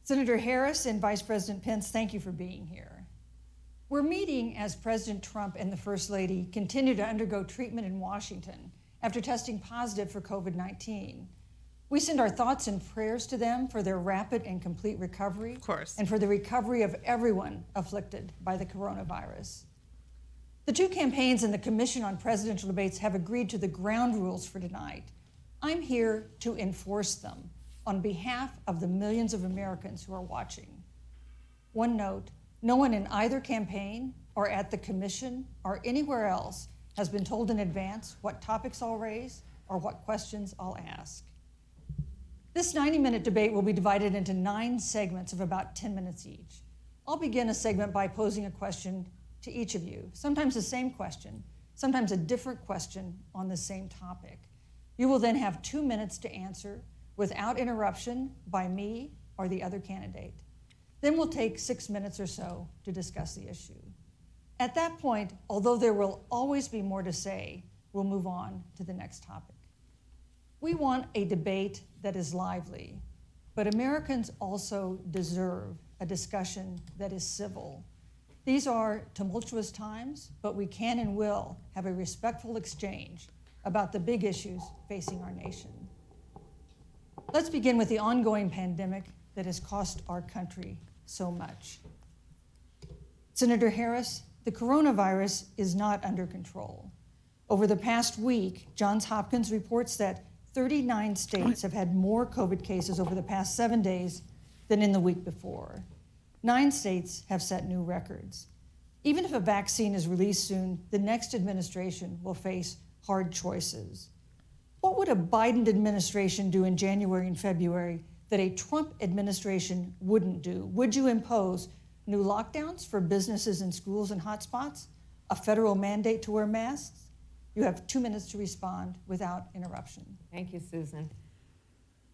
Senator Harris and Vice President Pence, thank you for being here. We're meeting as President Trump and the First Lady continue to undergo treatment in Washington after testing positive for COVID-19. We send our thoughts and prayers to them for their rapid and complete recovery. Of course. And for the recovery of everyone afflicted by the coronavirus. The two campaigns and the Commission on Presidential Debates have agreed to the ground rules for tonight. I'm here to enforce them on behalf of the millions of Americans who are watching. One note, no one in either campaign or at the Commission or anywhere else has been told in advance what topics I'll raise or what questions I'll ask. This 90-minute debate will be divided into 9 segments of about 10 minutes each. I'll begin a segment by posing a question to each of you, sometimes the same question, sometimes a different question on the same topic. You will then have 2 minutes to answer without interruption by me or the other candidate. Then we'll take 6 minutes or so to discuss the issue. At that point, although there will always be more to say, we'll move on to the next topic. We want a debate that is lively, but Americans also deserve a discussion that is civil. These are tumultuous times, but we can and will have a respectful exchange about the big issues facing our nation. Let's begin with the ongoing pandemic that has cost our country so much. Senator Harris, the coronavirus is not under control. Over the past week, Johns Hopkins reports that 39 states have had more COVID cases over the past 7 days than in the week before. 9 states have set new records. Even if a vaccine is released soon, the next administration will face hard choices. What would a Biden administration do in January and February that a Trump administration wouldn't do? Would you impose new lockdowns for businesses and schools and hotspots? A federal mandate to wear masks? You have 2 minutes to respond without interruption. Thank you, Susan.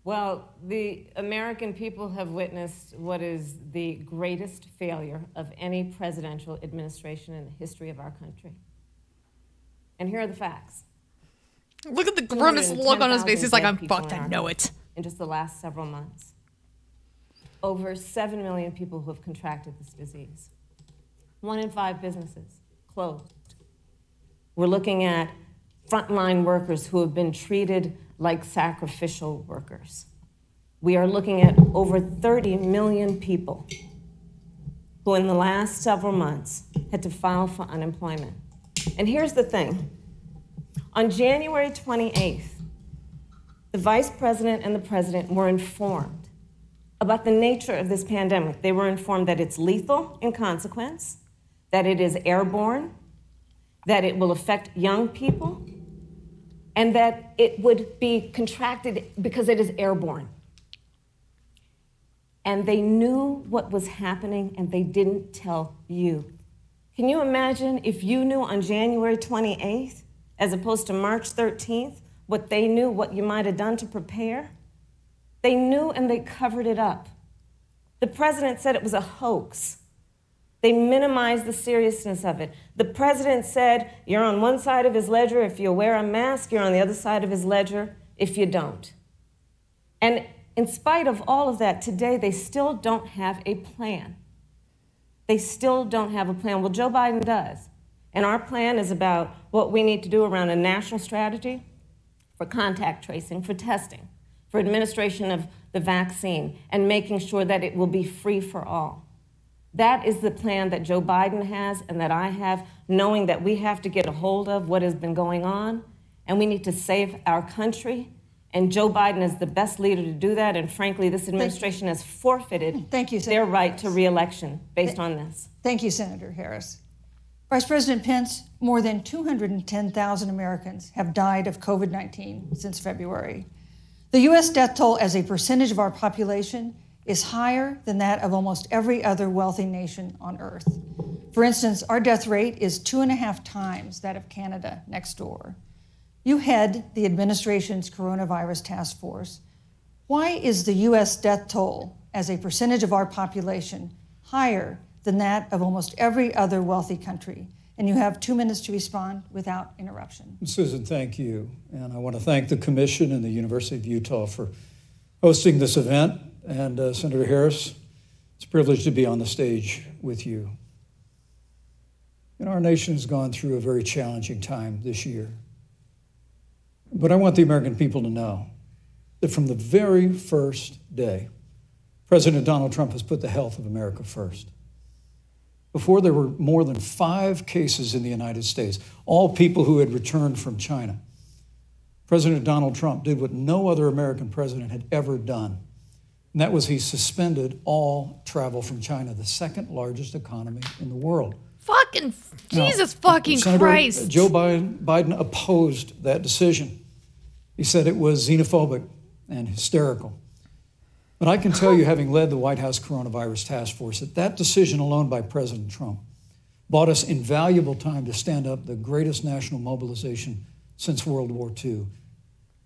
Well, the American people have witnessed what is the greatest failure of any presidential administration in the history of our country. And here are the facts. Look at the grimace look on his face. He's like, I'm fucked, I know it. In just the last several months. Over 7 million people who have contracted this disease. 1 in 5 businesses closed. We're looking at frontline workers who have been treated like sacrificial workers. We are looking at over 30 million people who in the last several months had to file for unemployment. And here's the thing. On January 28th, the Vice President and the President were informed about the nature of this pandemic. They were informed that it's lethal in consequence, that it is airborne, that it will affect young people, and that it would be contracted because it is airborne. And they knew what was happening and they didn't tell you. Can you imagine if you knew on January 28th, as opposed to March 13th, what they knew, what you might have done to prepare? They knew and they covered it up. The president said it was a hoax. They minimized the seriousness of it. The president said, you're on one side of his ledger if you wear a mask, you're on the other side of his ledger if you don't. And in spite of all of that, today they still don't have a plan. They still don't have a plan. Well, Joe Biden does. And our plan is about what we need to do around a national strategy for contact tracing, for testing, for administration of the vaccine, and making sure that it will be free for all. That is the plan that Joe Biden has and that I have, knowing that we have to get a hold of what has been going on, and we need to save our country. And Joe Biden is the best leader to do that, and frankly, this administration has forfeited their right to re-election based on this. Thank you, Senator Harris. Vice President Pence, more than 210,000 Americans have died of COVID-19 since February. The U.S. death toll as a percentage of our population is higher than that of almost every other wealthy nation on earth. For instance, our death rate is 2.5 times that of Canada next door. You head the administration's coronavirus task force. Why is the U.S. death toll as a percentage of our population higher than that of almost every other wealthy country? And you have 2 minutes to respond without interruption. Susan, thank you. And I want to thank the Commission and the University of Utah for hosting this event. And Senator Harris, It's a privilege to be on the stage with you. Our nation has gone through a very challenging time this year. But I want the American people to know that from the very first day, President Donald Trump has put the health of America first. Before there were more than 5 cases in the United States, all people who had returned from China, President Donald Trump did what no other American president had ever done. And that was he suspended all travel from China, the second largest economy in the world. Fucking Jesus fucking Senator Christ. Joe Biden opposed that decision. He said it was xenophobic and hysterical. But I can tell you, having led the White House Coronavirus Task Force, that decision alone by President Trump bought us invaluable time to stand up the greatest national mobilization since World War II.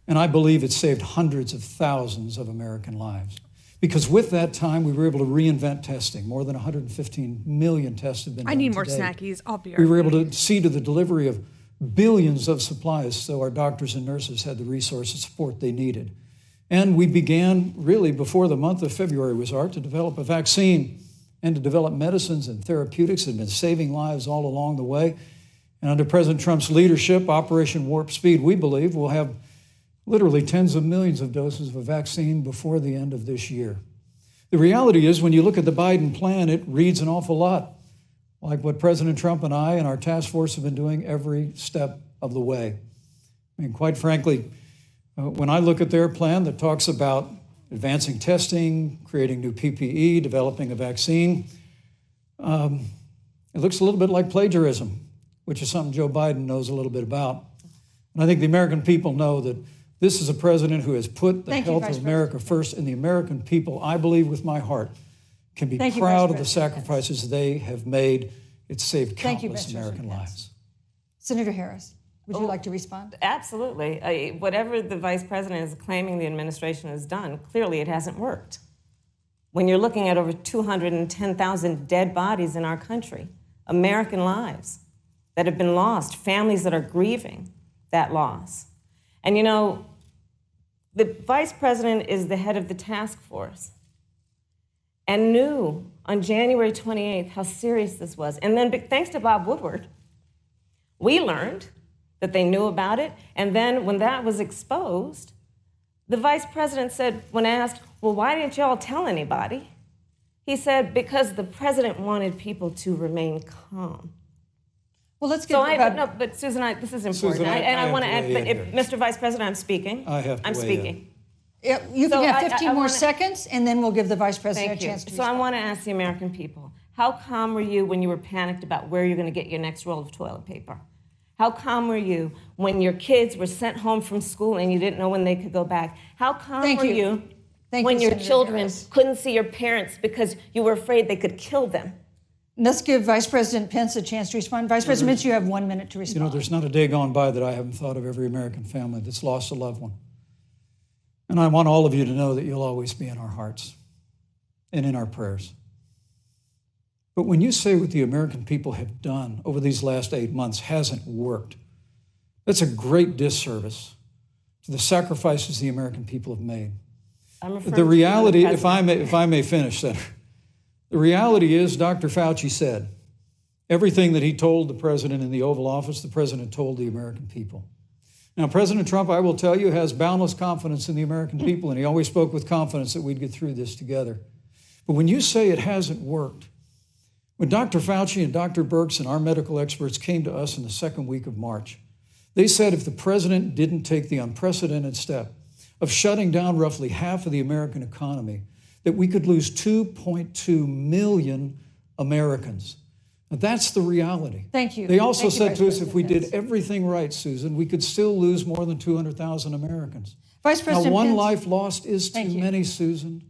And I believe it saved hundreds of thousands of American lives. Because with that time, we were able to reinvent testing. More than 115 million tests have been done I need more today. snackies. I'll be right We were able to see to the delivery of billions of supplies so our doctors and nurses had the resource and support they needed. And we began, really, before the month of February was out, to develop a vaccine and to develop medicines and therapeutics that have been saving lives all along the way. And under President Trump's leadership, Operation Warp Speed, we believe we'll have literally tens of millions of doses of a vaccine before the end of this year. The reality is, when you look at the Biden plan, it reads an awful lot like what President Trump and I and our task force have been doing every step of the way. I mean, quite frankly, when I look at their plan that talks about advancing testing, creating new PPE, developing a vaccine, it looks a little bit like plagiarism, which is something Joe Biden knows a little bit about. And I think the American people know that this is a president who has put the health of America first, and the American people, I believe with my heart, can be proud of the sacrifices they have made. It's saved countless American lives. Senator Harris, would you like to respond? Absolutely. Whatever the vice president is claiming the administration has done, clearly it hasn't worked. When you're looking at over 210,000 dead bodies in our country, American lives that have been lost, families that are grieving that loss. And you know, the vice president is the head of the task force and knew on January 28th how serious this was. And then thanks to Bob Woodward, we learned that they knew about it. And then when that was exposed, the vice president said, when asked, well, why didn't y'all tell anybody? He said, because the president wanted people to remain calm. Well, let's get no, but Susan, this is important. Susan, I want to add, but here. Mr. Vice President, I'm speaking. I'm speaking. Yeah, you can have 15 more wanna, seconds, and then we'll give the vice president Thank a chance you. to So I respond. want to ask the American people, how calm were you when you were panicked about where you're going to get your next roll of toilet paper? How calm were you when your kids were sent home from school and you didn't know when they could go back? How calm were you when your children couldn't see your parents because you were afraid they could kill them? Let's give Vice President Pence a chance to respond. Vice President Pence, you have 1 minute to respond. You know, there's not a day gone by that I haven't thought of every American family that's lost a loved one. And I want all of you to know that you'll always be in our hearts and in our prayers. But when you say what the American people have done over these last 8 months hasn't worked, that's a great disservice to the sacrifices the American people have made. The reality, if I may finish, Senator, the reality is Dr. Fauci said everything that he told the president in the Oval Office, the president told the American people. Now, President Trump, I will tell you, has boundless confidence in the American people, and he always spoke with confidence that we'd get through this together. But when you say it hasn't worked, when Dr. Fauci and Dr. Birx and our medical experts came to us in the second week of March, they said if the president didn't take the unprecedented step of shutting down roughly half of the American economy, that we could lose 2.2 million Americans. Now, that's the reality. Thank you. They also said to us if we did everything right, Susan, we could still lose more than 200,000 Americans. Vice President now, one Pence, life lost is too many, Susan.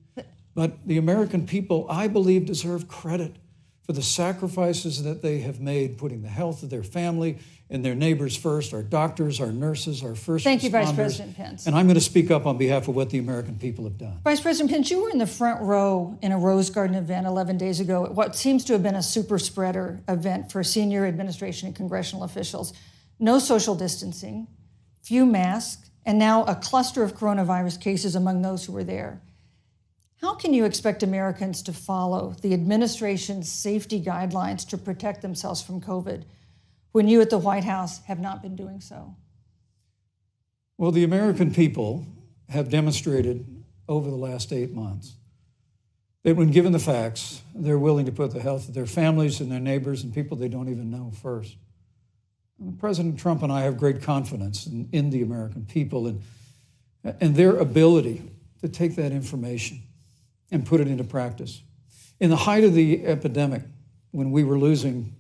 But the American people, I believe, deserve credit for the sacrifices that they have made, putting the health of their family and their neighbors first, our doctors, our nurses, our first responders. Thank you, Vice President Pence. And I'm going to speak up on behalf of what the American people have done. Vice President Pence, you were in the front row in a Rose Garden event 11 days ago at what seems to have been a super spreader event for senior administration and congressional officials. No social distancing, few masks, and now a cluster of coronavirus cases among those who were there. How can you expect Americans to follow the administration's safety guidelines to protect themselves from COVID when you at the White House have not been doing so? Well, the American people have demonstrated over the last 8 months that when given the facts, they're willing to put the health of their families and their neighbors and people they don't even know first. President Trump and I have great confidence in the American people and their ability to take that information and put it into practice. In the height of the epidemic, when we were losing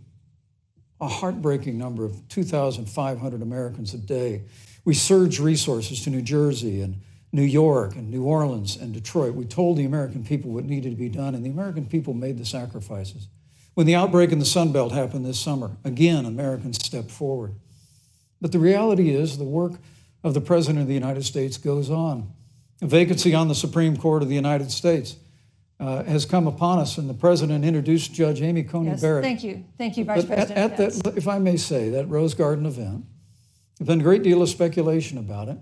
a heartbreaking number of 2,500 Americans a day, we surged resources to New Jersey and New York and New Orleans and Detroit. We told the American people what needed to be done, and the American people made the sacrifices. When the outbreak in the Sun Belt happened this summer, again, Americans stepped forward. But the reality is the work of the President of the United States goes on. A vacancy on the Supreme Court of the United States has come upon us, and the President introduced Judge Amy Coney Barrett. Thank you, Vice President. At that, if I may say, that Rose Garden event, there's been a great deal of speculation about it.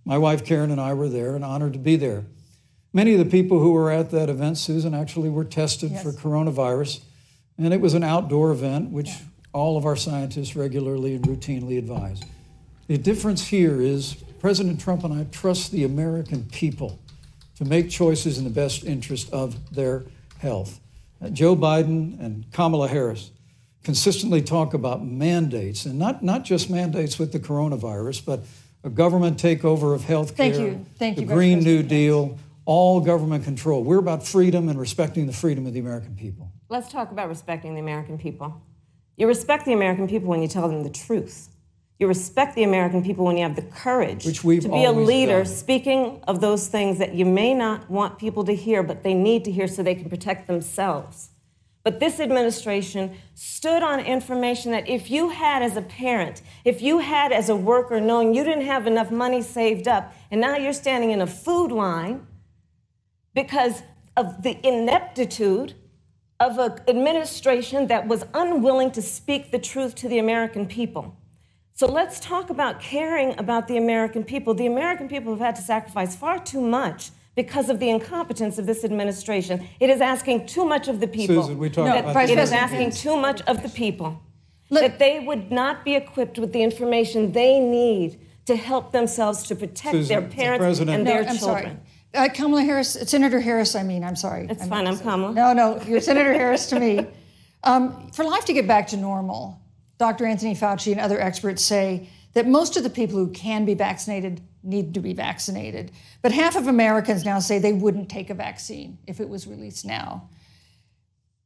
My wife Karen and I were there and honored to be there. Many of the people who were at that event, Susan, actually were tested for coronavirus, and it was an outdoor event, which all of our scientists regularly and routinely advise. The difference here is President Trump and I trust the American people to make choices in the best interest of their health. Joe Biden and Kamala Harris consistently talk about mandates, and not just mandates with the coronavirus, but a government takeover of health care, Thank you, the Green New Deal, all government control. We're about freedom and respecting the freedom of the American people. Let's talk about respecting the American people. You respect the American people when you tell them the truth. You respect the American people when you have the courage Which we've to be a always leader, done. speaking of those things that you may not want people to hear, but they need to hear so they can protect themselves. But this administration stood on information that if you had as a parent, if you had as a worker knowing you didn't have enough money saved up, and now you're standing in a food line because of the ineptitude of an administration that was unwilling to speak the truth to the American people. So let's talk about caring about the American people. The American people have had to sacrifice far too much because of the incompetence of this administration. It is asking too much of the people. Susan, we talked about Vice It is President asking Pence. too much of the people. That they would not be equipped with the information they need to help themselves to protect Susan, their parents President- and their I'm children. sorry. Kamala Harris, Senator Harris, I'm sorry. It's fine, I'm Kamala. No, you're Senator Harris to me. For life to get back to normal, Dr. Anthony Fauci and other experts say that most of the people who can be vaccinated need to be vaccinated. But half of Americans now say they wouldn't take a vaccine if it was released now.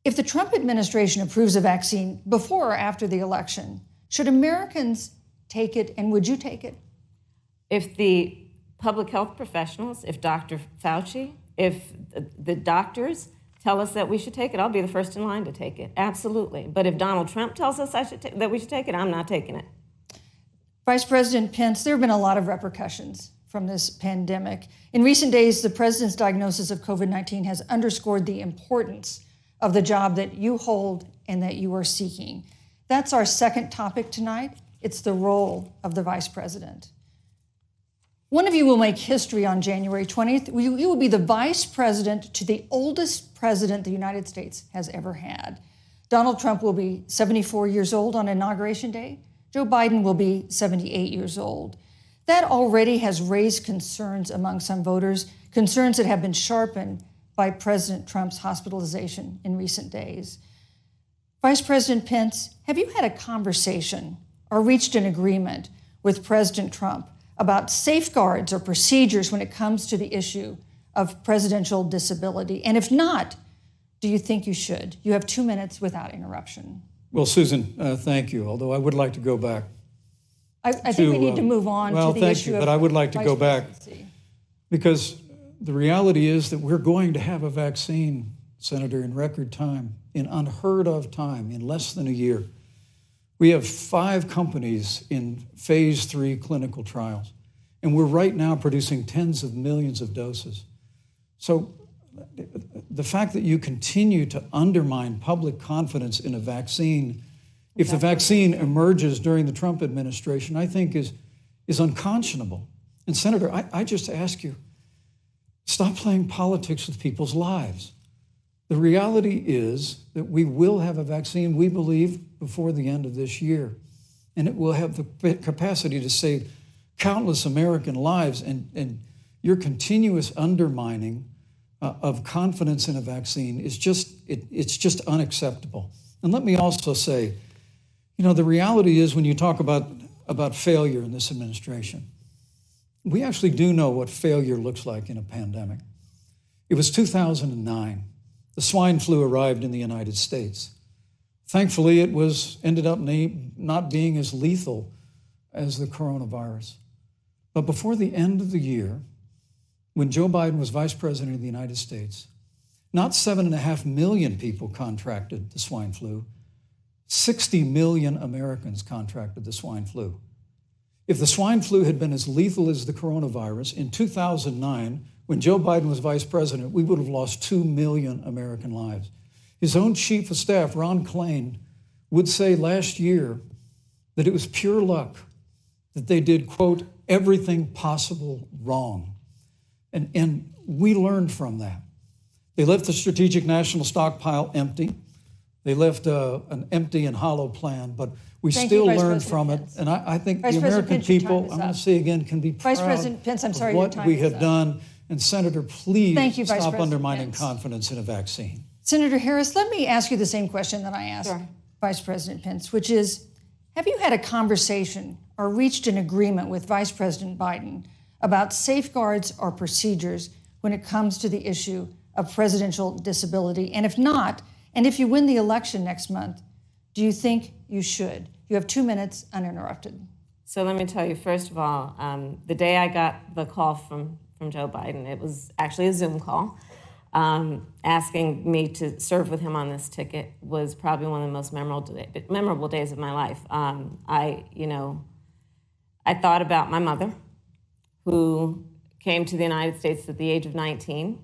If the Trump administration approves a vaccine before or after the election, should Americans take it, and would you take it? If the public health professionals, if Dr. Fauci, if the doctors tell us that we should take it, I'll be the first in line to take it, absolutely. But if Donald Trump tells us that we should take it, I'm not taking it. Vice President Pence, there have been a lot of repercussions from this pandemic. In recent days, the president's diagnosis of COVID-19 has underscored the importance of the job that you hold and that you are seeking. That's our second topic tonight. It's the role of the vice president. One of you will make history on January 20th. You will be the vice president to the oldest president the United States has ever had. Donald Trump will be 74 years old on Inauguration Day. Joe Biden will be 78 years old. That already has raised concerns among some voters, concerns that have been sharpened by President Trump's hospitalization in recent days. Vice President Pence, have you had a conversation or reached an agreement with President Trump about safeguards or procedures when it comes to the issue of presidential disability? And if not, do you think you should? You have 2 minutes without interruption. Well, Susan, thank you, although I would like to go back. I think we need to move on to the issue but I would like to vice go back presidency. because the reality is that we're going to have a vaccine, Senator, in record time, in unheard of time, in less than a year. We have 5 companies in phase 3 clinical trials, and we're right now producing tens of millions of doses. So the fact that you continue to undermine public confidence in a vaccine, if the vaccine emerges during the Trump administration, I think is unconscionable. And Senator, I just ask you, stop playing politics with people's lives. The reality is that we will have a vaccine, we believe, before the end of this year. And it will have the capacity to save countless American lives. And your continuous undermining of confidence in a vaccine is it's just unacceptable. And let me also say, the reality is when you talk about failure in this administration, we actually do know what failure looks like in a pandemic. It was 2009. The swine flu arrived in the United States. Thankfully, it ended up not being as lethal as the coronavirus. But before the end of the year, when Joe Biden was vice president of the United States, not 7.5 million people contracted the swine flu. 60 million Americans contracted the swine flu. If the swine flu had been as lethal as the coronavirus, in 2009, when Joe Biden was vice president, we would have lost 2 million American lives. His own chief of staff, Ron Klain, would say last year that it was pure luck that they did, quote, everything possible wrong. And we learned from that. They left the strategic national stockpile empty. They left an empty and hollow plan, but we still learned from it. And I think the American people, I'm going to say again, can be proud of what we have done. And Senator, please stop undermining confidence in a vaccine. Senator Harris, let me ask you the same question that I asked Vice President Pence, which is, have you had a conversation or reached an agreement with Vice President Biden about safeguards or procedures when it comes to the issue of presidential disability? And if not, and if you win the election next month, do you think you should? You have 2 minutes uninterrupted. So let me tell you, first of all, the day I got the call from Joe Biden, it was actually a Zoom call, asking me to serve with him on this ticket was probably one of the most memorable days of my life. I thought about my mother, who came to the United States at the age of 19,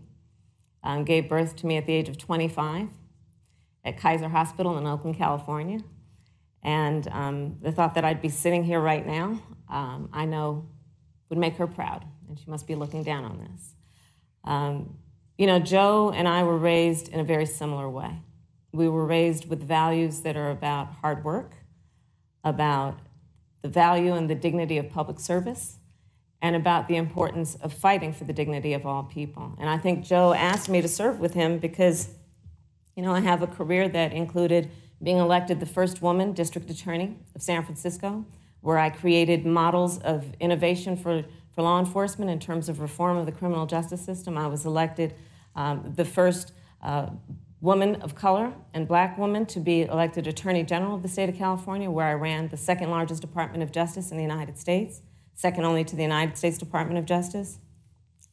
gave birth to me at the age of 25 at Kaiser Hospital in Oakland, California. And the thought that I'd be sitting here right now, I know would make her proud, and she must be looking down on this. Joe and I were raised in a very similar way. We were raised with values that are about hard work, about the value and the dignity of public service, and about the importance of fighting for the dignity of all people. And I think Joe asked me to serve with him because, I have a career that included being elected the first woman district attorney of San Francisco, where I created models of innovation for law enforcement in terms of reform of the criminal justice system. I was elected the first woman of color and black woman to be elected Attorney General of the state of California, where I ran the second largest Department of Justice in the United States, second only to the United States Department of Justice.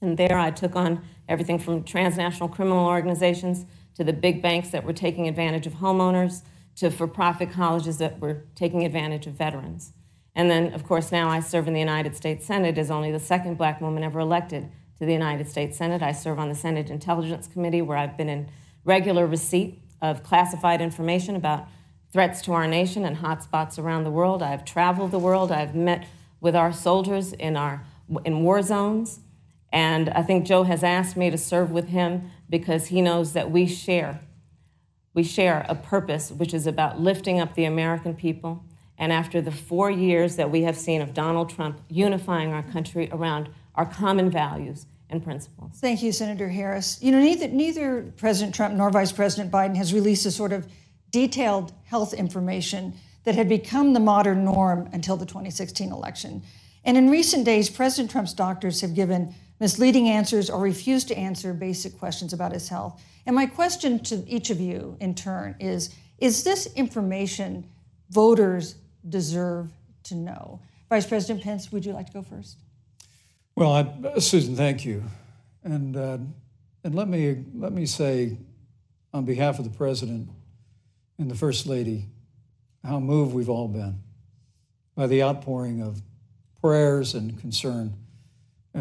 And there I took on everything from transnational criminal organizations to the big banks that were taking advantage of homeowners to for-profit colleges that were taking advantage of veterans. And then, of course, now I serve in the United States Senate as only the second black woman ever elected to the United States Senate. I serve on the Senate Intelligence Committee, where I've been in regular receipt of classified information about threats to our nation and hotspots around the world. I've traveled the world. I've met with our soldiers in war zones. And I think Joe has asked me to serve with him because he knows that we share a purpose which is about lifting up the American people. And after the 4 years that we have seen of Donald Trump unifying our country around our common values and principles. Thank you, Senator Harris. Neither President Trump nor Vice President Biden has released a sort of detailed health information that had become the modern norm until the 2016 election. And in recent days, President Trump's doctors have given misleading answers or refused to answer basic questions about his health. And my question to each of you in turn is this information voters deserve to know? Vice President Pence, would you like to go first? Well, Susan, thank you. And let me say, on behalf of the President and the First Lady, how moved we've all been by the outpouring of prayers and concern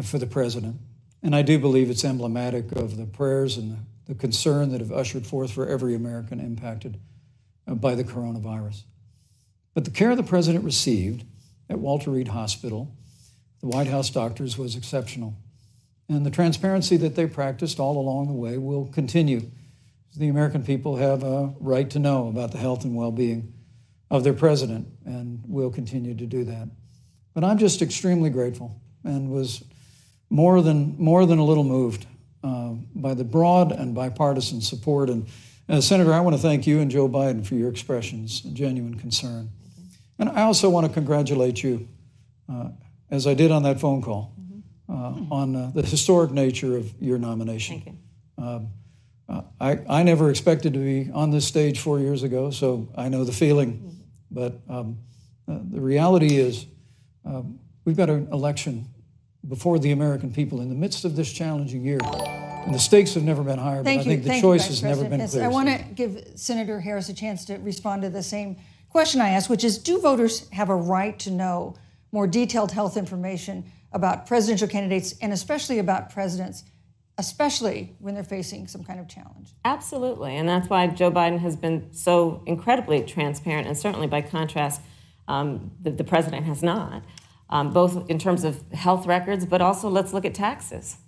for the President. And I do believe it's emblematic of the prayers and the concern that have ushered forth for every American impacted by the coronavirus. But the care the President received at Walter Reed Hospital, the White House doctors, was exceptional. And the transparency that they practiced all along the way will continue. The American people have a right to know about the health and well-being of their president, and will continue to do that. But I'm just extremely grateful and was more than a little moved by the broad and bipartisan support. And Senator, I want to thank you and Joe Biden for your expressions of genuine concern. And I also want to congratulate you, as I did on that phone call, on the historic nature of your nomination. Thank you. I never expected to be on this stage 4 years ago, so I know the feeling. But the reality is we've got an election before the American people in the midst of this challenging year. And the stakes have never been higher, but I think the choice has never been clearer. I want to give Senator Harris a chance to respond to the same question I asked, which is, do voters have a right to know more detailed health information about presidential candidates and especially about presidents, especially when they're facing some kind of challenge? Absolutely, and that's why Joe Biden has been so incredibly transparent, and certainly by contrast, the president has not, both in terms of health records, but also let's look at taxes.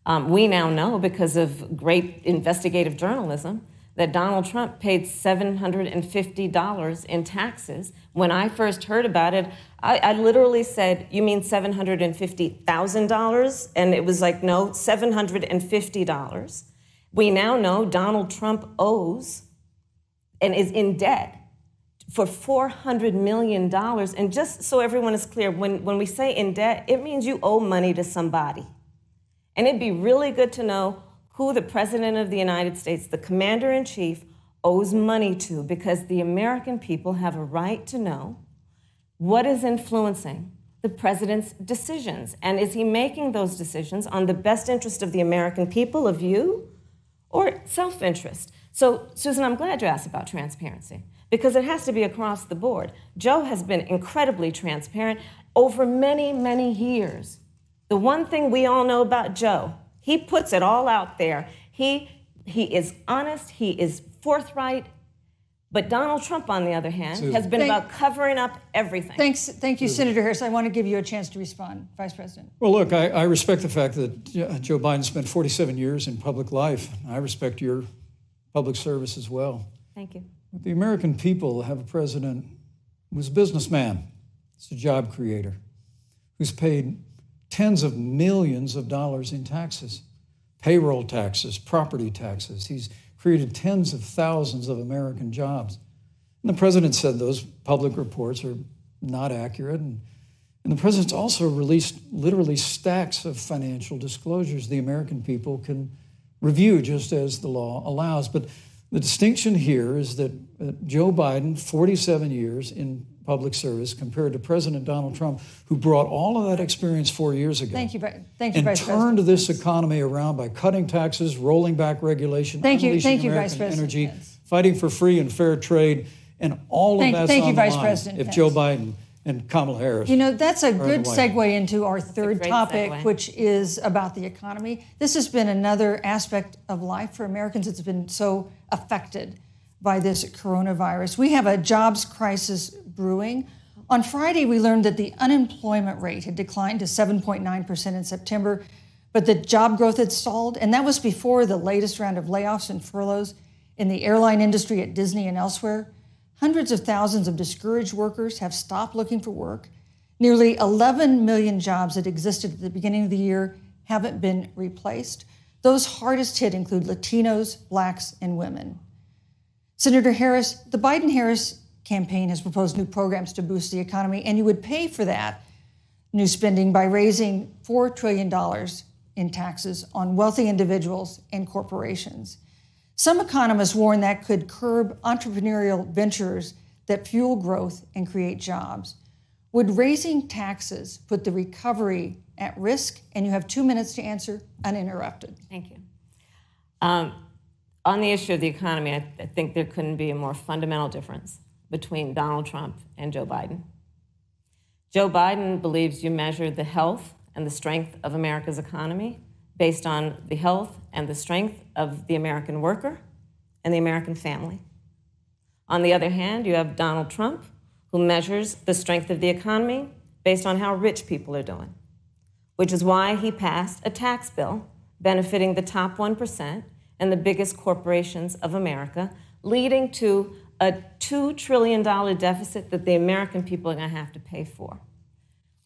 We now know, because of great investigative journalism, that Donald Trump paid $750 in taxes. When I first heard about it, I literally said, "You mean $750,000? And it was like, no, $750. We now know Donald Trump owes and is in debt for $400 million. And just so everyone is clear, when we say in debt, it means you owe money to somebody. And it'd be really good to know who the President of the United States, the Commander-in-Chief, owes money to, because the American people have a right to know what is influencing the President's decisions. And is he making those decisions on the best interest of the American people, of you, or self-interest? So, Susan, I'm glad you asked about transparency, because it has to be across the board. Joe has been incredibly transparent over many, many years. The one thing we all know about Joe, he puts it all out there. He is honest, he is forthright. But Donald Trump, on the other hand, has been about covering up everything. Thank you, Senator Harris. I want to give you a chance to respond, Vice President. Well, look, I respect the fact that Joe Biden spent 47 years in public life. I respect your public service as well. Thank you. But the American people have a president who's a businessman, he's a job creator, who's paid tens of millions of dollars in taxes, payroll taxes, property taxes. He's created tens of thousands of American jobs. And the president said those public reports are not accurate. And the president's also released literally stacks of financial disclosures the American people can review just as the law allows. But the distinction here is that Joe Biden, 47 years in public service, compared to President Donald Trump, who brought all of that experience 4 years ago. Thank you, Vice and President. turned this economy around by cutting taxes, rolling back regulation, unleashing American energy, fighting for free and fair trade, and all of that's on the line if Joe Biden and Kamala Harris. You know, that's a good segue into our third topic, which is about the economy. This has been another aspect of life for Americans that's been so affected by this coronavirus. We have a jobs crisis brewing. On Friday, we learned that the unemployment rate had declined to 7.9% in September, but the job growth had stalled, and that was before the latest round of layoffs and furloughs in the airline industry at Disney and elsewhere. Hundreds of thousands of discouraged workers have stopped looking for work. Nearly 11 million jobs that existed at the beginning of the year haven't been replaced. Those hardest hit include Latinos, Blacks, and women. Senator Harris, the Biden-Harris campaign has proposed new programs to boost the economy, and you would pay for that new spending by raising $4 trillion in taxes on wealthy individuals and corporations. Some economists warn that could curb entrepreneurial ventures that fuel growth and create jobs. Would raising taxes put the recovery at risk? And you have 2 minutes to answer uninterrupted. Thank you. On the issue of the economy, I think there couldn't be a more fundamental difference between Donald Trump and Joe Biden. Joe Biden believes you measure the health and the strength of America's economy based on the health and the strength of the American worker and the American family. On the other hand, you have Donald Trump, who measures the strength of the economy based on how rich people are doing. which is why he passed a tax bill benefiting the top 1% and the biggest corporations of America, leading to a $2 trillion deficit that the American people are going to have to pay for.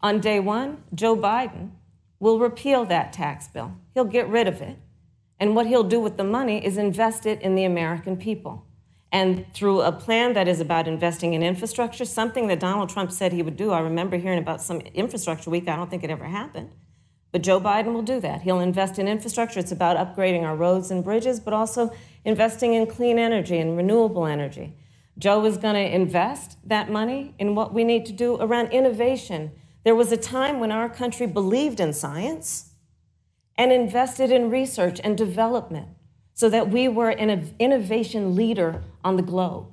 On day one, Joe Biden will repeal that tax bill. He'll get rid of it. And what he'll do with the money is invest it in the American people. And through a plan that is about investing in infrastructure, something that Donald Trump said he would do. I remember hearing about some infrastructure week. I don't think it ever happened. But Joe Biden will do that. He'll invest in infrastructure. It's about upgrading our roads and bridges, but also investing in clean energy and renewable energy. Joe is going to invest that money in what we need to do around innovation. There was a time when our country believed in science and invested in research and development so that we were an innovation leader on the globe.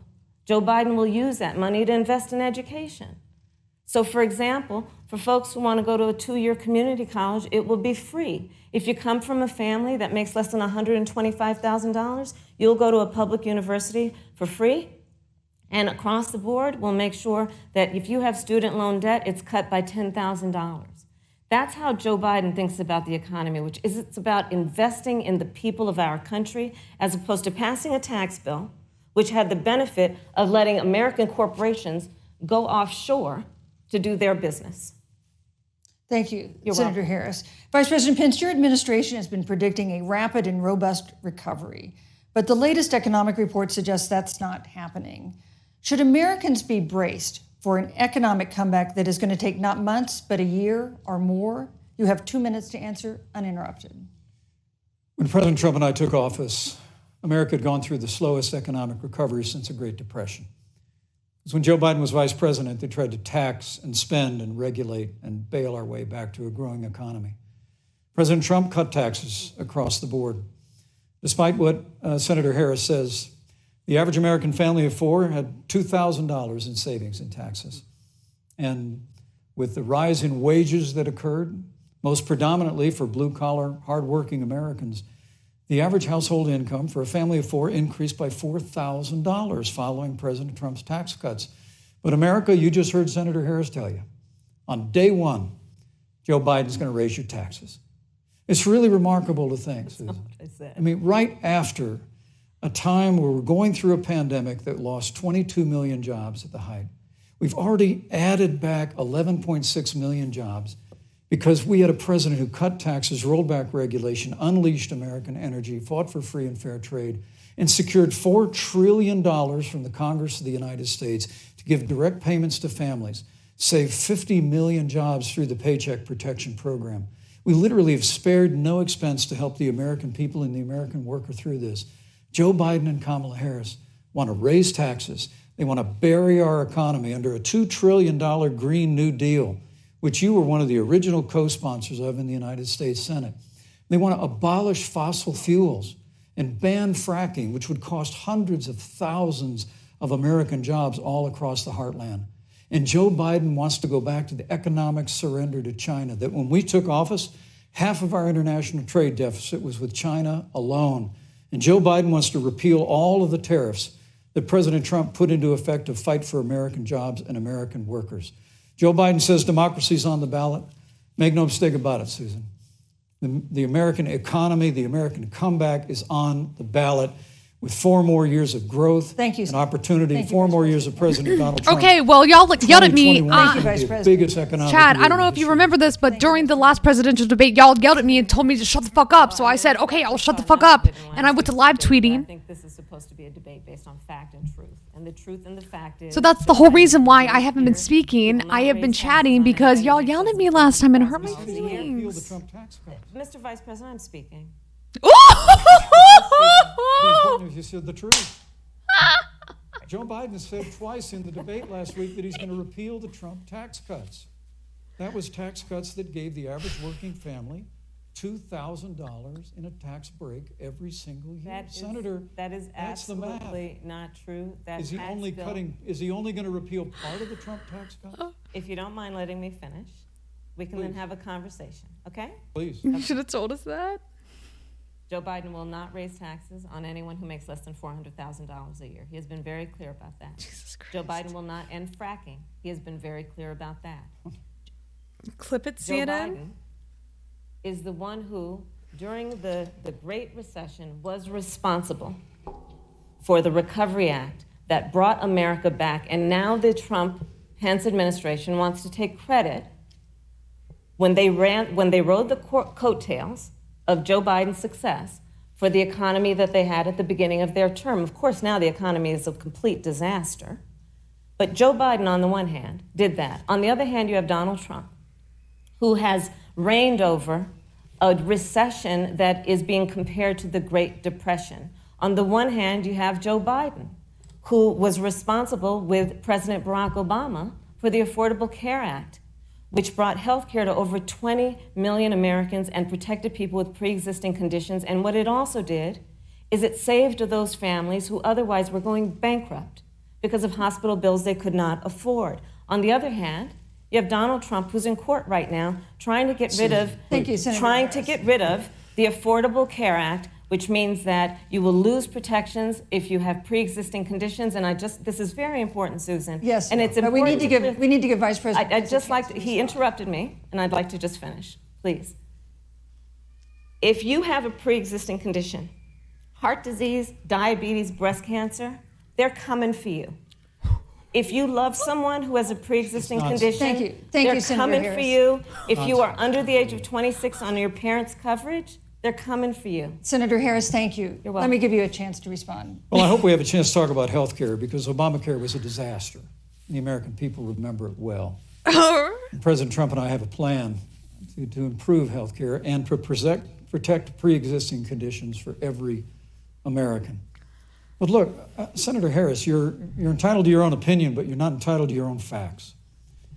Joe Biden will use that money to invest in education. So, for example, for folks who want to go to a 2-year community college, it will be free. If you come from a family that makes less than $125,000, you'll go to a public university for free. And across the board, we'll make sure that if you have student loan debt, it's cut by $10,000. That's how Joe Biden thinks about the economy, which is it's about investing in the people of our country as opposed to passing a tax bill, which had the benefit of letting American corporations go offshore to do their business. Thank you, You're Senator welcome. Harris. Vice President Pence, your administration has been predicting a rapid and robust recovery, but the latest economic report suggests that's not happening. Should Americans be braced for an economic comeback that is going to take not months, but a year or more? You have 2 minutes to answer, uninterrupted. When President Trump and I took office, America had gone through the slowest economic recovery since the Great Depression. Because when Joe Biden was vice president, they tried to tax and spend and regulate and bail our way back to a growing economy. President Trump cut taxes across the board. Despite what Senator Harris says, the average American family of 4 had $2,000 in savings in taxes. And with the rise in wages that occurred, most predominantly for blue-collar, hardworking Americans, the average household income for a family of 4 increased by $4,000 following President Trump's tax cuts. But America, you just heard Senator Harris tell you, on day one, Joe Biden's going to raise your taxes. It's really remarkable to think, Susan. I mean, right after a time where we're going through a pandemic that lost 22 million jobs at the height, we've already added back 11.6 million jobs because we had a president who cut taxes, rolled back regulation, unleashed American energy, fought for free and fair trade, and secured $4 trillion from the Congress of the United States to give direct payments to families, save 50 million jobs through the Paycheck Protection Program. We literally have spared no expense to help the American people and the American worker through this. Joe Biden and Kamala Harris want to raise taxes. They want to bury our economy under a $2 trillion Green New Deal, which you were one of the original co-sponsors of in the United States Senate. They want to abolish fossil fuels and ban fracking, which would cost hundreds of thousands of American jobs all across the heartland. And Joe Biden wants to go back to the economic surrender to China, that when we took office, half of our international trade deficit was with China alone. And Joe Biden wants to repeal all of the tariffs that President Trump put into effect to fight for American jobs and American workers. Joe Biden says democracy's on the ballot. Make no mistake about it, Susan. The American economy, the American comeback is on the ballot with 4 more years of growth. Thank you. And opportunity, Thank you, 4 Vice more years of President Donald Trump. Okay, well, y'all yelled at me. 2021 Thank you, is Vice the President. biggest economic Chad, year I don't know in if you history. remember this, but during the last presidential debate, y'all yelled at me and told me to shut the fuck up. So I said, okay, I'll shut the fuck up. And I went to live I tweeting. think this is supposed to be a debate based on fact and truth. And the truth and the fact is... So that's the whole reason why I haven't been speaking. I have been chatting because y'all yelled at me last time and it hurt my Repeal the feelings. Trump tax cuts. Mr. Vice President, I'm speaking. The important is you said the truth. Joe Biden said twice in the debate last week that he's going to repeal the Trump tax cuts. That was tax cuts that gave the average working family $2,000 in a tax break every single year. Senator, that is that's the math. absolutely not true. That Is he tax only bill- cutting? Is he only going to repeal part of the Trump tax cuts? If you don't mind letting me finish, we can then have a conversation, okay? Please. You should have told us that. Joe Biden will not raise taxes on anyone who makes less than $400,000 a year. He has been very clear about that. Jesus Christ. Joe Biden will not end fracking. He has been very clear about that. Clip it, Joe CNN. Biden is the one who, during the Great Recession, was responsible for the Recovery Act that brought America back. And now the Trump-Pence administration wants to take credit when they rode the coattails of Joe Biden's success for the economy that they had at the beginning of their term. Of course, now the economy is a complete disaster. But Joe Biden, on the one hand, did that. On the other hand, you have Donald Trump, who has reigned over a recession that is being compared to the Great Depression. On the one hand, you have Joe Biden, who was responsible with President Barack Obama for the Affordable Care Act, which brought health care to over 20 million Americans and protected people with pre-existing conditions. And what it also did is it saved those families who otherwise were going bankrupt because of hospital bills they could not afford. On the other hand, you have Donald Trump, who's in court right now, trying to get rid of the Affordable Care Act, which means that you will lose protections if you have pre-existing conditions. And this is very important, Susan. Yes, and it's but important. we need to give Vice President. He interrupted me, and I'd like to just finish, please. If you have a pre-existing condition, heart disease, diabetes, breast cancer, they're coming for you. If you love someone who has a pre-existing condition, they're coming for you. If you are under the age of 26 on your parents' coverage, they're coming for you. Senator Harris, thank you. You're welcome. Let me give you a chance to respond. Well, I hope we have a chance to talk about health care because Obamacare was a disaster. The American people remember it well. And President Trump and I have a plan to improve health care and to protect pre-existing conditions for every American. But look, Senator Harris, you're entitled to your own opinion, but you're not entitled to your own facts.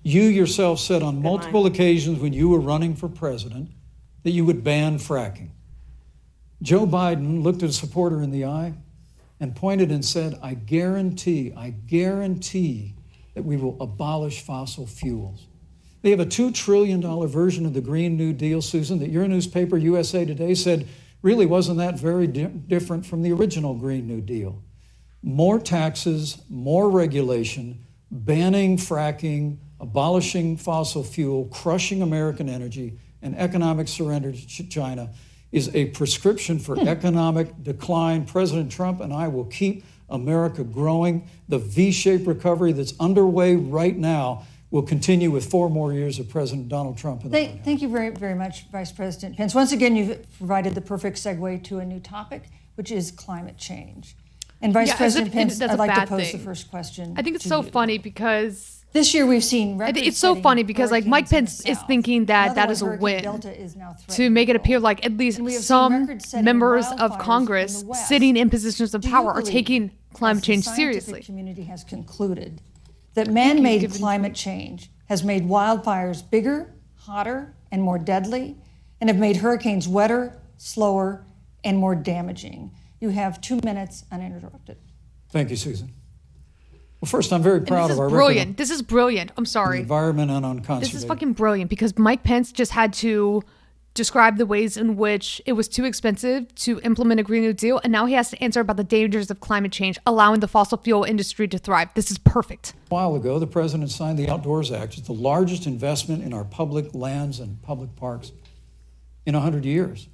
You yourself said on multiple occasions when you were running for president that you would ban fracking. Joe Biden looked at a supporter in the eye and pointed and said, I guarantee that we will abolish fossil fuels. They have a $2 trillion version of the Green New Deal, Susan, that your newspaper, USA Today, said really wasn't that very different from the original Green New Deal. More taxes, more regulation, banning fracking, abolishing fossil fuel, crushing American energy, and economic surrender to China is a prescription for economic decline. President Trump and I will keep America growing. The V-shaped recovery that's underway right now will continue with 4 more years of President Donald Trump. Thank you very, very much, Vice President Pence. Once again, you've provided the perfect segue to a new topic, which is climate change. And Vice President Pence, I'd like to pose the first question. I think it's so funny because this year we've seen it's so funny because like Mike Pence is thinking that that is a win to make it appear like at least some members of Congress sitting in positions of power are taking climate change seriously. The community has concluded that man-made climate change has made wildfires bigger, hotter, and more deadly, and have made hurricanes wetter, slower, and more damaging. You have 2 minutes uninterrupted. Thank you, Susan. Well, first, I'm very proud of our record. This is brilliant. I'm sorry. On environment and on conservation. This is fucking brilliant because Mike Pence just had to describe the ways in which it was too expensive to implement a Green New Deal, and now he has to answer about the dangers of climate change, allowing the fossil fuel industry to thrive. This is perfect. A while ago, the president signed the Outdoors Act. It's the largest investment in our public lands and public parks in 100 years.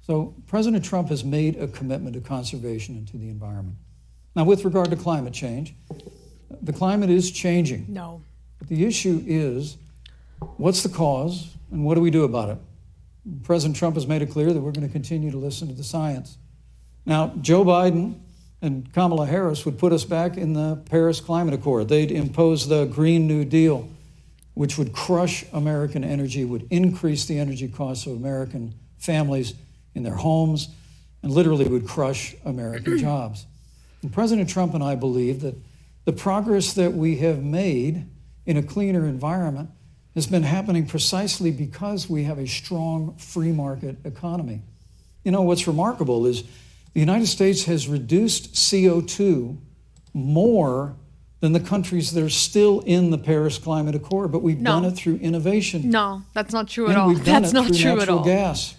So President Trump has made a commitment to conservation and to the environment. Now, with regard to climate change, the climate is changing. No. But the issue is, what's the cause and what do we do about it? President Trump has made it clear that we're going to continue to listen to the science. Now, Joe Biden and Kamala Harris would put us back in the Paris Climate Accord. They'd impose the Green New Deal, which would crush American energy, would increase the energy costs of American families in their homes, and literally would crush American jobs. And President Trump and I believe that the progress that we have made in a cleaner environment has been happening precisely because we have a strong free market economy. You know, what's remarkable is the United States has reduced CO2 more than the countries that are still in the Paris Climate Accord, but we've done it through innovation. No, that's not true at all. That's not true at all. Gas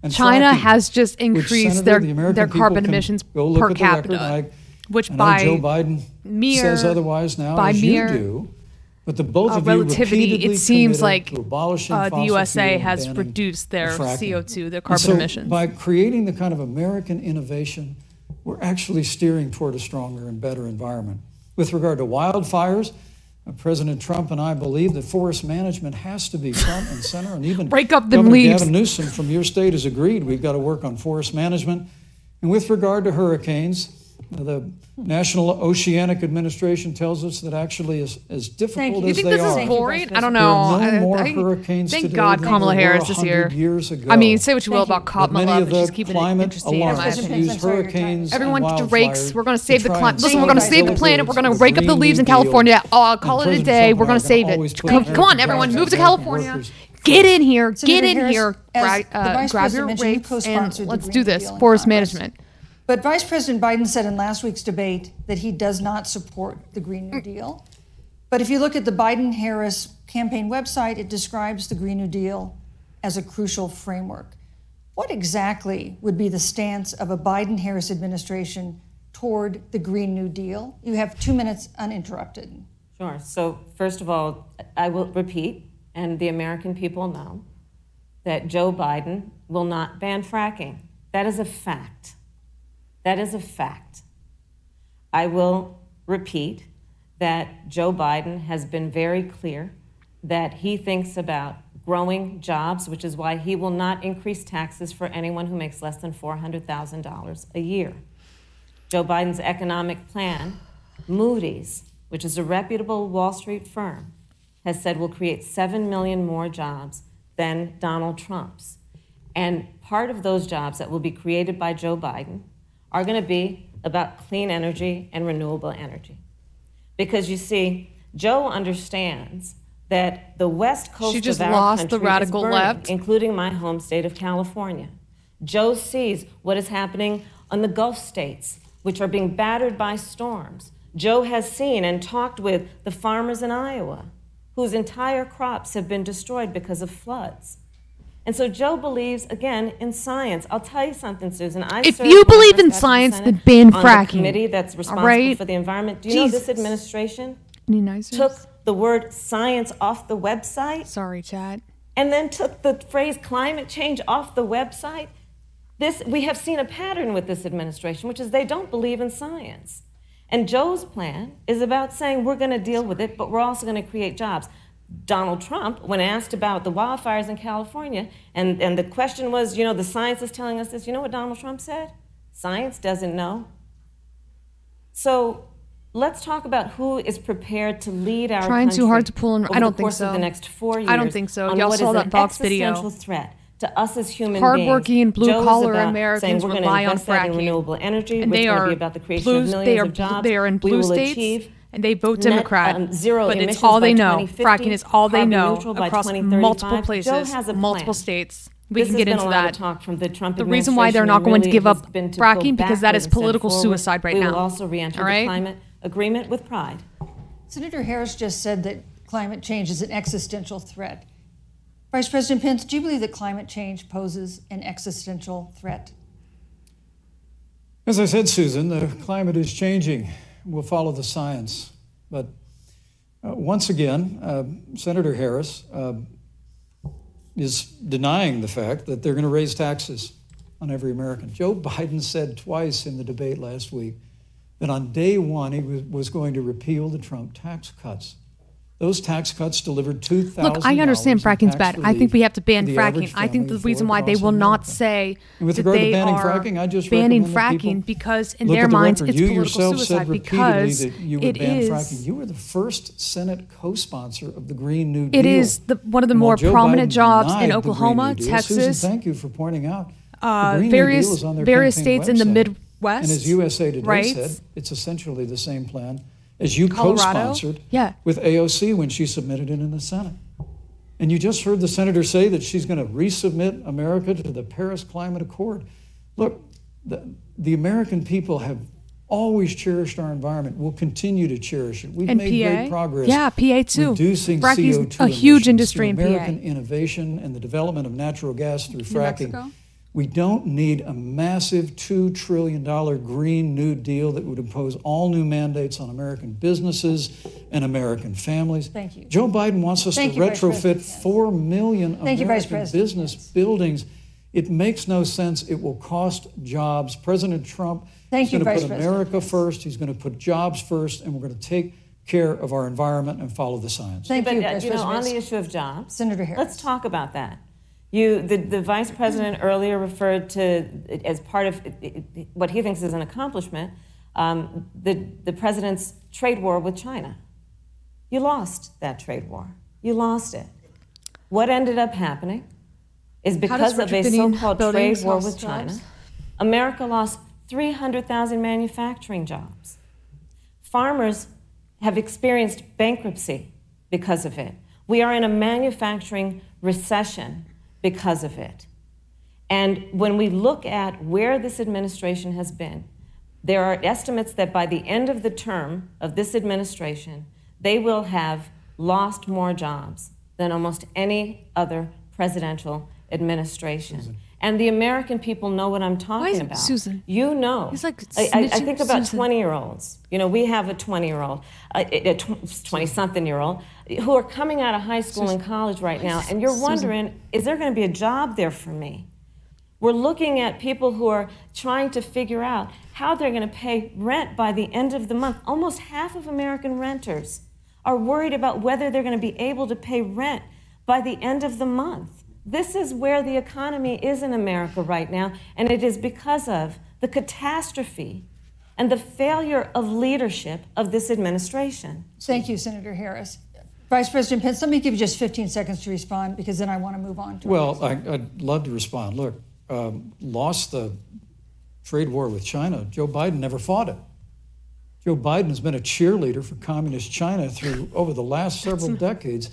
and China fracking, has just increased their carbon emissions per capita, which I know by Joe Biden says otherwise now, as you do. But the both of you relativity, repeatedly it seems committed like to abolishing the fossil USA fuel has and banning reduced their fracking. CO2, their And carbon so emissions. by creating the kind of American innovation, we're actually steering toward a stronger and better environment. With regard to wildfires, President Trump and I believe that forest management has to be front and center, and even Rake up them Governor leaves. Gavin Newsom from your state has agreed we've got to work on forest management. And with regard to hurricanes, the National Oceanic Administration tells us that actually as difficult You as think they this are, is boring? I don't there know. are no more I- hurricanes Thank today God than Kamala there were Harris is here. 100 years ago. I mean, say what you will Thank about you. But many Kamala, of but she's the keeping it climate interesting in my alarms opinion. use I'm sorry, your time. hurricanes Everyone and to rakes. wildfires We're going to save to the try climate. and Listen, we're going to stop save the the planet. We're going to the rake up the Green leaves New in Deal. California. Call And it a President day. Trump We're and I going to have save always it. put Come American on, everyone. jobs Move to and American California. workers Get in here. Senator Get in Harris, here. as the Vice Grab your President mentioned, you rakes and co-sponsored the let's Green do New this. Deal in Forest Congress. management. But Vice President Biden said in last week's debate that he does not support the Green New Deal. But if you look at the Biden-Harris campaign website, it describes the Green New Deal as a crucial framework. What exactly would be the stance of a Biden-Harris administration toward the Green New Deal? You have 2 minutes uninterrupted. Sure. So, first of all, I will repeat, and the American people know, that Joe Biden will not ban fracking. That is a fact. That is a fact. I will repeat that Joe Biden has been very clear that he thinks about growing jobs, which is why he will not increase taxes for anyone who makes less than $400,000 a year. Joe Biden's economic plan, Moody's, which is a reputable Wall Street firm, has said will create 7 million more jobs than Donald Trump's. And part of those jobs that will be created by Joe Biden are going to be about clean energy and renewable energy. Because you see, Joe understands that the west coast She just of our lost the country radical is burning, left. including my home state of California. Joe sees what is happening on the Gulf states, which are being battered by storms. Joe has seen and talked with the farmers in Iowa, whose entire crops have been destroyed because of floods. And so Joe believes, again, in science. I'll tell you something, Susan. If served you when I believe first in got to the science, Senate then ban on fracking. the committee that's All responsible right? for the environment. Do you know this Jesus. administration Any nicer? took the word science off the website Sorry, Chad. and then took the phrase climate change off the website? We have seen a pattern with this administration, which is they don't believe in science. And Joe's plan is about saying we're going to deal with it, but we're also going to create jobs. Donald Trump, when asked about the wildfires in California, and the question was, the science is telling us this, you know what Donald Trump said? Science doesn't know. So let's talk about who is prepared to lead our Trying country too hard to pull in. over I don't the think course so. of the next 4 years. I don't think so. On Y'all what saw is that an Fox video. existential threat to us as human Hardworking beings. and blue-collar Joe is about Americans saying we're going to rely on invest that in fracking. renewable energy, And which they is going to are be about the creation blue. of They millions are of jobs. they are in We blue will states, achieve and they vote net, Democrat. zero but it's emissions all they by know. 2050, Fracking is all they carbon know neutral by across 2035. multiple Joe places, has a multiple plan. states. We This can has get been into a lot that. of talk from the Trump The reason why they're administration not going to really give has up been to go fracking because that backward is instead of political forward. suicide right we now. will also re-enter All the right? climate agreement with pride. Senator Harris just said that climate change is an existential threat. Vice President Pence, do you believe that climate change poses an existential threat? As I said, Susan, the climate is changing. We'll follow the science. But once again, Senator Harris is denying the fact that they're going to raise taxes on every American. Joe Biden said twice in the debate last week that on day one he was going to repeal the Trump tax cuts. Those tax cuts delivered $2,000. Look, I understand in fracking's tax bad. I think relief we have to ban for the fracking. average I think family the of reason four why they across will not America. say And with that regard to they banning are fracking, I just banning recommend that people fracking because in look their at the minds record. it's You political yourself suicide said repeatedly because that you would it ban is fracking. You were the first Senate co-sponsor of the Green New Deal. it is one of the And while more Joe prominent Biden jobs denied in the Green Oklahoma, New Deal, Texas, Susan, thank you for pointing out the Green New Deal various is on their various campaign states in the website. Midwest. And as USA Today right? said, it's essentially the same plan as you Colorado? co-sponsored Yeah. with AOC when she submitted it in the Senate. And you just heard the senator say that she's going to resubmit America to the Paris Climate Accord. Look, the American people have always cherished our environment. We'll continue to cherish it. We've And made PA? great progress. Yeah, PA too. Reducing Fracking's CO2 a huge emissions industry through in PA. American innovation and the development of natural gas through New fracking. Mexico? We don't need a massive $2 trillion Green New Deal that would impose all new mandates on American businesses and American families. Thank you. Joe Biden wants us to Vice retrofit President. 4 million Thank you, Vice American President. business buildings. It makes no sense. It will cost jobs. President Trump Thank is you, going to Vice put President. America first. He's going to put jobs first, and we're going to take care of our environment and follow the science. Thank But you, Vice President. on the issue of jobs, Senator Harris. let's talk about that. The Vice President earlier referred to, as part of what he thinks is an accomplishment, the President's trade war with China. You lost that trade war. You lost it. What ended up happening is because of a so-called trade war with China, America lost 300,000 manufacturing jobs. Farmers have experienced bankruptcy because of it. We are in a manufacturing recession because of it. And when we look at where this administration has been, there are estimates that by the end of the term of this administration, they will have lost more jobs than almost any other presidential administration. Susan. And the American people know what I'm talking about. Susan? You know. He's like I snitching. think about Susan. 20-year-olds. You know, we have a 20-year-old, a 20-something-year-old who are coming out of high school and college right now, and you're wondering, is there going to be a job there for me? We're looking at people who are trying to figure out how they're going to pay rent by the end of the month. Almost half of American renters are worried about whether they're going to be able to pay rent by the end of the month. This is where the economy is in America right now, and it is because of the catastrophe and the failure of leadership of this administration. Thank you, Senator Harris. Vice President Pence, let me give you just 15 seconds to respond, because then I want to move on to Well, I'd love to respond. Look, lost the trade war with China. Joe Biden never fought it. Joe Biden has been a cheerleader for communist China through over the last several decades.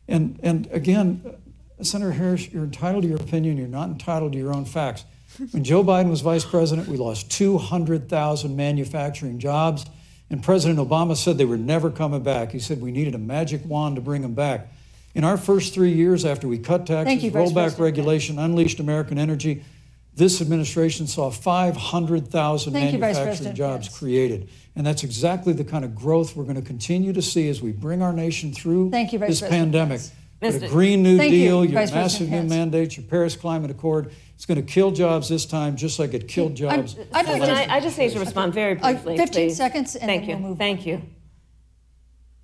And again, Senator Harris, you're entitled to your opinion. You're not entitled to your own facts. When Joe Biden was vice president, we lost 200,000 manufacturing jobs, and President Obama said they were never coming back. He said we needed a magic wand to bring them back. In our first 3 years after we cut taxes, Vice rolled back President. regulation, unleashed American energy, this administration saw 500,000 Thank you, Vice manufacturing President jobs Pence. created. And that's exactly the kind of growth we're going to continue to see as we bring our nation through Thank you, Vice this President pandemic. Pence. But a Mr. Green New Thank you, Deal, your Vice President massive new Pence. mandates, your Paris Climate Accord, it's going to kill jobs this time, just like it killed jobs. I'd like Susan, to- I just need to respond very briefly. 15 please. seconds, and Thank then you. we'll move Thank you.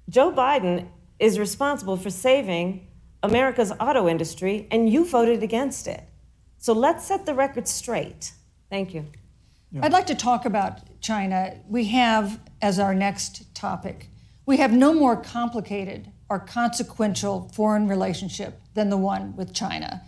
Joe Biden is responsible for saving America's auto industry, and you voted against it. So let's set the record straight. Thank you. I'd like to talk about China. We have, as our next topic, we have no more complicated or consequential foreign relationship than the one with China.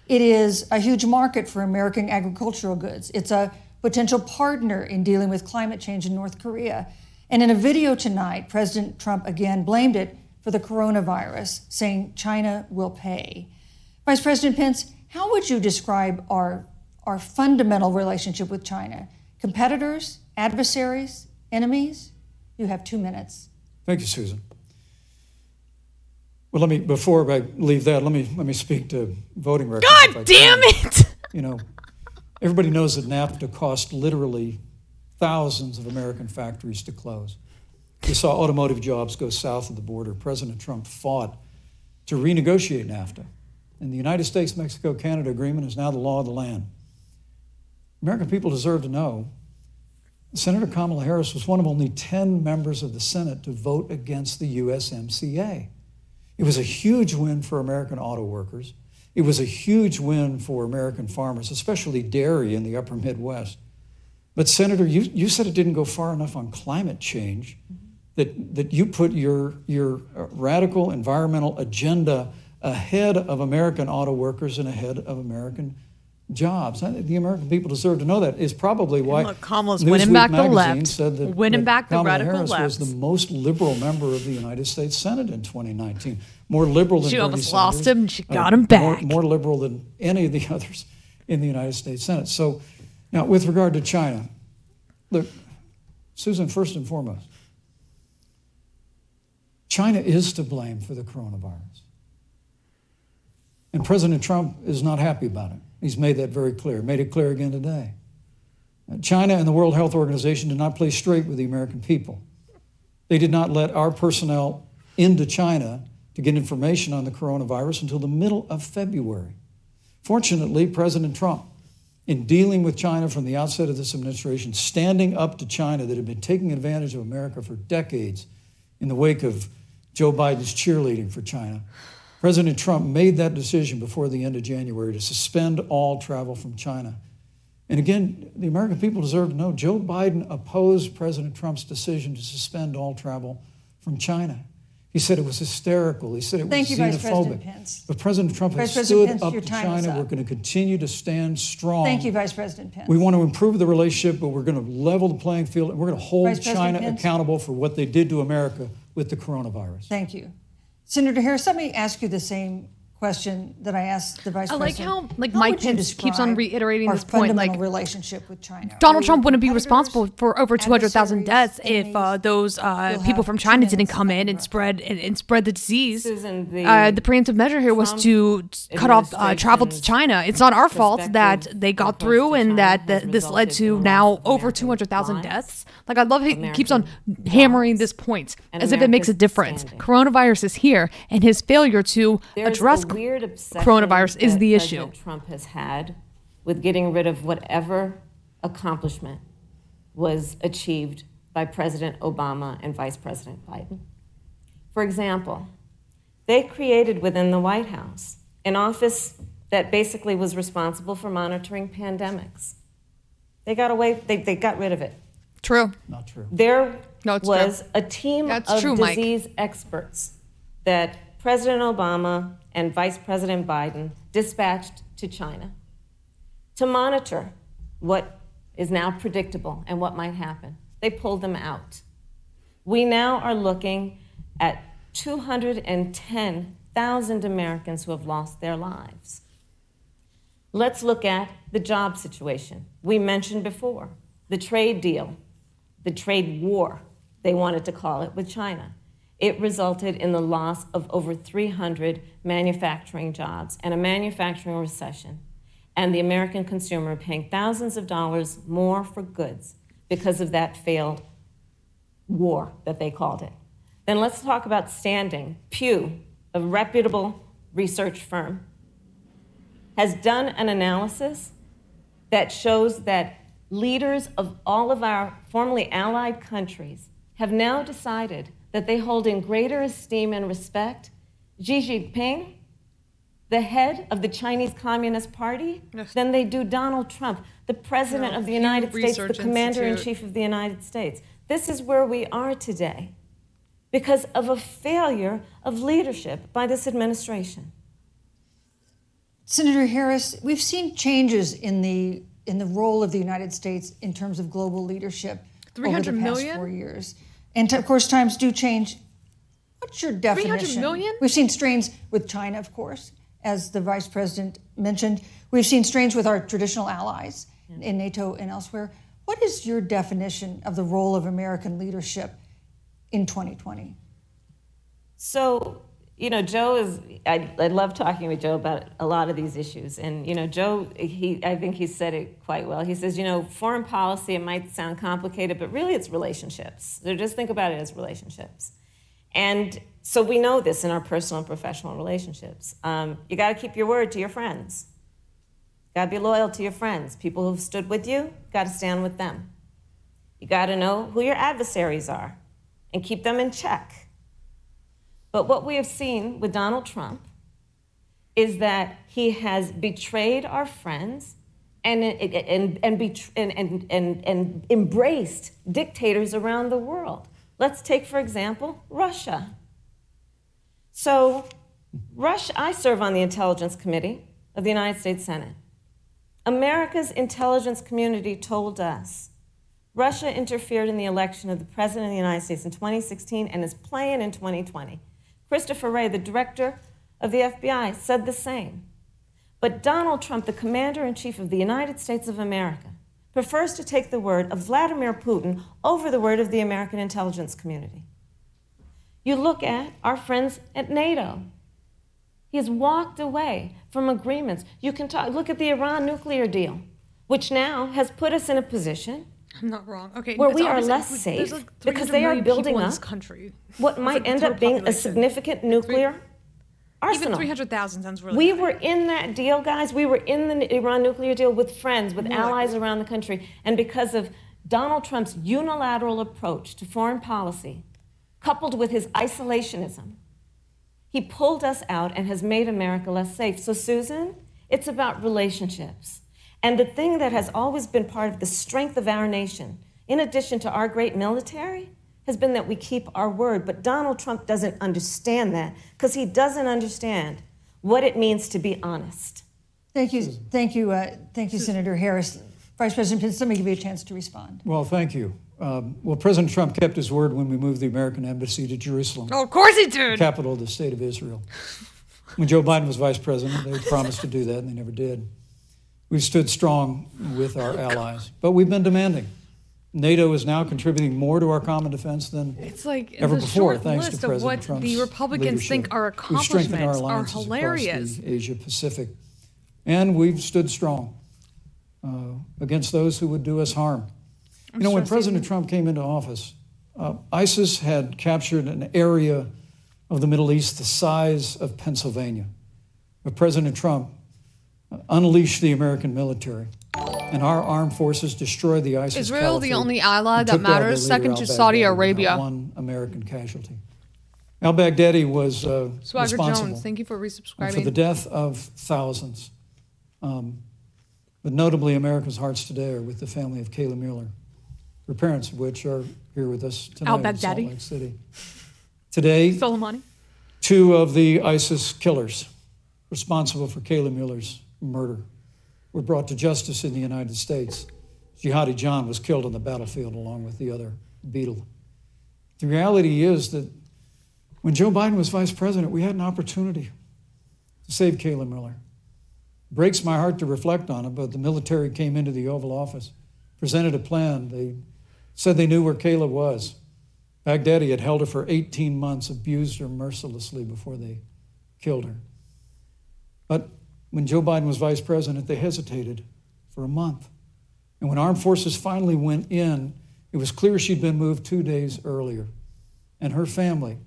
It is a huge market for American agricultural goods. It's a potential partner in dealing with climate change in North Korea. And in a video tonight, President Trump again blamed it for the coronavirus, saying China will pay. Vice President Pence, how would you describe our fundamental relationship with China? Competitors, adversaries, enemies? You have 2 minutes. Thank you, Susan. Well, before I leave that, let me speak to voting records. if I God damn can. it! You know, everybody knows that NAFTA cost literally thousands of American factories to close. We saw automotive jobs go south of the border. President Trump fought to renegotiate NAFTA. And the United States-Mexico-Canada agreement is now the law of the land. American people deserve to know Senator Kamala Harris was one of only 10 members of the Senate to vote against the USMCA. It was a huge win for American auto workers. It was a huge win for American farmers, especially dairy in the upper Midwest. But Senator, you said it didn't go far enough on climate change, that you put your radical environmental agenda ahead of American auto workers and ahead of American jobs. The American people deserve to know that. Is probably why Look, Kamala's Newsweek winning back the magazine left, said that, winning that back the Kamala radical Harris was left. the most liberal member of the United States Senate in 2019. More liberal than She Bernie almost lost Sanders, him, and she got him back. More liberal than any of the others in the United States Senate. So now, with regard to China, look, Susan, first and foremost, China is to blame for the coronavirus. And President Trump is not happy about it. He's made that very clear, made it clear again today. China and the World Health Organization did not play straight with the American people. They did not let our personnel into China to get information on the coronavirus until the middle of February. Fortunately, President Trump, in dealing with China from the outset of this administration, standing up to China that had been taking advantage of America for decades in the wake of Joe Biden's cheerleading for China, President Trump made that decision before the end of January to suspend all travel from China. And again, the American people deserve to know Joe Biden opposed President Trump's decision to suspend all travel from China. He said it was hysterical. He said it was Thank you, Vice President xenophobic. Pence. But President Trump has Vice President stood Pence, up your to time is China. up. We're going to continue to stand strong. Thank you, Vice President Pence. We want to improve the relationship, but we're going to level the playing field, and we're going to hold Vice President China Pence. accountable for what they did to America with the coronavirus. Thank you. Senator Harris, let me ask you the same question that I asked the Vice I like President. how, like, How Mike would you Pence keeps on describe reiterating our this point, fundamental like, relationship with China? Are Donald we Trump wouldn't be competitors, responsible for over 200,000 deaths adversaries, if enemies? those You'll people have from 2 China didn't minutes come in and uninterrupted. spread the disease. Susan, The preemptive measure here was Trump to cut off travel to administration's China. It's not our fault that perspective they got approach through to and China that has this led resulted to in the now loss of over American 200,000 lives, deaths. Like, I love he keeps on American hammering jobs, this point and as if it makes a America's difference. standing. Coronavirus is here, and his failure to There's address a weird obsession coronavirus is that the issue. President Trump has had with getting rid of whatever accomplishment was achieved by President Obama and Vice President Biden. For example, they created within the White House an office that basically was responsible for monitoring pandemics. They got away, they got rid of it. True. Not true. There No, it's was true. a team That's of true, Mike. disease experts that President Obama and Vice President Biden dispatched to China to monitor what is now predictable and what might happen. They pulled them out. We now are looking at 210,000 Americans who have lost their lives. Let's look at the job situation. We mentioned before the trade deal, the trade war, they wanted to call it, with China. It resulted in the loss of over 300 manufacturing jobs and a manufacturing recession, and the American consumer paying thousands of dollars more for goods because of that failed war that they called it. Then let's talk about standing. Pew, a reputable research firm, has done an analysis that shows that leaders of all of our formerly allied countries have now decided that they hold in greater esteem and respect Xi Jinping, the head of the Chinese Communist Party, than they do Donald Trump, the President of the United States, the Commander-in-Chief of the United States. This is where we are today because of a failure of leadership by this administration. Senator Harris, we've seen changes in the role of the United States in terms of global leadership over the 300 past million? 4 years. And of course, times do change. What's your definition? 300 million? We've seen strains with China, of course, as the Vice President mentioned. We've seen strains with our traditional allies in NATO and elsewhere. What is your definition of the role of American leadership in 2020? So, you know, Joe is, I love talking with Joe about a lot of these issues. And, you know, Joe, I think he said it quite well. He says, you know, foreign policy, it might sound complicated, but really it's relationships. So just think about it as relationships. And so we know this in our personal and professional relationships. You got to keep your word to your friends. Got to be loyal to your friends. People who've stood with you, got to stand with them. You got to know who your adversaries are and keep them in check. But what we have seen with Donald Trump is that he has betrayed our friends and embraced dictators around the world. Let's take, for example, Russia. So, I serve on the Intelligence Committee of the United States Senate. America's intelligence community told us Russia interfered in the election of the President of the United States in 2016 and is playing in 2020. Christopher Wray, the director of the FBI, said the same. But Donald Trump, the Commander-in-Chief of the United States of America, prefers to take the word of Vladimir Putin over the word of the American intelligence community. You look at our friends at NATO. He has walked away from agreements. You can look at the Iran nuclear deal, which now has put us in a position I'm not wrong. Okay, where it's we are obviously- less there's safe like because 300 they are million people building in up this country. what It's might like the end total up being a population. significant nuclear Even arsenal. 300,000 sounds really We high. were in that deal, guys. We were in the Iran nuclear deal with friends, with allies around the country. And because of Donald Trump's unilateral approach to foreign policy, coupled with his isolationism, he pulled us out and has made America less safe. So, Susan, it's about relationships. And the thing that has always been part of the strength of our nation, in addition to our great military, has been that we keep our word. But Donald Trump doesn't understand that because he doesn't understand what it means to be honest. Thank you, Senator Harris. Vice President Pence, let me give you a chance to respond. Well, thank you. Well, President Trump kept his word when we moved the American embassy to Jerusalem, Oh, of course he did. capital of the state of Israel. When Joe Biden was vice president, they promised to do that, and they never did. We've stood strong with our allies, but we've been demanding. NATO is now contributing more to our common defense than It's like ever the before, short thanks list to of President what Trump's the Republicans leadership. think are We've strengthened our accomplishments are alliances hilarious. across the Asia Pacific, and we've stood strong against those who would do us harm. You know, when President Trump came into office, ISIS had captured an area of the Middle East the size of Pennsylvania. But President Trump unleashed the American military, and our armed forces destroyed the ISIS Israel, the caliphate only ally and that took down their matters, leader, second to al-Baghdadi, Saudi without Arabia. one American casualty. Al-Baghdadi was Swagger responsible Jones, thank you for for the resubscribing. death of thousands. But notably, America's hearts today are with the family of Kayla Mueller, her parents of which are here with us tonight in Salt Al-Baghdadi. Lake City. Today, Soleimani. two of the ISIS killers responsible for Kayla Mueller's murder were brought to justice in the United States. Jihadi John was killed on the battlefield along with the other beetle. The reality is that when Joe Biden was vice president, we had an opportunity to save Kayla Mueller. It breaks my heart to reflect on it, but the military came into the Oval Office, presented a plan. They said they knew where Kayla was. Baghdadi had held her for 18 months, abused her mercilessly before they killed her. But when Joe Biden was vice president, they hesitated for a month. And when armed forces finally went in, it was clear she'd been moved 2 days earlier. And her family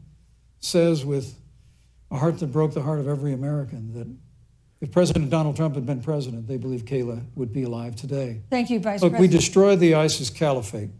says with a heart that broke the heart of every American that if President Donald Trump had been president, they believe Kayla would be alive today. Thank you, Vice Look, we President. destroyed the ISIS caliphate.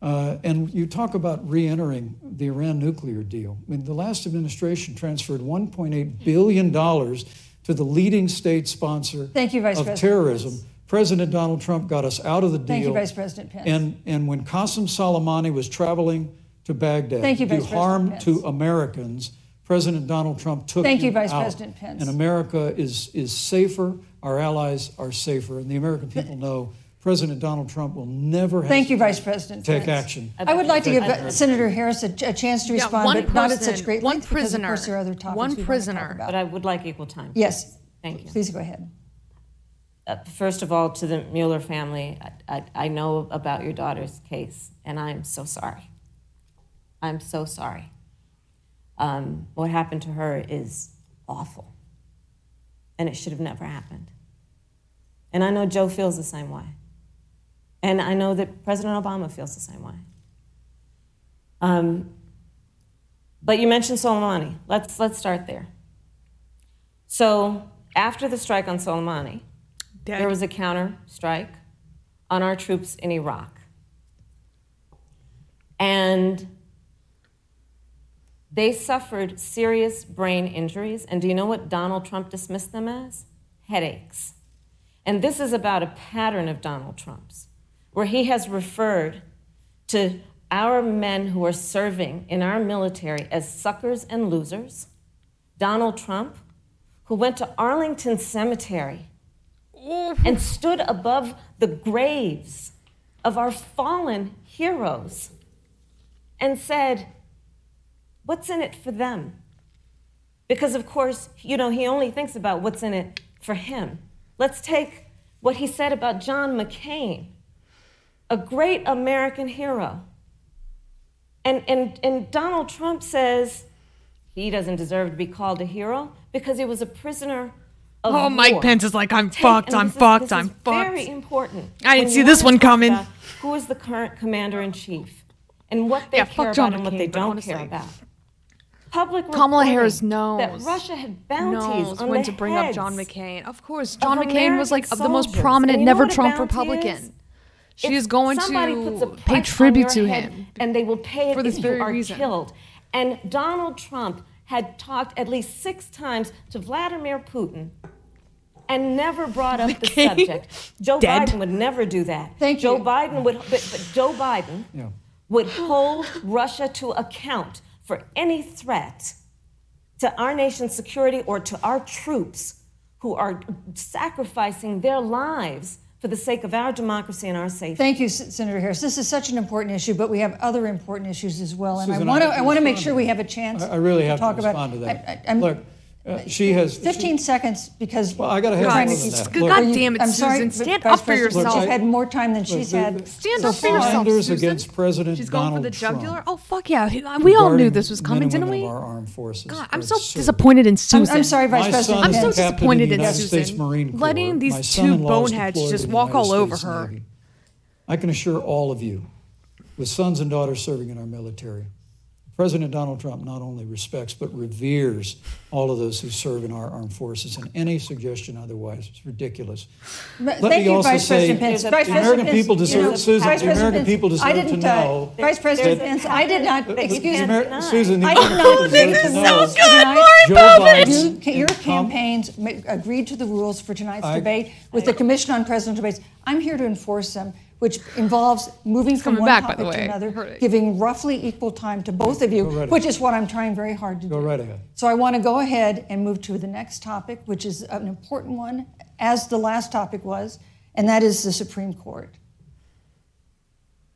And you talk about re-entering the Iran nuclear deal. I mean, the last administration transferred $1.8 billion to the leading state sponsor Thank you, Vice of President terrorism. Pence. President Donald Trump got us out of the deal. Thank you, Vice President Pence. And when Qasem Soleimani was traveling to Baghdad Thank you, to do Vice President harm Pence. to Americans, President Donald Trump took Thank you, him Vice out. President Pence. And America is safer, our allies are safer, and the American people know President Donald Trump will never Thank you, hesitate Vice President to take Pence. action. I would like to give Senator Harris a chance to respond, one but not at person, such great one length because, of course, prisoner, there are other topics one we want to prisoner. talk about. But I would like equal time. Yes. Thank you. Please go ahead. First of all, to the Mueller family, I know about your daughter's case, and I am so sorry. I'm so sorry. What happened to her is awful, and it should have never happened. And I know Joe feels the same way. And I know that President Obama feels the same way. But you mentioned Soleimani. Let's start there. So after the strike on Soleimani, there was a counter strike on our troops in Iraq. And they suffered serious brain injuries. And do you know what Donald Trump dismissed them as? Headaches. And this is about a pattern of Donald Trump's, where he has referred to our men who are serving in our military as suckers and losers. Donald Trump, who went to Arlington Cemetery and stood above the graves of our fallen heroes and said, what's in it for them? Because, of course, he only thinks about what's in it for him. Let's take what he said about John McCain, a great American hero. And Donald Trump says, He doesn't deserve to be called a hero because he was a prisoner of Oh, war. Mike Pence is like, I'm Take- fucked, and I'm this is- fucked, this I'm is fucked. Very important. I didn't When see you this wanna one talk coming. about Who is the current commander-in-chief and what they Yeah, care fuck about John and what McCain, they but don't honestly. care about. Public Kamala reporting Harris that knows. Russia had bounties knows on when the to bring up heads John McCain. Of course, John of McCain was like American the most soldiers. prominent And you know never what a Trump bounty Republican. is? She It's is going somebody puts a to pay price on tribute your to head, him. and they will pay it for this if very you are reason. killed. And Donald Trump had talked at least 6 times to Vladimir Putin and never brought up the McCain? subject. Joe Dead? Biden would never do that. Thank Joe you. Biden would, but Joe Biden Yeah. would hold Russia to account for any threat to our nation's security or to our troops who are sacrificing their lives for the sake of our democracy and our safety. Thank you, Senator Harris. This is such an important issue, but we have other important issues as well. And Susan, I I have to want to make respond sure to we that. have a chance I really have to talk about. respond to that. I'm- Look, she has 15 seconds because. Well, I gotta have we're trying more to than keep- that. God Look, Are you- damn it, I'm sorry, Susan. but Stand Vice up for President, yourself. You've had more time than she's had. Stand so up for far. yourself, Slanders Susan. against President She's going for Donald the Trump. jugular. Oh fuck yeah! We all knew regarding this was coming, men and didn't women we? of our armed forces God, I'm are so absurd. disappointed in Susan. I'm sorry, Vice My President. son I'm is so a captain in disappointed the in United Susan. States Marine Corps. Letting these My two son-in-law is boneheads deployed just to the walk United all over States her. Navy. I can assure all of you, with sons and daughters serving in our military, President Donald Trump not only respects but reveres all of those who serve in our armed forces, and any suggestion otherwise is ridiculous. But Let thank me you, also Vice say President Pence. the Vice American President Pence, people deserve- you know, Susan, Vice the American President people Pence, deserve I didn't, to know Vice President that- Pence, I did not, that you excuse can't me. deny. Susan, the I did American not people think deserve this to is know so good, Maury Joe Povich. Biden Your and Trump- campaigns agreed to the rules for tonight's I- debate with the Commission on Presidential Debates. I'm here to enforce them, which involves moving from coming one back, by topic the to way. another, Heard it. giving roughly equal time to both of you, Go right which ahead. is what I'm trying very hard to do. Go right ahead. So I want to go ahead and move to the next topic, which is an important one, as the last topic was, and that is the Supreme Court.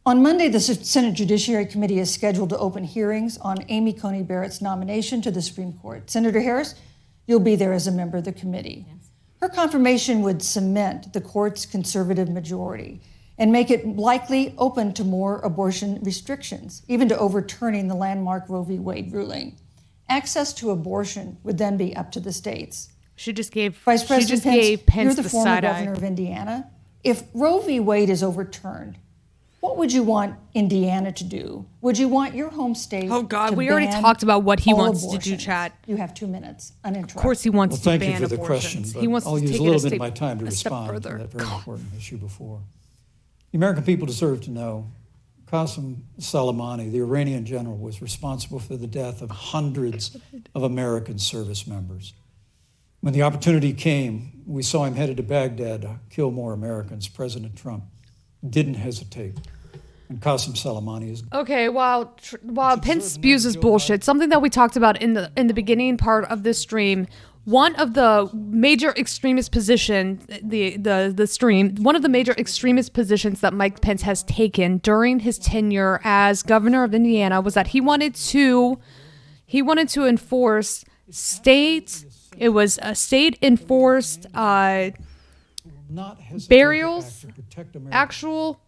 On Monday, the Senate Judiciary Committee is scheduled to open hearings on Amy Coney Barrett's nomination to the Supreme Court. Senator Harris, you'll be there as a member of the committee. Her confirmation would cement the court's conservative majority and make it likely open to more abortion restrictions, even to overturning the landmark Roe v. Wade ruling. Access to abortion would then be up to the states. She just gave. Vice She President just Pence, gave Pence you're the the former side governor eye. of Indiana. If Roe v. Wade is overturned, what would you want Indiana to do? Would you want your home state? Oh, God, to we already ban talked about what he all wants to do, abortions? Chad. You have 2 minutes, uninterrupted. Of course, he wants Well, to thank ban you for the abortions. question, but He wants I'll to use take a it little a bit of step- my time to a step respond to further. that very God. important issue before. The American people deserve to know Qasem Soleimani, the Iranian general, was responsible for the death of hundreds of American service members. When the opportunity came, we saw him headed to Baghdad to kill more Americans. President Trump didn't hesitate. And Qasem Soleimani is Okay, while Pence spews his bullshit, something that we talked about in the beginning part of this stream, one of the major extremist positions, one of the major extremist positions that Mike Pence has taken during his tenure as governor of Indiana was that he wanted to enforce state. It was a state enforced not hesitate burials, to act to protect America. actual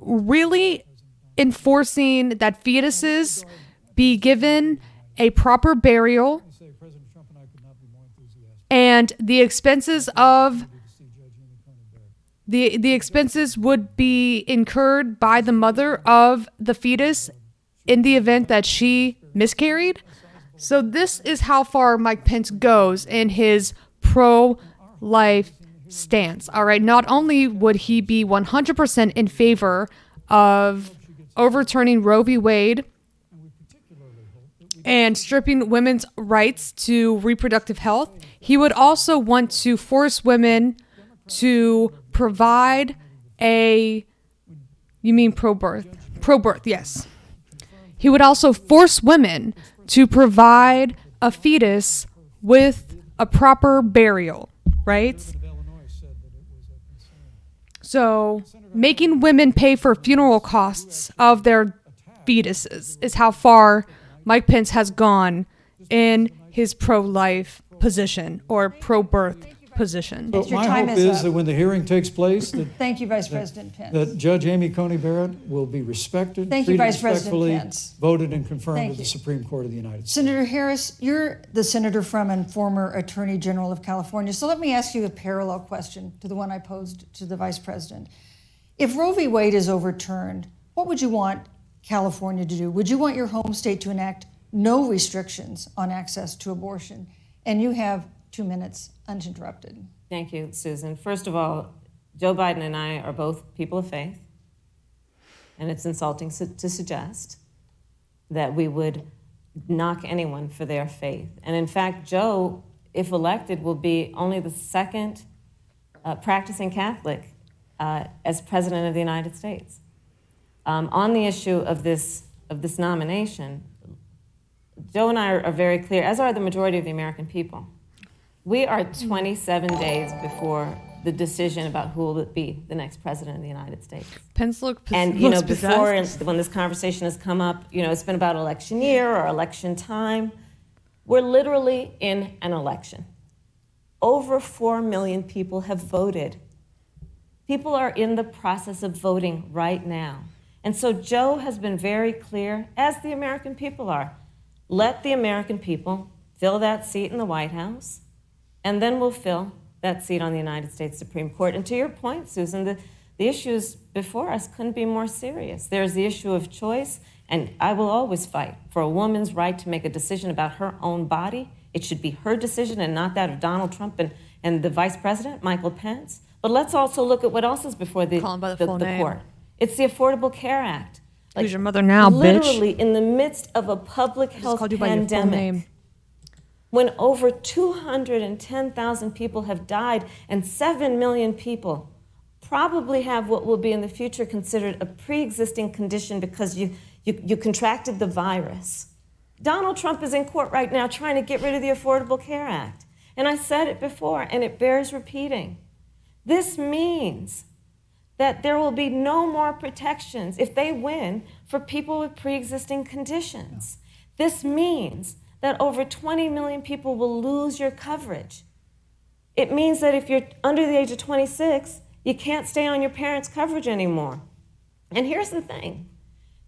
really enforcing that fetuses be given a proper burial President Trump and I could not be more enthusiastic and the expenses of to see Judge Amy Coney Barrett. the expenses would be incurred by the mother of the fetus in the event that she miscarried. So this is how far Mike Pence goes in his pro-life stance. All right, not only would he be 100% in favor of overturning Roe v. Wade and stripping women's rights to reproductive health, he would also want to force women to provide you mean pro-birth? Pro-birth, yes. He would also force women to provide a fetus with a proper burial, right? So making women pay for funeral costs of their fetuses is how far Mike Pence has gone in his pro-life position or pro-birth position. But Your my time hope is is up. that when the hearing takes place, Thank you, Vice President Pence. that Judge Amy Coney Barrett will be respected, Thank you, treated Vice President respectfully, Pence. voted and confirmed Thank to the you. Supreme Court of the United States. Senator Harris, you're the senator from and former Attorney General of California. So let me ask you a parallel question to the one I posed to the Vice President. If Roe v. Wade is overturned, what would you want California to do? Would you want your home state to enact no restrictions on access to abortion? And you have 2 minutes uninterrupted. Thank you, Susan. First of all, Joe Biden and I are both people of faith, and it's insulting to suggest that we would knock anyone for their faith. And in fact, Joe, if elected, will be only the second practicing Catholic as President of the United States. On the issue of this nomination, Joe and I are very clear, as are the majority of the American people. We are 27 days before the decision about who will be the next president of the United States. Pence And looks before, possessed. when this conversation has come up, it's been about election year or election time. We're literally in an election. Over 4 million people have voted. People are in the process of voting right now. And so Joe has been very clear, as the American people are. Let the American people fill that seat in the White House, and then we'll fill that seat on the United States Supreme Court. And to your point, Susan, the issues before us couldn't be more serious. There's the issue of choice, and I will always fight for a woman's right to make a decision about her own body. It should be her decision and not that of Donald Trump and the Vice President, Michael Pence. But let's also look at what else is before the Call him by the full name. court. It's the Affordable Care Act. Who's your mother now, bitch? Literally in the midst of a public Just health called you by your full pandemic, name. when over 210,000 people have died and 7 million people probably have what will be in the future considered a pre-existing condition because you contracted the virus. Donald Trump is in court right now trying to get rid of the Affordable Care Act. And I said it before, and it bears repeating. This means that there will be no more protections if they win for people with pre-existing conditions. This means that over 20 million people will lose your coverage. It means that if you're under the age of 26, you can't stay on your parents' coverage anymore. And here's the thing.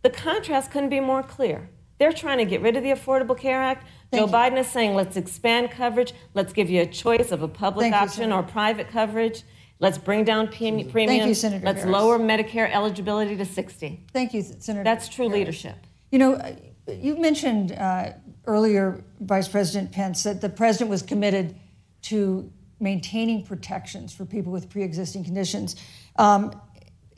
The contrast couldn't be more clear. They're trying to get rid of the Affordable Care Act. Joe Biden is saying, let's expand coverage. Let's give you a choice of a public option or private coverage. Let's bring down premiums. Thank you, Senator Let's Harris. lower Medicare eligibility to 60. Thank you, Senator. That's true Harris. leadership. You mentioned earlier, Vice President Pence, that the president was committed to maintaining protections for people with pre-existing conditions. But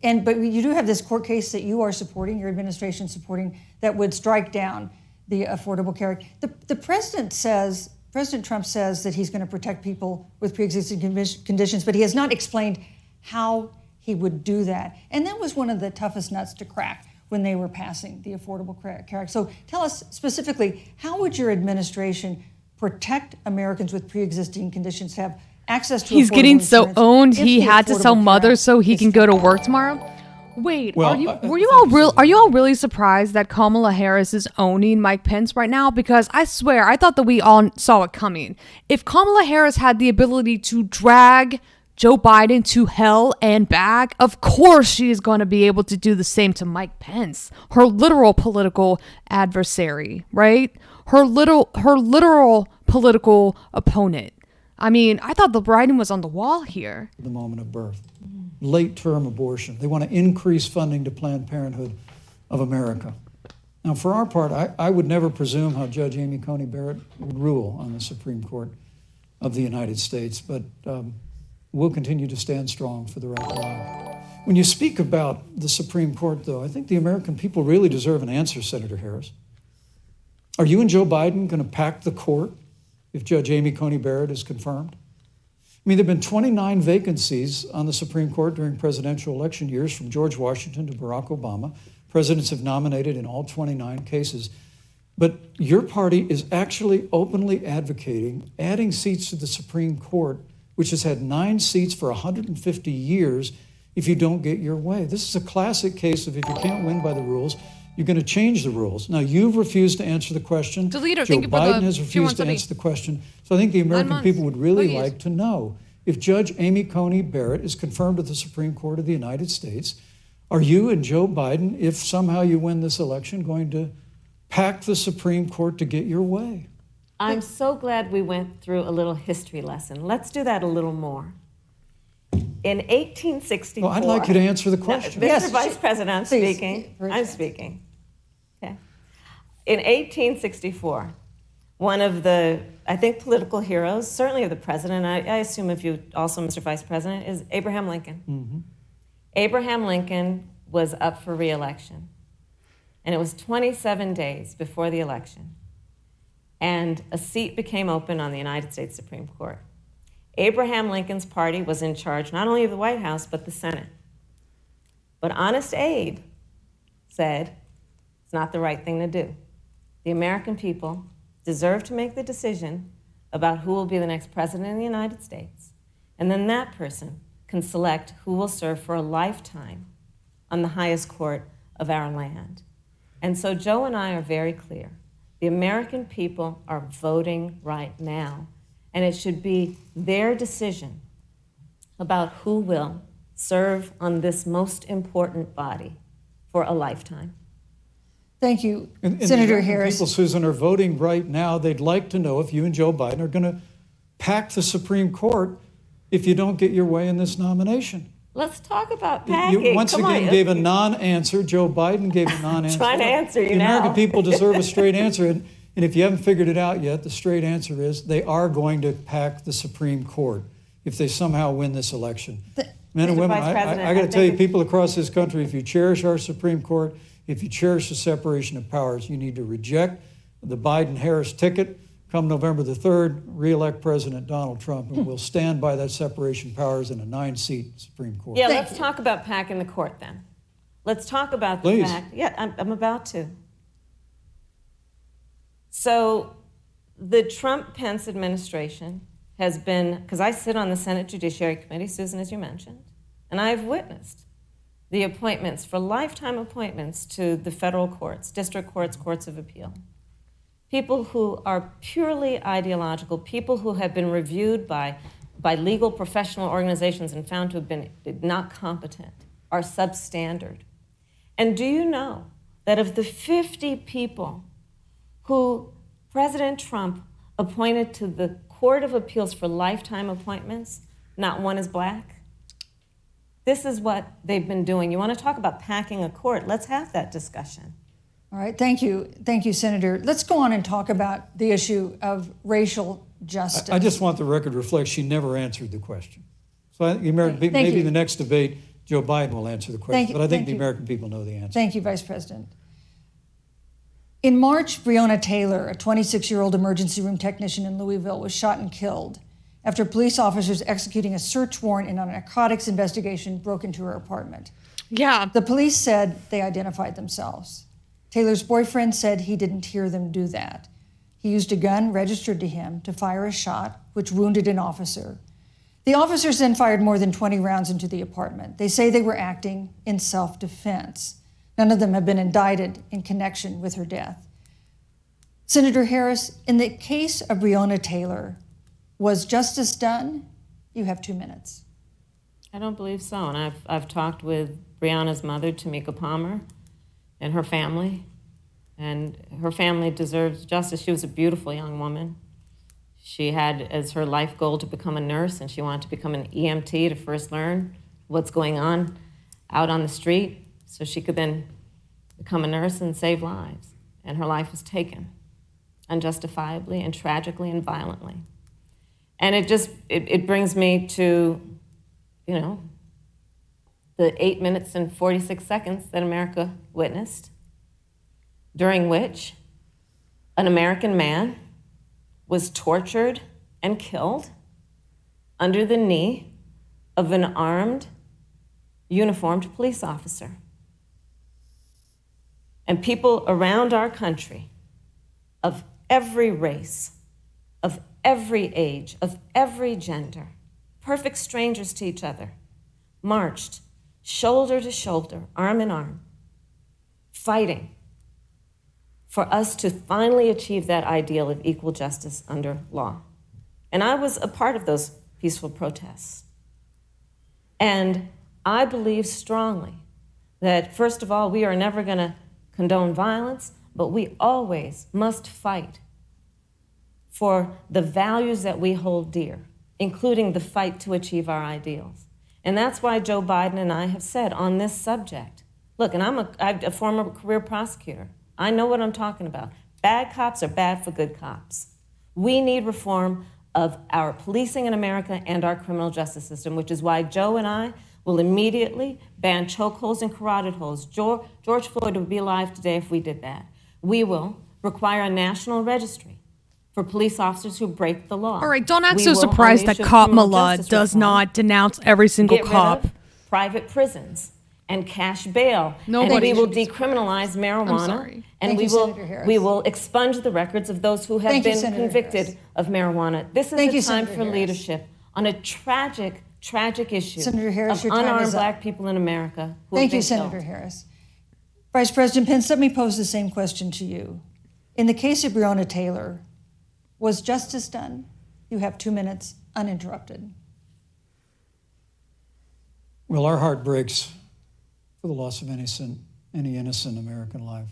you do have this court case that you are supporting, your administration supporting, that would strike down the Affordable Care Act. The president says, President Trump says that he's going to protect people with pre-existing conditions, but he has not explained how he would do that. And that was one of the toughest nuts to crack when they were passing the Affordable Care Act. So tell us specifically, how would your administration protect Americans with pre-existing conditions to have access to He's affordable getting so insurance owned, if he the had to Affordable sell Care Mother Act so he is can go to struck work down? tomorrow? Wait, Well, are you thank you, are you all really surprised that Kamala Harris is owning Mike Pence right now? Because I swear, I thought that we all saw it coming. If Kamala Harris had the ability to drag Joe Biden to hell and back, of course she is going to be able to do the same to Mike Pence, her literal political adversary, right? Her literal political opponent. I mean, I thought the writing was on the wall here. The moment of birth. Late-term abortion. They want to increase funding to Planned Parenthood of America. Now, for our part, I would never presume how Judge Amy Coney Barrett would rule on the Supreme Court of the United States, but we'll continue to stand strong for the right to life. When you speak about the Supreme Court, though, I think the American people really deserve an answer, Senator Harris. Are you and Joe Biden going to pack the court if Judge Amy Coney Barrett is confirmed? I mean, there have been 29 vacancies on the Supreme Court during presidential election years, from George Washington to Barack Obama. Presidents have nominated in all 29 cases. But your party is actually openly advocating adding seats to the Supreme Court, which has had 9 seats for 150 years, if you don't get your way. This is a classic case of if you can't win by the rules, you're going to change the rules. Now, you've refused to answer the question. Deleter, Joe thank you for Biden the has few refused months to of me. answer the question. So I think the American months. people would really Please. like to know, if Judge Amy Coney Barrett is confirmed to the Supreme Court of the United States, are you and Joe Biden, if somehow you win this election, going to pack the Supreme Court to get your way? I'm so glad we went through a little history lesson. Let's do that a little more. In 1864. Well, I'd like you to answer the question. Mr. Yes, Vice President, I'm please, speaking. very I'm fast. speaking. Okay. In 1864, one of the, I think, political heroes, certainly of the president, I assume if you also, Mr. Vice President, is Abraham Lincoln. Mm-hmm. Abraham Lincoln was up for re-election. And it was 27 days before the election. And a seat became open on the United States Supreme Court. Abraham Lincoln's party was in charge not only of the White House, but the Senate. But Honest Abe said it's not the right thing to do. The American people deserve to make the decision about who will be the next president of the United States. And then that person can select who will serve for a lifetime on the highest court of our land. And so Joe and I are very clear. The American people are voting right now, and it should be their decision about who will serve on this most important body for a lifetime. Thank you, And the Senator American Harris. people, Susan, are voting right now. They'd like to know if you and Joe Biden are going to pack the Supreme Court if you don't get your way in this nomination. Let's talk about packing. You once Come again on. gave a non-answer. Joe Biden gave a non-answer. Trying to answer you The now. American people deserve a straight answer. And if you haven't figured it out yet, the straight answer is they are going to pack the Supreme Court if they somehow win this election. Men and Mr. women, Vice President, I got to I tell you, think- people across this country, if you cherish our Supreme Court, if you cherish the separation of powers, you need to reject the Biden-Harris ticket. Come November the 3rd, re-elect President Donald Trump, and we'll stand by that separation of powers in a 9-seat Supreme Court. Yeah, Thank let's you. talk about packing the court then. Let's talk about the Please. fact. Yeah, I'm about to. So the Trump-Pence administration has been, because I sit on the Senate Judiciary Committee, Susan, as you mentioned, and I've witnessed the appointments for lifetime appointments to the federal courts, district courts, courts of appeal. People who are purely ideological, people who have been reviewed by legal professional organizations and found to have been not competent, are substandard. And do you know that of the 50 people who President Trump appointed to the Court of Appeals for lifetime appointments, not one is black? This is what they've been doing. You want to talk about packing a court? Let's have that discussion. All right, thank you, Senator. Let's go on and talk about the issue of racial justice. I just want the record to reflect she never answered the question. So the American people, Thank maybe you. the next debate, Joe Biden will answer the question. Thank you, But I think thank the you. American people know the answer. Thank you, Vice President. In March, Breonna Taylor, a 26-year-old emergency room technician in Louisville, was shot and killed after police officers executing a search warrant in a narcotics investigation broke into her apartment. Yeah. The police said they identified themselves. Taylor's boyfriend said he didn't hear them do that. He used a gun registered to him to fire a shot, which wounded an officer. The officers then fired more than 20 rounds into the apartment. They say they were acting in self-defense. None of them have been indicted in connection with her death. Senator Harris, in the case of Breonna Taylor, was justice done? You have 2 minutes. I don't believe so. And I've talked with Breonna's mother, Tamika Palmer, and her family. And her family deserves justice. She was a beautiful young woman. She had as her life goal to become a nurse, and she wanted to become an EMT to first learn what's going on out on the street so she could then become a nurse and save lives. And her life was taken unjustifiably and tragically and violently. And it brings me to, the 8 minutes and 46 seconds that America witnessed, during which an American man was tortured and killed under the knee of an armed, uniformed police officer. And people around our country of every race, of every age, of every gender, perfect strangers to each other, marched shoulder to shoulder, arm in arm, fighting for us to finally achieve that ideal of equal justice under law. And I was a part of those peaceful protests. And I believe strongly that, first of all, we are never going to condone violence, but we always must fight for the values that we hold dear, including the fight to achieve our ideals. And that's why Joe Biden and I have said on this subject, look, and I'm a former career prosecutor. I know what I'm talking about. Bad cops are bad for good cops. We need reform of our policing in America and our criminal justice system, which is why Joe and I will immediately ban chokeholds and carotid holds. George Floyd would be alive today if we did that. We will require a national registry for police officers who break the law. All right, don't act We so will, on the surprised that issue of cop criminal Malad justice does reform, not denounce every single get cop. rid of private prisons and cash bail. Nobody And we will should be decriminalize marijuana. sorry. And Thank you, Senator Harris. we will expunge the records of those who have Thank you, been Senator convicted Harris. of marijuana. This is Thank a you, time Senator for Harris. leadership on a tragic, tragic issue Senator Harris, of your time unarmed is up. black people in America who Thank have been you, Senator killed. Harris. Vice President Pence, let me pose the same question to you. In the case of Breonna Taylor, was justice done? You have 2 minutes, uninterrupted. Well, our heart breaks for the loss of any innocent American life.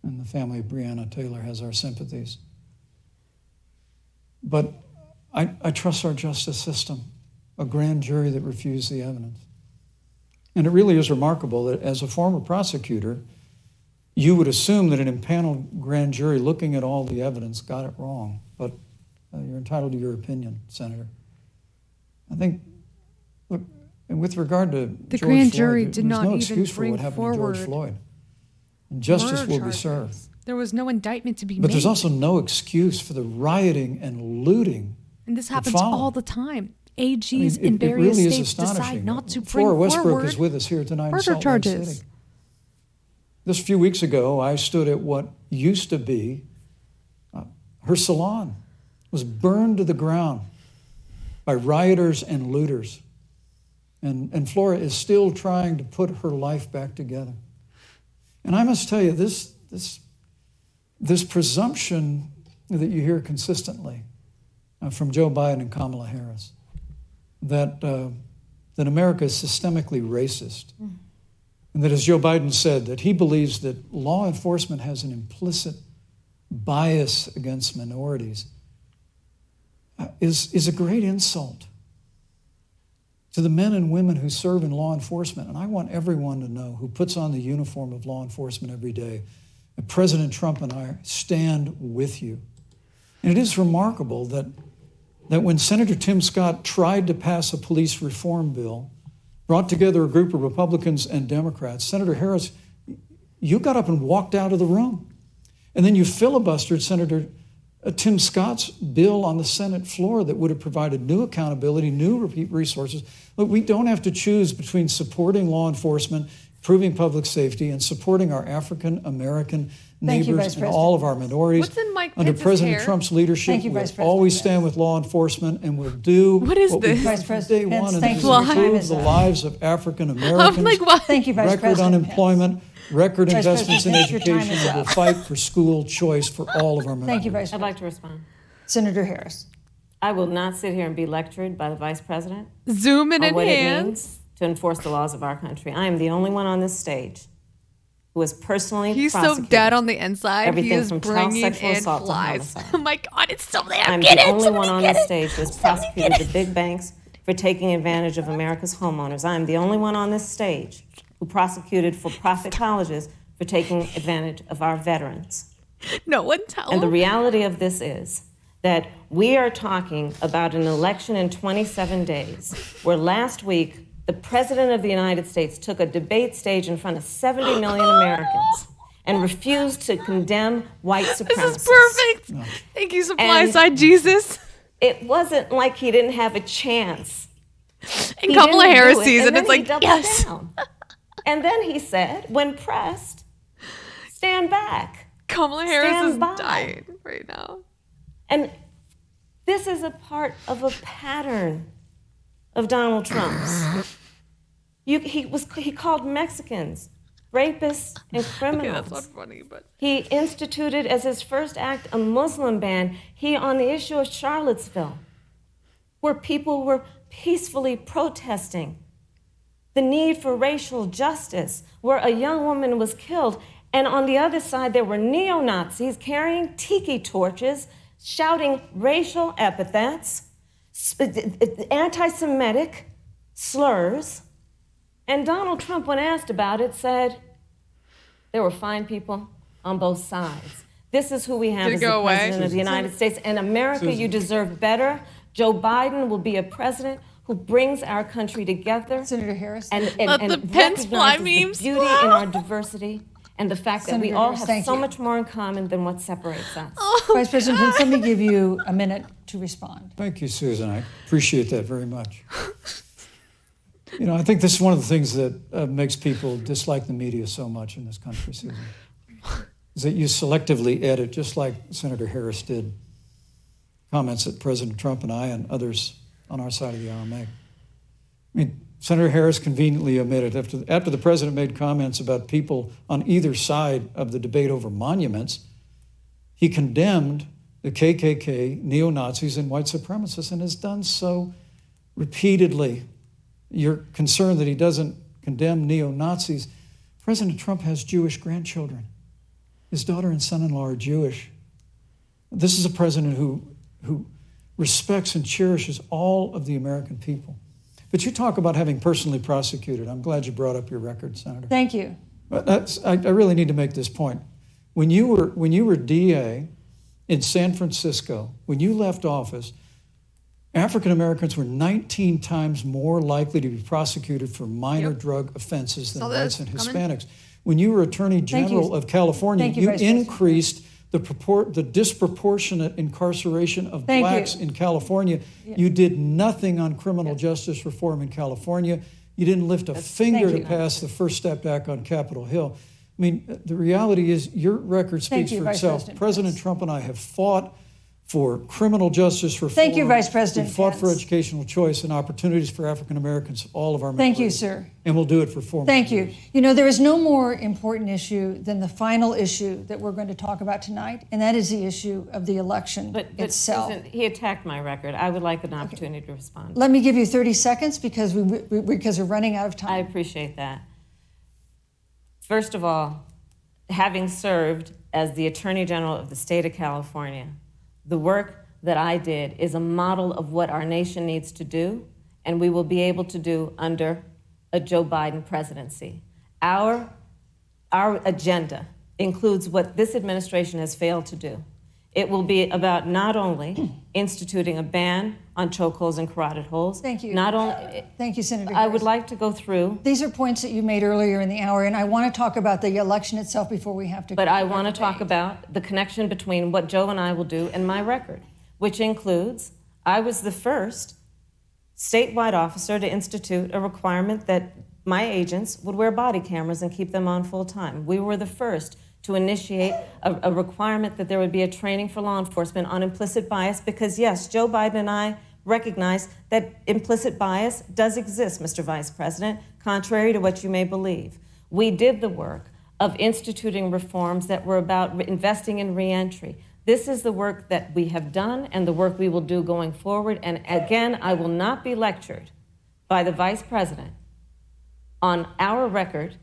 And the family of Breonna Taylor has our sympathies. But I trust our justice system, a grand jury that refused the evidence. And it really is remarkable that as a former prosecutor, you would assume that an impaneled grand jury looking at all the evidence got it wrong. But you're entitled to your opinion, Senator. I think, look, and with regard to The George grand Floyd, jury there's did not no even excuse for bring what happened to George forward Floyd. And justice murder will be charges. served. There was no indictment to be But made. there's also no excuse for the rioting and looting. And this that happens followed. all the time. I mean, AGs in it various really is states decide astonishing. not to bring Flora Westbrook forward is with us here tonight in murder Salt Lake charges. City. Just a few weeks ago, I stood at what used to be her salon. Was burned to the ground by rioters and looters. And Flora is still trying to put her life back together. And I must tell you, this presumption that you hear consistently from Joe Biden and Kamala Harris, that America is systemically racist, and that, as Joe Biden said, that he believes that law enforcement has an implicit bias against minorities, is a great insult to the men and women who serve in law enforcement. And I want everyone to know who puts on the uniform of law enforcement every day that President Trump and I stand with you. And it is remarkable that when Senator Tim Scott tried to pass a police reform bill, brought together a group of Republicans and Democrats, Senator Harris, you got up and walked out of the room. And then you filibustered Senator Tim Scott's bill on the Senate floor that would have provided new accountability, new resources. Look, we don't have to choose between supporting law enforcement, improving public safety, and supporting our African American Thank you, neighbors Vice and all of President. our minorities. What's in Mike Under Pence's President hair? Trump's leadership, Thank you, we'll Vice President, always yes. stand with law enforcement, and we'll do What is we this? did Vice from President day Pence, one, and thank that you. is Your time improve is the up. lives of African Americans. I'm like, what? Thank you, Vice Record President unemployment, record Vice investments in President Pence, your time education, is and we'll up. fight for school choice for all of our members. Thank you, Vice I'd President. like to respond. Senator Harris. I will not sit here and be lectured by the Vice President Zoom and on what it enhance. means to enforce the laws of our country. I am the only one on this stage who has personally He's so prosecuted dead on the inside. He everything is from child bringing sexual in assault to flies. homicide. Oh my God, it's still there. I'm Get the it. only one Somebody on get this it. stage who has Somebody prosecuted get the it. big banks for taking advantage of America's homeowners. I am the only one on this stage who prosecuted for-profit colleges for taking advantage of our veterans. No one tell And the him. reality of this is that we are talking about an election in 27 days, where last week the President of the United States took a debate stage in front of 70 million Americans and refused to condemn white supremacists. This is perfect. Thank you, supply And- side Jesus. It wasn't like he didn't have a chance. And He Kamala didn't Harris do it, sees it. and then It's he like, doubled yes. down. And then he said, when pressed, stand back. Kamala Harris Stand is by. dying right now. And this is a part of a pattern of Donald Trump's. He called Mexicans rapists and Okay, criminals. that's not funny, but He instituted as his first act a Muslim ban. He, on the issue of Charlottesville, where people were peacefully protesting the need for racial justice, where a young woman was killed. And on the other side, there were neo-Nazis carrying tiki torches, shouting racial epithets, anti-Semitic slurs. And Donald Trump, when asked about it, said there were fine people on both sides. This is who we have as the President of the United States. In America, you deserve better. Joe Biden will be a president who brings our country together. Senator Harris. And the Pence fly recognizes memes. the beauty in our diversity and the fact that we Senator all Harris, have thank so you. much more in common than what separates us. Vice President Pence, let me give you a minute to respond. Thank you, Susan. I appreciate that very much. You know, I think this is one of the things that makes people dislike the media so much in this country, Susan, is that you selectively edit, just like Senator Harris did, comments that President Trump and I and others on our side of the aisle make. I mean, Senator Harris conveniently omitted, after the president made comments about people on either side of the debate over monuments, he condemned the KKK, neo-Nazis, and white supremacists, and has done so repeatedly. You're concerned that he doesn't condemn neo-Nazis. President Trump has Jewish grandchildren. His daughter and son-in-law are Jewish. This is a president who respects and cherishes all of the American people. But you talk about having personally prosecuted. I'm glad you brought up your record, Senator. Thank you. But I really need to make this point. When you were DA in San Francisco, when you left office, African Americans were 19 times more likely to be prosecuted for minor drug offenses than whites and Hispanics. When you were Attorney General of California, you increased the disproportionate incarceration of blacks in California. You did nothing on criminal justice reform in California. You didn't lift a finger to pass the First Step Act on Capitol Hill. I mean, the reality is your record speaks for itself. President Trump and I have fought for criminal justice reform. Thank you, Vice President We fought Pence. for educational choice and opportunities for African Americans, all of our members. Thank you, sir. And we'll do it for 4 more Thank years. you. You know, there is no more important issue than the final issue that we're going to talk about tonight, and that is the issue of the election But itself. Susan, he attacked my record. I would like an opportunity to respond. Let me give you 30 seconds because we're running out of I time. appreciate that. First of all, having served as the Attorney General of the state of California, the work that I did is a model of what our nation needs to do, and we will be able to do under a Joe Biden presidency. Our agenda includes what this administration has failed to do. It will be about not only instituting a ban on chokeholds and carotid holes. Thank you. Not only, Thank you, Senator I Harris. would like to go through. These are points that you made earlier in the hour, and I want to talk about the election itself before we have to. But I want to talk about the connection between what Joe and I will do and my record, which includes I was the first statewide officer to institute a requirement that my agents would wear body cameras and keep them on full time. We were the first to initiate a requirement that there would be a training for law enforcement on implicit bias because, yes, Joe Biden and I recognize that implicit bias does exist, Mr. Vice President, contrary to what you may believe. We did the work of instituting reforms that were about investing in reentry. This is the work that we have done and the work we will do going forward. And again, I will not be lectured by the Vice President on our record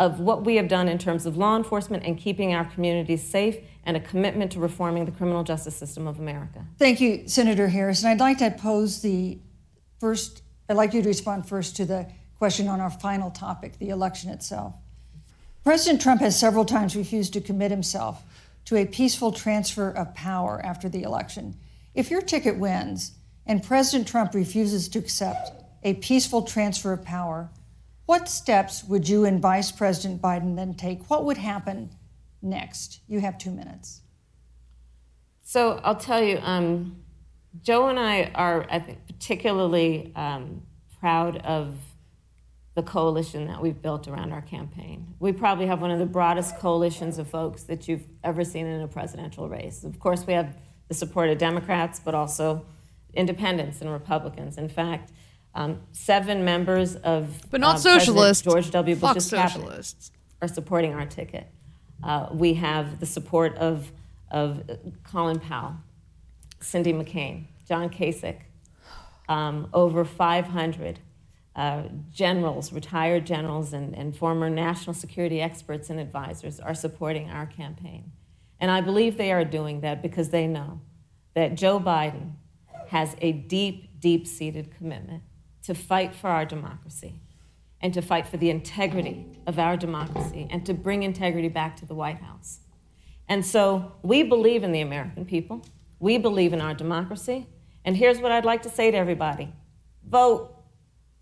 of what we have done in terms of law enforcement and keeping our communities safe and a commitment to reforming the criminal justice system of America. Thank you, Senator Harris. And I'd like to pose I'd like you to respond first to the question on our final topic, the election itself. President Trump has several times refused to commit himself to a peaceful transfer of power after the election. If your ticket wins and President Trump refuses to accept a peaceful transfer of power, what steps would you and Vice President Biden then take? What would happen next? You have 2 minutes. So I'll tell you, Joe and I are, I think, particularly proud of the coalition that we've built around our campaign. We probably have one of the broadest coalitions of folks that you've ever seen in a presidential race. Of course, we have the support of Democrats, but also independents and Republicans. In fact, 7 members of But not President socialists. George W. Fuck Bush's cabinet socialists. are supporting our ticket. We have the support of Colin Powell, Cindy McCain, John Kasich, over 500 generals, retired generals, and former national security experts and advisors are supporting our campaign. And I believe they are doing that because they know that Joe Biden has a deep, deep-seated commitment to fight for our democracy and to fight for the integrity of our democracy and to bring integrity back to the White House. And so we believe in the American people. We believe in our democracy. And here's what I'd like to say to everybody. Vote.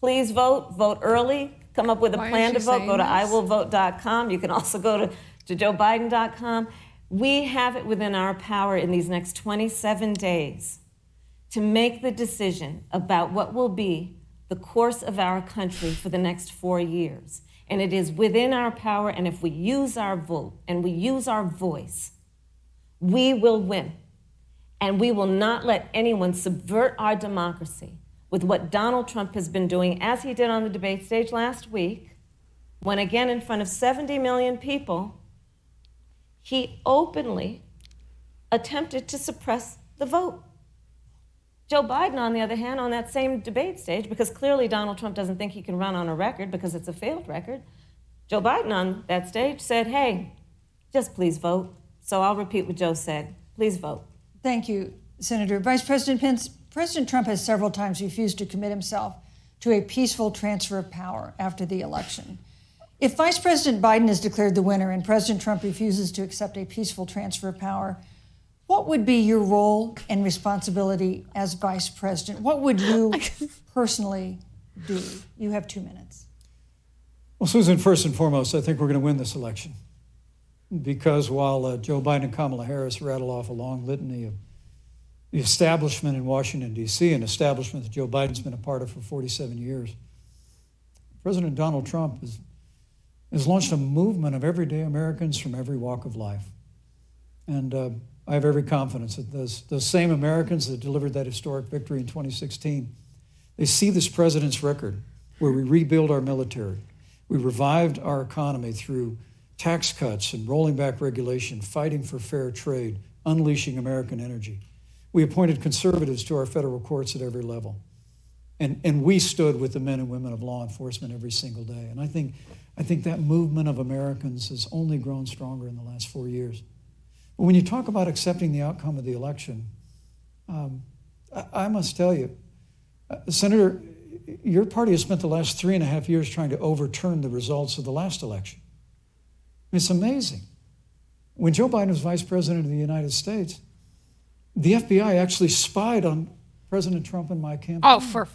Please vote. Vote early. Come up with a plan to vote. Go to iwillvote.com. You can also go to joebiden.com. We have it within our power in these next 27 days to make the decision about what will be the course of our country for the next 4 years. And it is within our power, and if we use our vote and we use our voice, we will win. And we will not let anyone subvert our democracy with what Donald Trump has been doing, as he did on the debate stage last week, when again in front of 70 million people, he openly attempted to suppress the vote. Joe Biden, on the other hand, on that same debate stage, because clearly Donald Trump doesn't think he can run on a record because it's a failed record, Joe Biden on that stage said, hey, just please vote. So I'll repeat what Joe said. Please vote. Thank you, Senator. Vice President Pence, President Trump has several times refused to commit himself to a peaceful transfer of power after the election. If Vice President Biden is declared the winner and President Trump refuses to accept a peaceful transfer of power, what would be your role and responsibility as vice president? What would you personally do? You have 2 minutes. Well, Susan, first and foremost, I think we're going to win this election. Because while Joe Biden and Kamala Harris rattle off a long litany of the establishment in Washington, D.C., an establishment that Joe Biden's been a part of for 47 years, President Donald Trump has launched a movement of everyday Americans from every walk of life. And I have every confidence that those same Americans that delivered that historic victory in 2016, they see this president's record where we rebuild our military, we revived our economy through tax cuts and rolling back regulation, fighting for fair trade, unleashing American energy. We appointed conservatives to our federal courts at every level. And we stood with the men and women of law enforcement every single day. And I think that movement of Americans has only grown stronger in the last 4 years. But when you talk about accepting the outcome of the election, I must tell you, Senator, your party has spent the last 3.5 years trying to overturn the results of the last election. It's amazing. When Joe Biden was vice president of the United States, the FBI actually spied on President Trump and my campaign. Oh,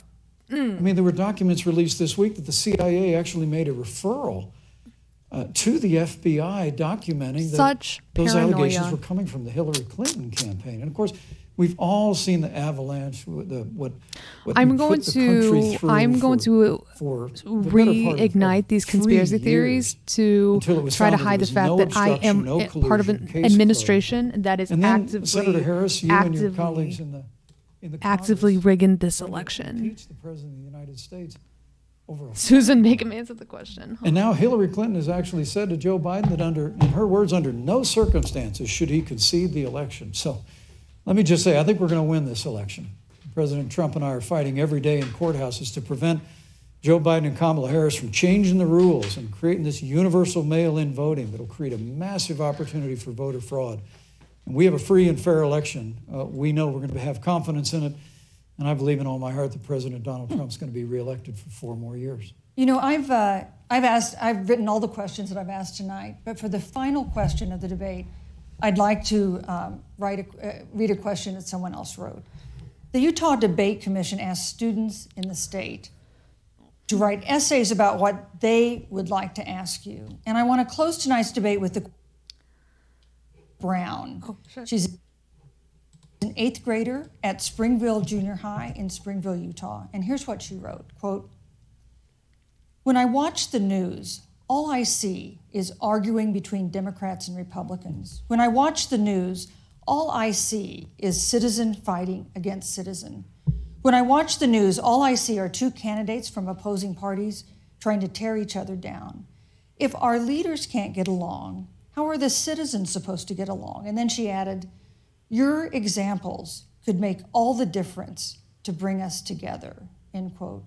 I mean, there were documents released this week that the CIA actually made a referral to the FBI documenting that those allegations were coming from the Hillary Clinton campaign. And of course, we've all seen the avalanche, what I'm going to reignite these conspiracy theories to try to hide the fact that I am part of an administration that is Senator Harris, you and your colleagues in the actively rigging this election. Impeach the President of the United States over Susan, make him answer the question. And now Hillary Clinton has actually said to Joe Biden that in her words, under no circumstances should he concede the election. So let me just say, I think we're going to win this election. President Trump and I are fighting every day in courthouses to prevent Joe Biden and Kamala Harris from changing the rules and creating this universal mail-in voting that will create a massive opportunity for voter fraud. And we have a free and fair election. We know we're going to have confidence in it. And I believe in all my heart that President Donald Trump's going to be reelected for 4 more years. You know, I've written all the questions that I've asked tonight, but for the final question of the debate, I'd like to read a question that someone else wrote. The Utah Debate Commission asked students in the state to write essays about what they would like to ask you. And I want to close tonight's debate with the Brown. She's an 8th grader at Springville Junior High in Springville, Utah. And here's what she wrote, quote, "When I watch the news, all I see is arguing between Democrats and Republicans. When I watch the news, all I see is citizen fighting against citizen. When I watch the news, all I see are 2 candidates from opposing parties trying to tear each other down. If our leaders can't get along, how are the citizens supposed to get along?" And then she added, "Your examples could make all the difference to bring us together, end quote.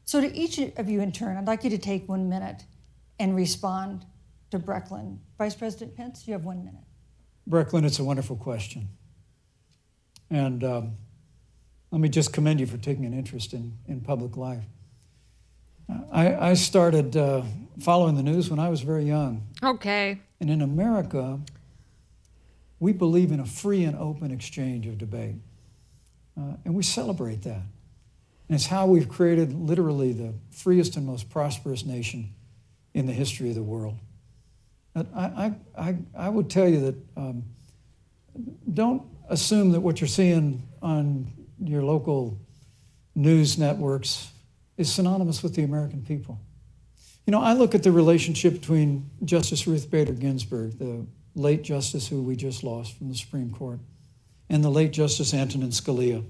So to each of you in turn, I'd like you to take 1 minute and respond to Brecklin. Vice President Pence, you have 1 minute. Brecklin, it's a wonderful question. And let me just commend you for taking an interest in public life. I started following the news when I was very young. Okay. And in America, we believe in a free and open exchange of debate. And we celebrate that. And it's how we've created literally the freest and most prosperous nation in the history of the world. I would tell you that don't assume that what you're seeing on your local news networks is synonymous with the American people. You know, I look at the relationship between Justice Ruth Bader Ginsburg, the late justice who we just lost from the Supreme Court, and the late Justice Antonin Scalia.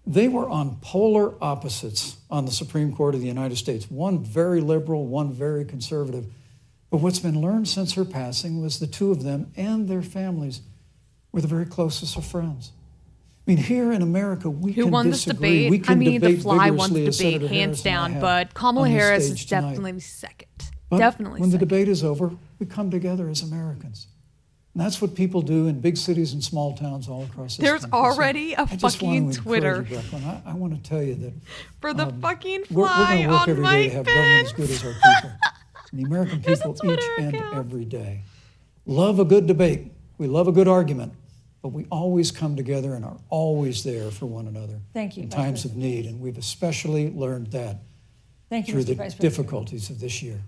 They were on polar opposites on the Supreme Court of the United States, one very liberal, one very conservative. But what's been learned since her passing was the two of them and their families were the very closest of friends. I mean, here in America, we Who can won this disagree. debate? We can The debate Fly won the vigorously, as debate Senator hands Harris and I down, have but Kamala on this Harris stage is tonight. definitely second. But Definitely when the second. debate is over, we come together as Americans. And that's what people do in big cities and small towns all across this There's country. already a I just want fucking to Twitter. encourage you, Brecklin. I want to tell you that For the fucking we're Fly going to work on every day Mike to have government as Pence. good as our people. And the American There's a people each Twitter and account. every day love a good debate. We love a good argument. But we always come together and are always there for one another Thank you, in Vice times of President. need. And we've especially learned that Thank you, through Mr. the Vice President. difficulties of this year.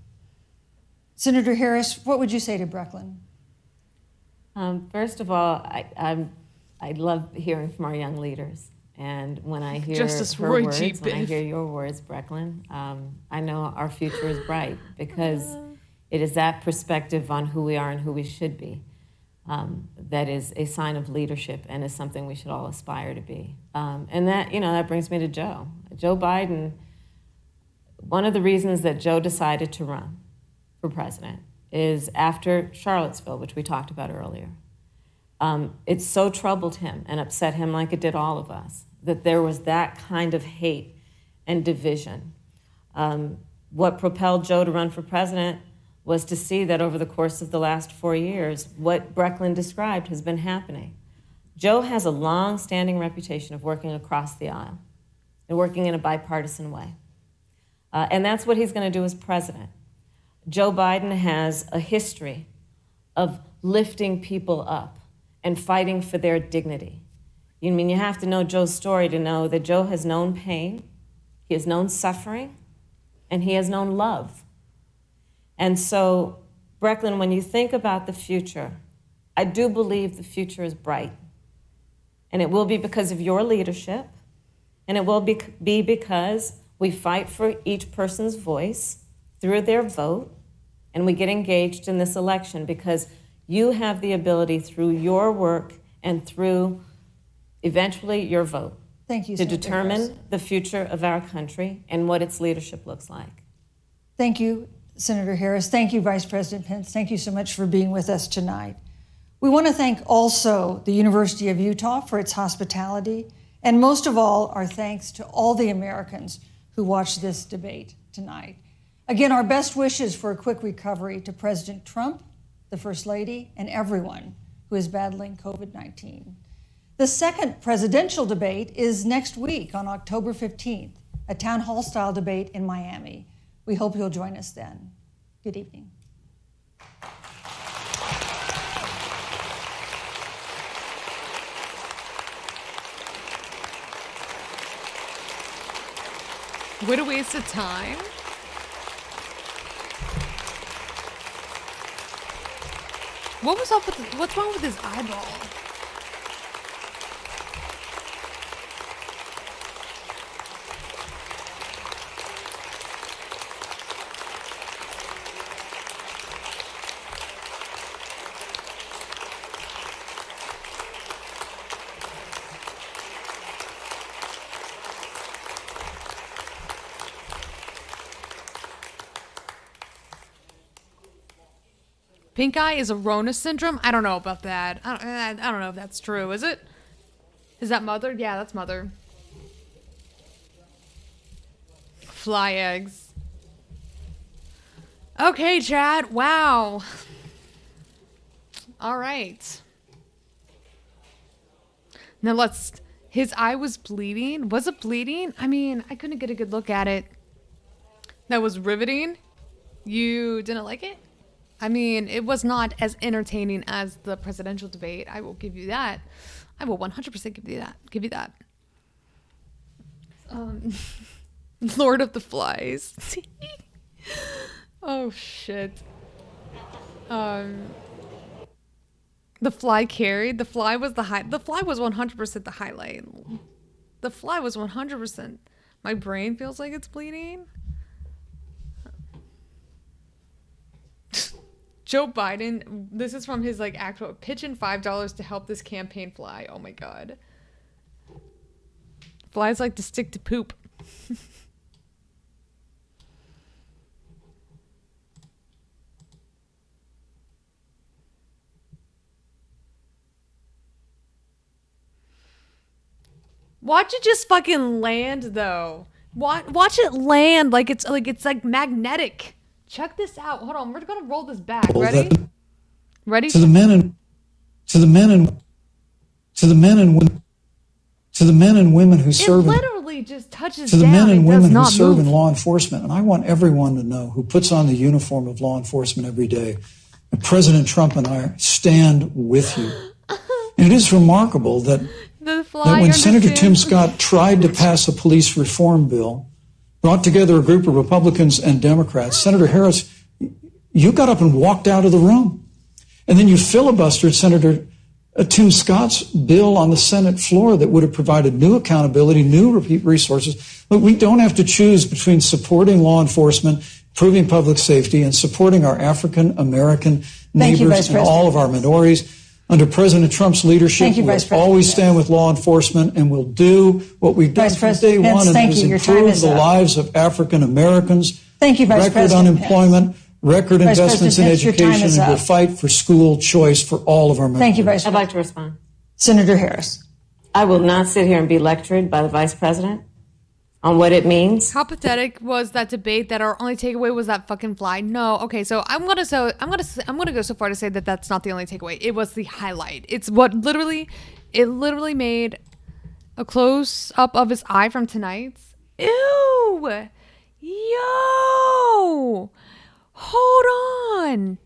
Senator Harris, what would you say to Brecklin? First of all, I love hearing from our young leaders. And when I hear Justice her Roy words, G. when I Biff. hear your words, Brecklin, I know our future is bright because it is that perspective on who we are and who we should be that is a sign of leadership and is something we should all aspire to be. And that, that brings me to Joe. Joe Biden, one of the reasons that Joe decided to run for president is after Charlottesville, which we talked about earlier. It so troubled him and upset him like it did all of us, that there was that kind of hate and division. What propelled Joe to run for president was to see that over the course of the last 4 years, what Brecklin described has been happening. Joe has a long-standing reputation of working across the aisle and working in a bipartisan way. And that's what he's going to do as president. Joe Biden has a history of lifting people up and fighting for their dignity. You have to know Joe's story to know that Joe has known pain, he has known suffering, and he has known love. And so, Brecklin, when you think about the future, I do believe the future is bright. And it will be because of your leadership, and it will be because we fight for each person's voice through their vote, and we get engaged in this election because you have the ability through your work and through eventually your vote Thank you, to Senator determine Harris. the future of our country and what its leadership looks like. Thank you, Senator Harris. Thank you, Vice President Pence. Thank you so much for being with us tonight. We want to thank also the University of Utah for its hospitality, and most of all, our thanks to all the Americans who watched this debate tonight. Again, our best wishes for a quick recovery to President Trump, the First Lady, and everyone who is battling COVID-19. The second presidential debate is next week on October 15th, a town hall style debate in Miami. We hope you'll join us then. Good evening. What a waste of time. What's wrong with his eyeball? Pink eye is a Rona syndrome? I don't know about that. I don't know if that's true. Is it? Is that mother? Yeah, that's mother. fly eggs. Okay, Chad. Wow. All right. Now let's... His eye was bleeding. Was it bleeding? I mean, I couldn't get a good look at it. That was riveting. You didn't like it? I mean, it was not as entertaining as the presidential debate. I will give you that. I will 100% give you that. Give you that. Lord of the Flies. Oh shit. The Fly carried. The Fly was the high. The Fly was 100% the highlight. The Fly was 100%. My brain feels like it's bleeding. Joe Biden. This is from his like actual pitch in $5 to help this campaign fly. Oh my god. Flies like to stick to poop. Watch it just fucking land though. Watch it land like it's like magnetic. Check this out. Hold on, we're gonna roll this back. Ready? Ready? To the men and women who It serve literally just touches to the down. men and It women does who not serve move. in law enforcement, and I want everyone to know who puts on the uniform of law enforcement every day, that President Trump and I stand with you. And it is remarkable that The Fly when Senator Tim understands. Scott tried to pass a police reform bill, brought together a group of Republicans and Democrats, Senator Harris, you got up and walked out of the room. And then you filibustered Senator Tim Scott's bill on the Senate floor that would have provided new accountability, new resources. But we don't have to choose between supporting law enforcement, improving public safety, and supporting our African American Thank you, neighbors Vice and all of our minorities. Under President Trump's leadership, Thank you, we'll Vice President. always stand with law enforcement, and we'll do what we've done Vice from President day Pence, one, and thank that is you. Your time improve is the up. lives of African Americans. Thank you, Vice Record President unemployment, record Vice investments in President Pence, your time education, is and we'll up. fight for school choice for all of our members. Thank you, Vice I'd President. like to respond. Senator Harris. I will not sit here and be lectured by the vice president on what it means. How pathetic was that debate that our only takeaway was that fucking fly? No. Okay, so I'm gonna go so far to say that that's not the only takeaway. It was the highlight. It's what literally made a close up of his eye from tonight's. Ew. Yo. Hold on.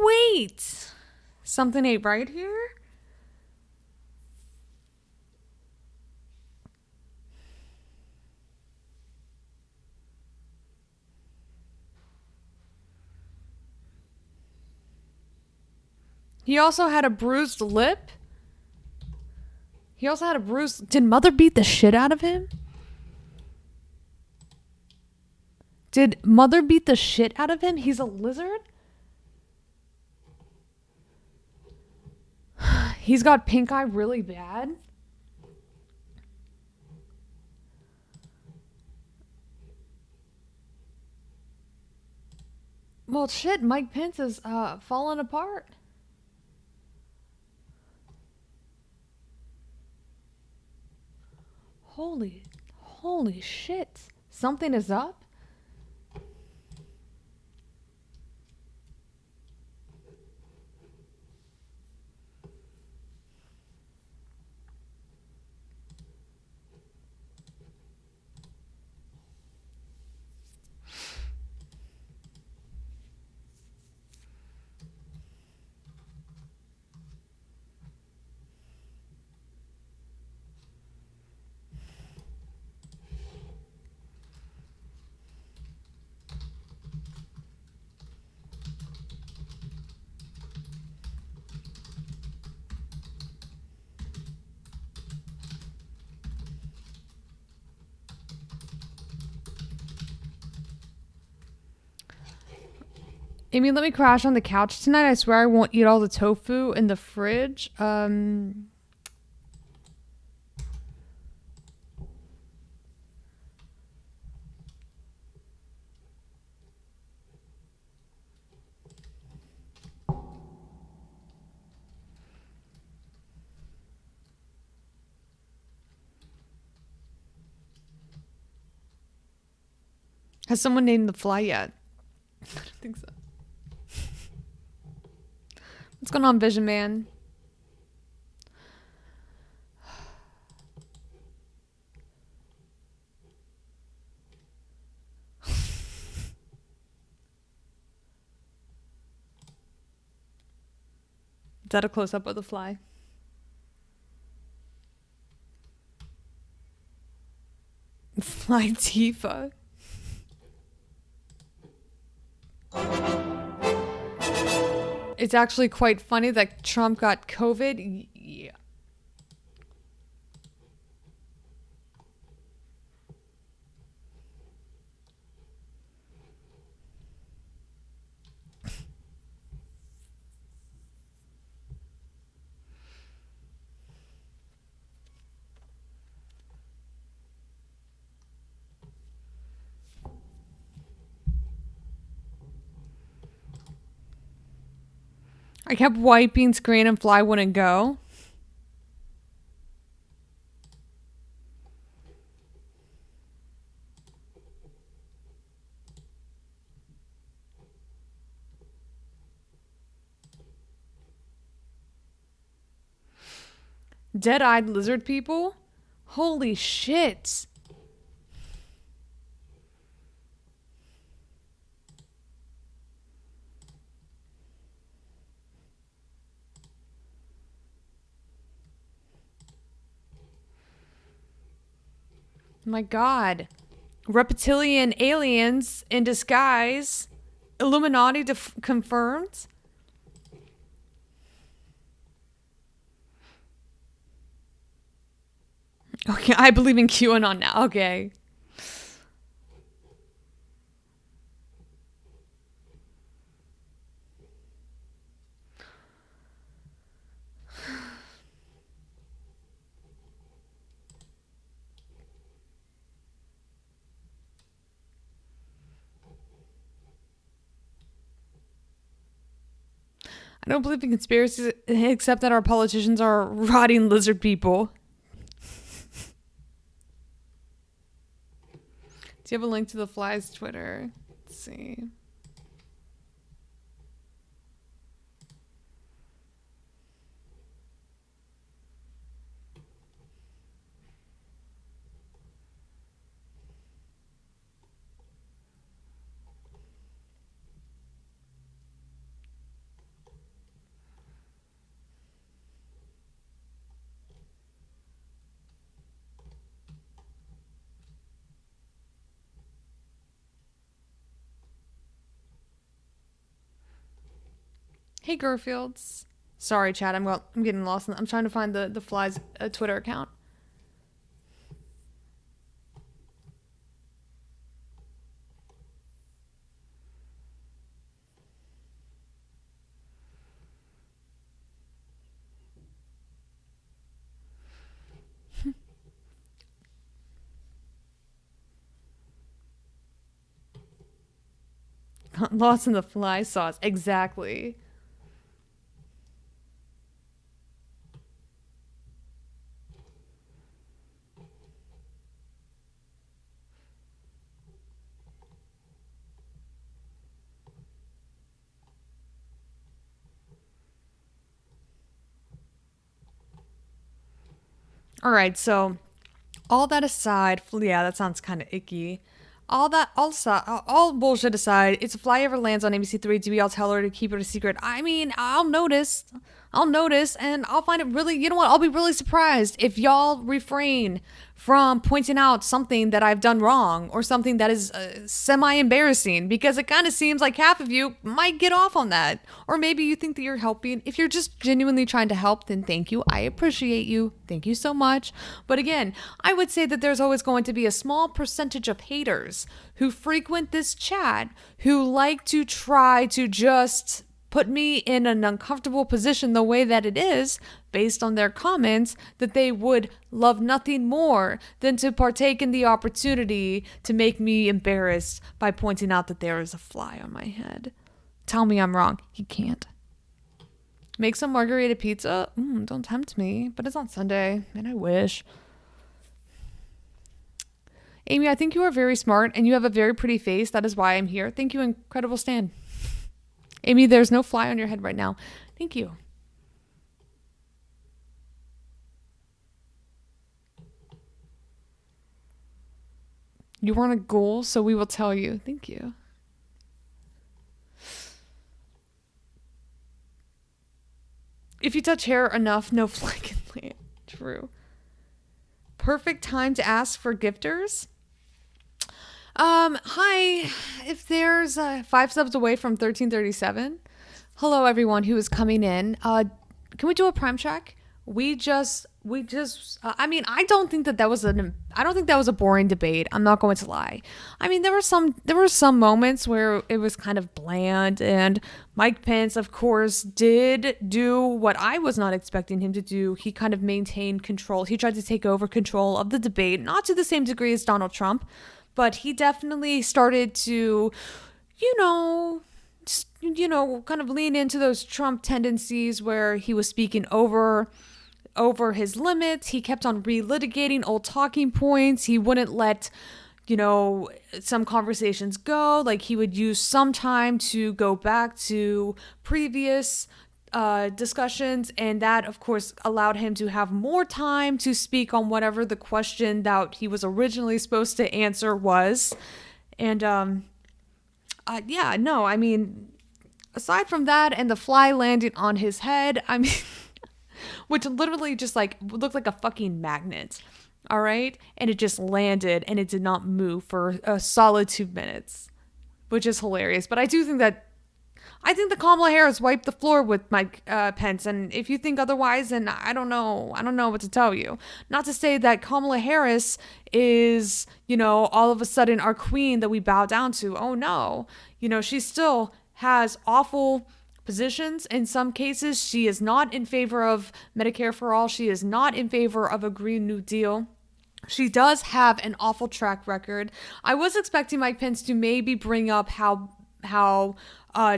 Wait. Something ain't right here? He also had a bruised lip. He also had a bruised... Did Mother beat the shit out of him? Did Mother beat the shit out of him? He's a lizard? He's got pink eye really bad. Well, shit, Mike Pence is falling apart. Holy shit. Something is up? Amy, let me crash on the couch tonight. I swear I won't eat all the tofu in the fridge. Has someone named the fly yet? I don't think so. What's going on, Vision Man? Is that a close-up of the fly? Fly Tifa. It's actually quite funny that Trump got COVID. Yeah. I kept wiping screen and fly wouldn't go. Dead-eyed lizard people? Holy shit. My God. Reptilian aliens in disguise. Illuminati confirmed. Okay, I believe in QAnon now. Okay. I don't believe in conspiracies except that our politicians are rotting lizard people. Do you have a link to the fly's Twitter? Let's see. Hey, Garfields. Sorry, Chad. I'm getting lost. I'm trying to find the fly's Twitter account. Lost in the fly sauce. Exactly. All right, so all that aside, yeah, that sounds kind of icky. All bullshit aside, if the fly ever lands on ABC3, do we all tell her to keep it a secret? I mean, I'll notice. I'll notice and I'll find it really, you know what? I'll be really surprised if y'all refrain from pointing out something that I've done wrong or something that is semi-embarrassing, because it kind of seems like half of you might get off on that. Or maybe you think that you're helping. If you're just genuinely trying to help, then thank you. I appreciate you. Thank you so much. But again, I would say that there's always going to be a small percentage of haters who frequent this chat who like to try to just put me in an uncomfortable position the way that it is based on their comments, that they would love nothing more than to partake in the opportunity to make me embarrassed by pointing out that there is a fly on my head. Tell me I'm wrong. He can't. Make some margarita pizza? Don't tempt me, but it's on Sunday, and I wish. Amy, I think you are very smart, and you have a very pretty face. That is why I'm here. Thank you, incredible Stan. Amy, there's no fly on your head right now. Thank you. You weren't a ghoul, so we will tell you. Thank you. If you touch hair enough, no fly can land. True. Perfect time to ask for gifters. Hi, if there's 5 subs away from 1337. Hello, everyone who is coming in. Can we do a prime check? I mean, I don't think that was a boring debate. I'm not going to lie. I mean, there were some moments where it was kind of bland, and Mike Pence, of course, did do what I was not expecting him to do. He kind of maintained control. He tried to take over control of the debate, not to the same degree as Donald Trump, but he definitely started to, kind of lean into those Trump tendencies where he was speaking over his limits. He kept on relitigating old talking points. He wouldn't let, some conversations go. Like, he would use some time to go back to previous discussions, and that, of course, allowed him to have more time to speak on whatever the question that he was originally supposed to answer was. And I mean, aside from that and the fly landing on his head, I mean, which literally just looked like a fucking magnet, all right? And it just landed and it did not move for a solid 2 minutes, which is hilarious. But I think that Kamala Harris wiped the floor with Mike Pence, and if you think otherwise, then I don't know what to tell you. Not to say that Kamala Harris is, all of a sudden our queen that we bow down to. Oh no, she still has awful positions. In some cases, she is not in favor of Medicare for all. She is not in favor of a Green New Deal. She does have an awful track record. I was expecting Mike Pence to maybe bring up how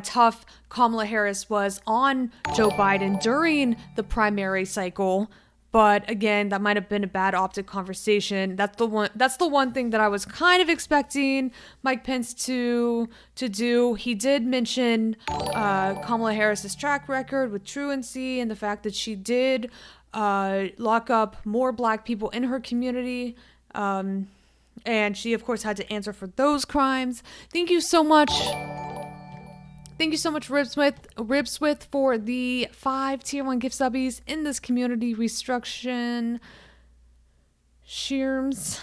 tough Kamala Harris was on Joe Biden during the primary cycle. But again, that might have been a bad optic conversation. That's the one thing that I was kind of expecting Mike Pence to do. He did mention Kamala Harris's track record with truancy and the fact that she did lock up more Black people in her community. And she, of course, had to answer for those crimes. Thank you so much. Thank you so much, Ribsmith, for the 5 tier 1 gift subbies in this community restruction. Shearms,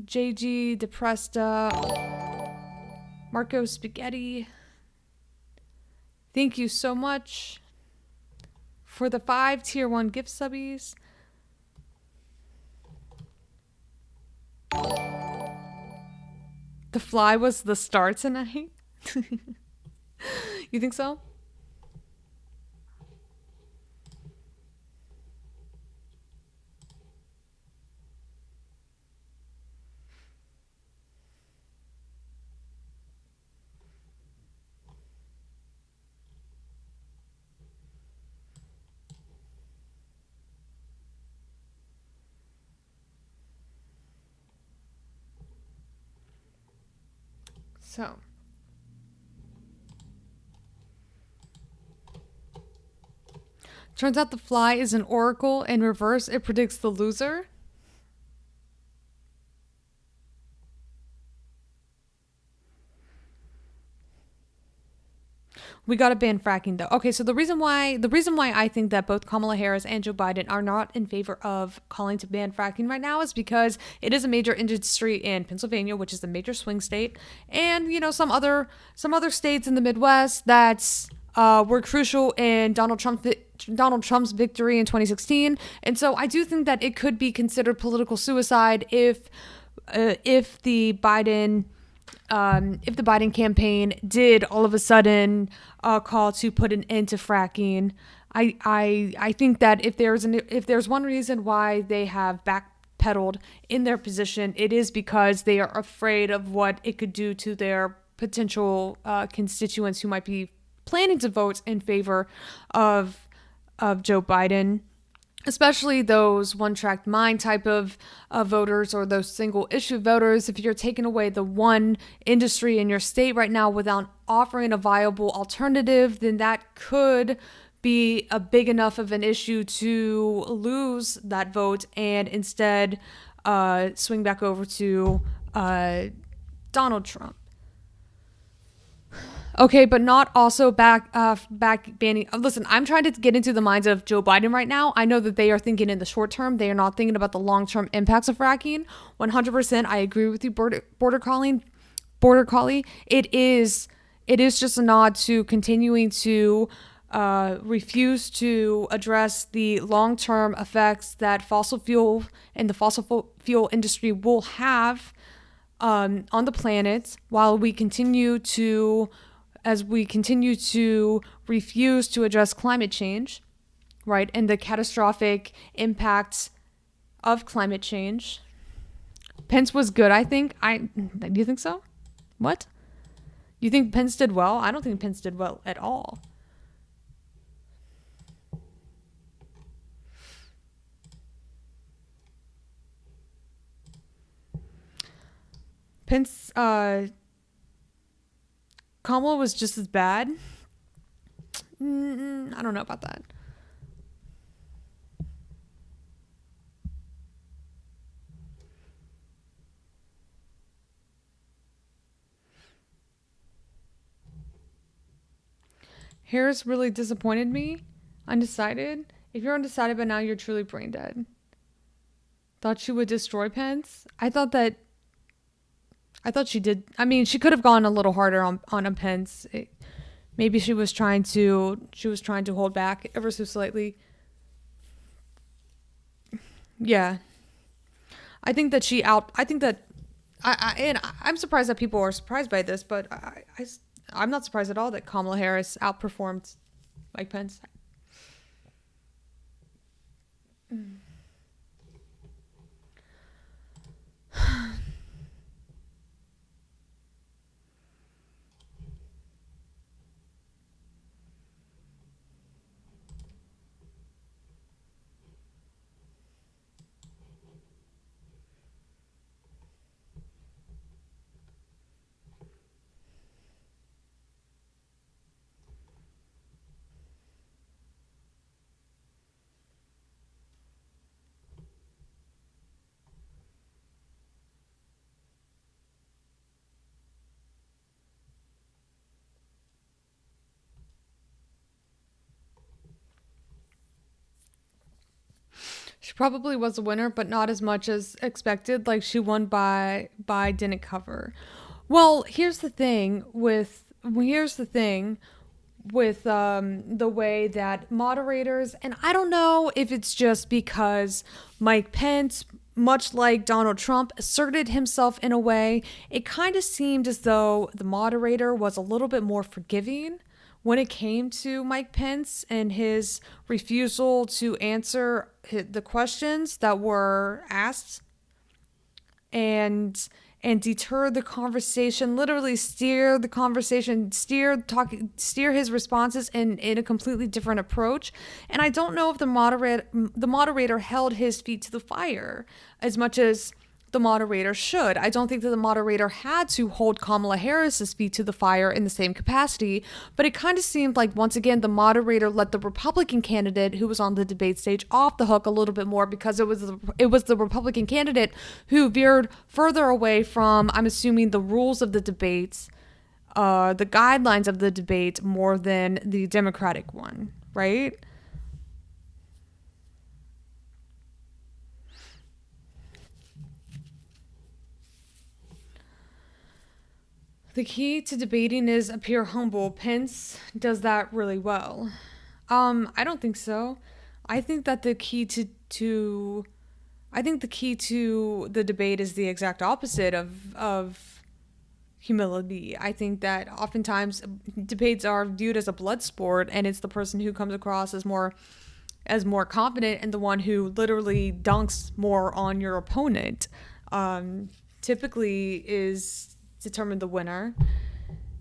JG, Depresta, Marco Spaghetti. Thank you so much for the 5 tier 1 gift subbies. The fly was the star tonight. You think so? So, turns out the fly is an oracle. In reverse, it predicts the loser. We got to ban fracking though. Okay, so the reason why I think that both Kamala Harris and Joe Biden are not in favor of calling to ban fracking right now is because it is a major industry in Pennsylvania, which is a major swing state, and some other states in the Midwest that were crucial in Donald Trump's victory in 2016. And so I do think that it could be considered political suicide if the Biden campaign did all of a sudden call to put an end to fracking. I think that if there's one reason why they have backpedaled in their position, it is because they are afraid of what it could do to their potential constituents who might be planning to vote in favor of Joe Biden, especially those one-track mind type of voters or those single-issue voters. If you're taking away the one industry in your state right now without offering a viable alternative, then that could be a big enough of an issue to lose that vote and instead swing back over to Donald Trump. Okay, but not also back banning. Listen, I'm trying to get into the minds of Joe Biden right now. I know that they are thinking in the short term. They are not thinking about the long-term impacts of fracking. 100%, I agree with you, Border Collie. It is just a nod to continuing to refuse to address the long-term effects that fossil fuel and the fossil fuel industry will have on the planet while we continue to refuse to address climate change, right? And the catastrophic impacts of climate change. Pence was good, I think. Do you think so? What? You think Pence did well? I don't think Pence did well at all. Pence, Kamala was just as bad. I don't know about that. Harris really disappointed me. Undecided. If you're undecided by now, you're truly brain dead. Thought she would destroy Pence. I thought she did. I mean, she could have gone a little harder on a Pence. Maybe she was trying to hold back ever so slightly. Yeah. I'm surprised that people are surprised by this, but I'm not surprised at all that Kamala Harris outperformed Mike Pence. She probably was a winner, but not as much as expected. Like, she won by didn't cover. Well, here's the thing with the way that moderators, and I don't know if it's just because Mike Pence, much like Donald Trump, asserted himself in a way, it kind of seemed as though the moderator was a little bit more forgiving when it came to Mike Pence and his refusal to answer the questions that were asked and deter the conversation, literally steer the conversation, steer his responses in a completely different approach. And I don't know if the moderator held his feet to the fire as much as the moderator should. I don't think that the moderator had to hold Kamala Harris's feet to the fire in the same capacity, but it kind of seemed like, once again, the moderator let the Republican candidate who was on the debate stage off the hook a little bit more, because it was the Republican candidate who veered further away from, I'm assuming, the rules of the debates, the guidelines of the debate more than the Democratic one, right? The key to debating is appear humble. Pence does that really well. I don't think so. I think that the key to the debate is the exact opposite of humility. I think that oftentimes debates are viewed as a blood sport, and it's the person who comes across as more confident and the one who literally dunks more on your opponent typically is determine the winner.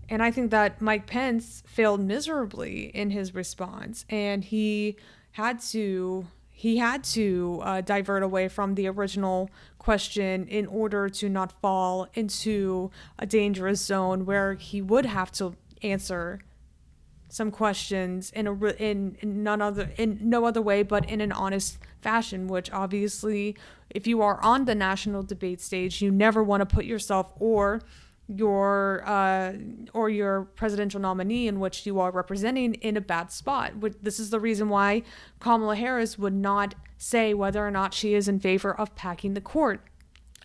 And I think that Mike Pence failed miserably in his response, and he had to divert away from the original question in order to not fall into a dangerous zone where he would have to answer some questions in no other way but in an honest fashion, which obviously, if you are on the national debate stage, you never want to put yourself or your presidential nominee in which you are representing in a bad spot. This is the reason why Kamala Harris would not say whether or not she is in favor of packing the court.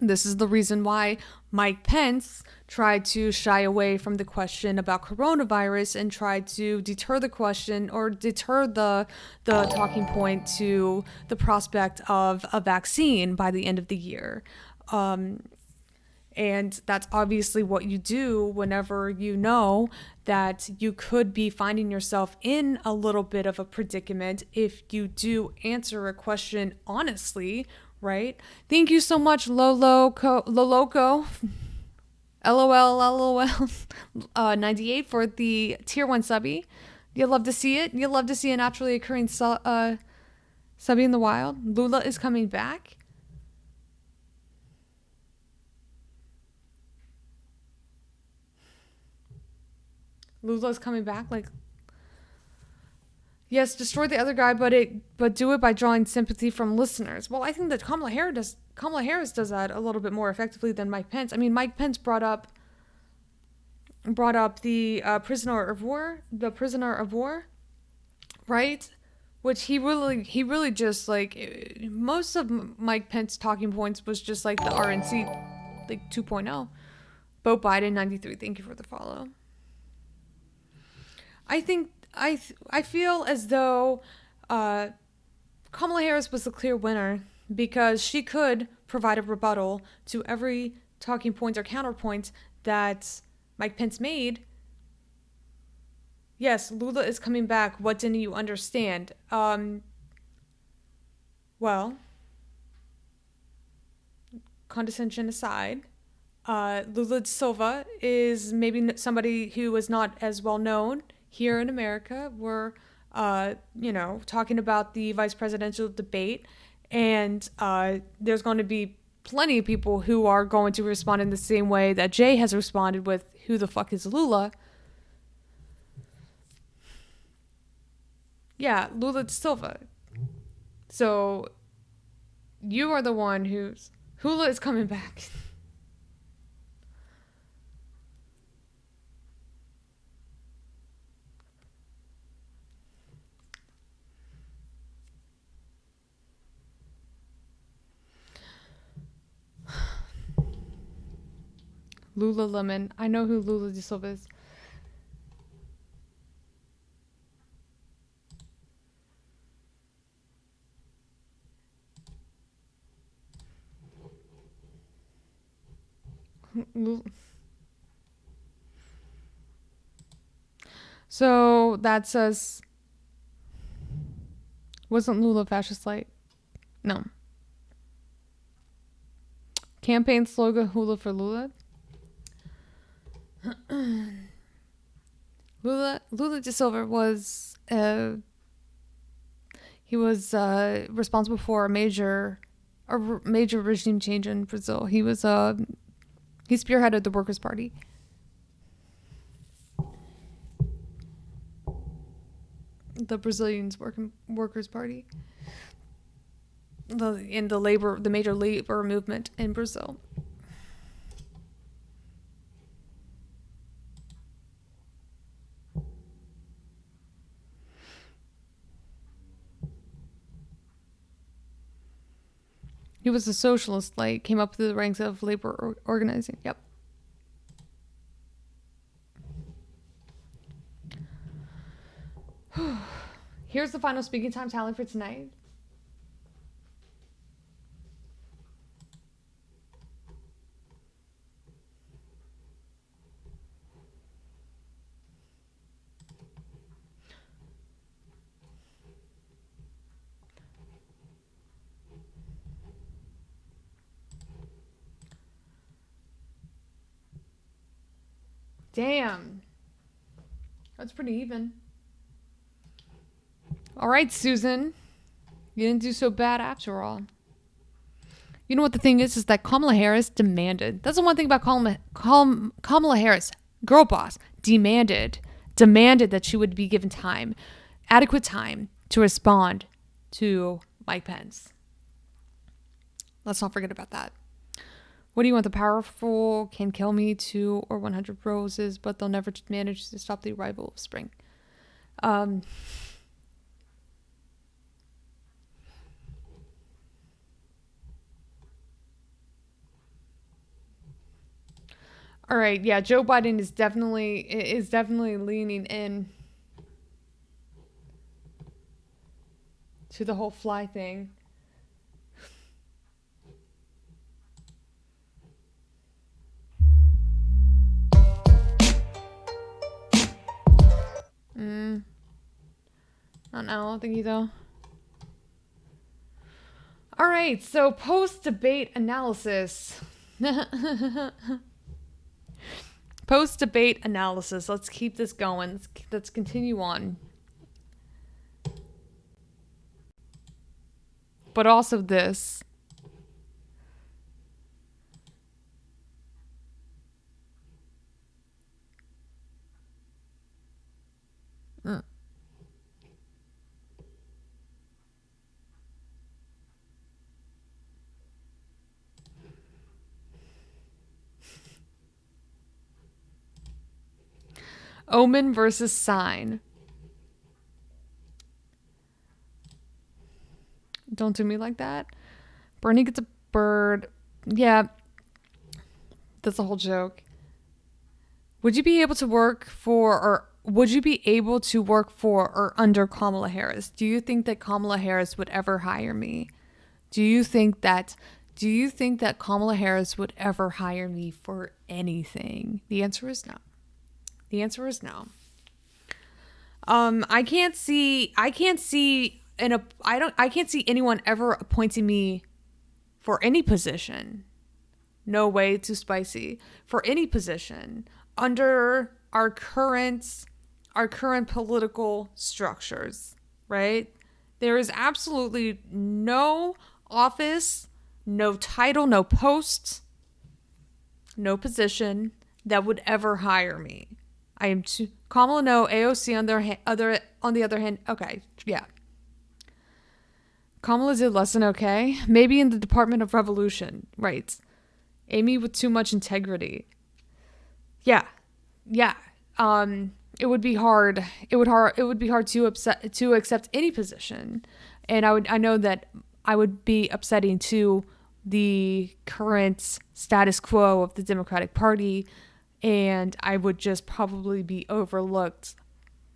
This is the reason why Mike Pence tried to shy away from the question about coronavirus and tried to deter the question or deter the talking point to the prospect of a vaccine by the end of the year. And that's obviously what you do whenever you know that you could be finding yourself in a little bit of a predicament if you do answer a question honestly, right? Thank you so much, Loloco, LOL, 98 for the tier 1 subby. You'll love to see it. You'll love to see a naturally occurring subby in the wild. Lula is coming back. Lula's coming back. Like, yes, destroy the other guy, but do it by drawing sympathy from listeners. Well, I think that Kamala Harris does that a little bit more effectively than Mike Pence. I mean, Mike Pence brought up the prisoner of war, right? Which he really just, like, most of Mike Pence's talking points was just like the RNC, like 2.0. Vote Biden 93. Thank you for the follow. I think I feel as though Kamala Harris was the clear winner because she could provide a rebuttal to every talking point or counterpoint that Mike Pence made. Yes, Lula is coming back. What didn't you understand? Well, condescension aside, Lula da Silva is maybe somebody who is not as well known here in America. We're, talking about the vice presidential debate, and there's going to be plenty of people who are going to respond in the same way that Jay has responded with, who the fuck is Lula? Yeah, Lula da Silva. So you are the one who's... Lula is coming back. Lula Lemon. I know who Lula da Silva is. So that says, wasn't Lula fascist light? No. Campaign slogan, Hula for Lula. Lula da Silva was responsible for a major regime change in Brazil. He spearheaded the Workers' Party. The Brazilians Workers' Party. The major labor movement in Brazil. He was a socialist, like, came up through the ranks of labor organizing. Yep. Here's the final speaking time tally for tonight. Damn. That's pretty even. All right, Susan. You didn't do so bad after all. You know what the thing is that Kamala Harris demanded. That's the one thing about Kamala Harris, girl boss, demanded that she would be given time, adequate time to respond to Mike Pence. Let's not forget about that. What do you want? The powerful can kill me 2 or 100 roses, but they'll never manage to stop the arrival of spring. All right, yeah, Joe Biden is definitely leaning in to the whole fly thing. I don't know, I don't think either. All right, so post-debate analysis. Post-debate analysis. Let's keep this going. Let's continue on. But also this. Omen versus sign. Don't do me like that. Bernie gets a bird. Yeah. That's a whole joke. Would you be able to work for or under Kamala Harris? Do you think that Kamala Harris would ever hire me? Do you think that Kamala Harris would ever hire me for anything? The answer is no. The answer is no. I can't see anyone ever appointing me for any position. No way, too spicy. For any position under our current political structures, right? There is absolutely no office, no title, no post, no position that would ever hire me. I am too Kamala, no. AOC on the other hand, okay, yeah. Kamala did less than okay. Maybe in the Department of Revolution, right? Amy with too much integrity. Yeah. It would be hard. It would be hard to accept any position, and I know that I would be upsetting to the current status quo of the Democratic Party. And I would just probably be overlooked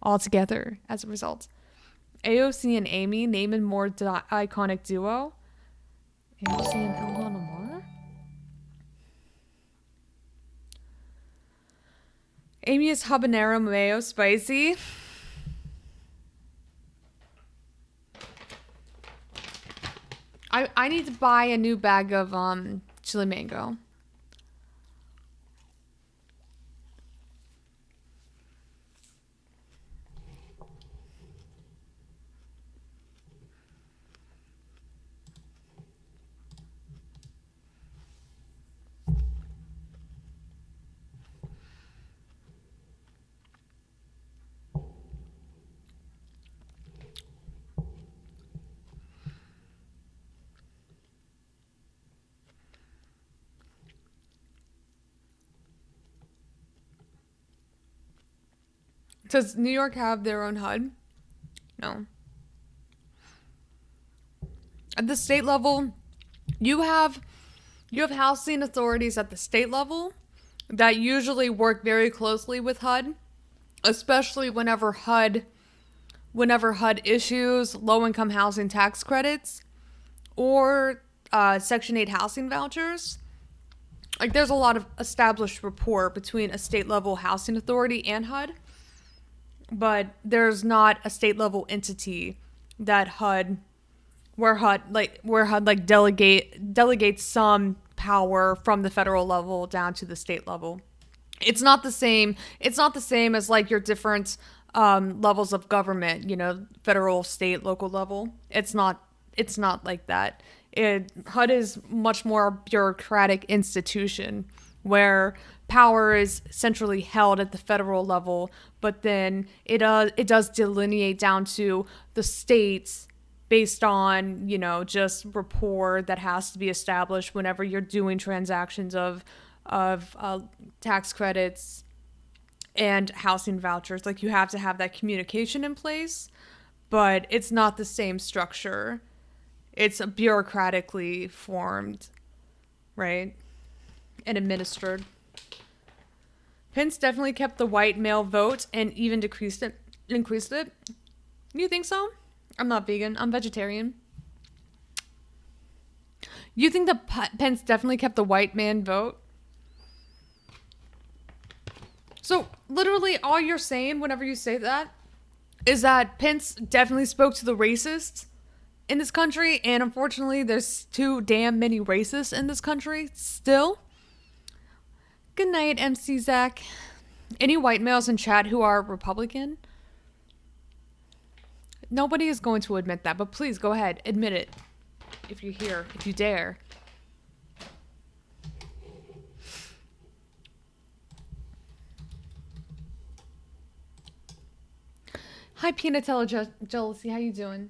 altogether as a result. AOC and Amy, name a more iconic duo. AOC and Ilhan Omar. Amy is habanero mayo spicy. I need to buy a new bag of chili mango. Does New York have their own HUD? No. At the state level, You have housing authorities at the state level that usually work very closely with HUD, especially whenever HUD issues low-income housing tax credits or Section 8 housing vouchers. Like, there's a lot of established rapport between a state-level housing authority and HUD, but there's not a state-level entity that where HUD delegates some power from the federal level down to the state level. It's not the same. It's not the same as like your different levels of government, federal, state, local level. It's not like that. HUD is much more bureaucratic institution where power is centrally held at the federal level, but then it does delineate down to the states based on, just rapport that has to be established whenever you're doing transactions of tax credits and housing vouchers. Like, you have to have that communication in place, but it's not the same structure. It's bureaucratically formed, right? And administered. Pence definitely kept the white male vote and even increased it. You think so? I'm not vegan. I'm vegetarian. You think that Pence definitely kept the white man vote? So literally all you're saying whenever you say that is that Pence definitely spoke to the racists in this country, and unfortunately there's too damn many racists in this country still. Good night, MC Zach. Any white males in chat who are Republican? Nobody is going to admit that, but please go ahead, admit it. If you're here, if you dare. Hi, Peanutella Jealousy. How you doing?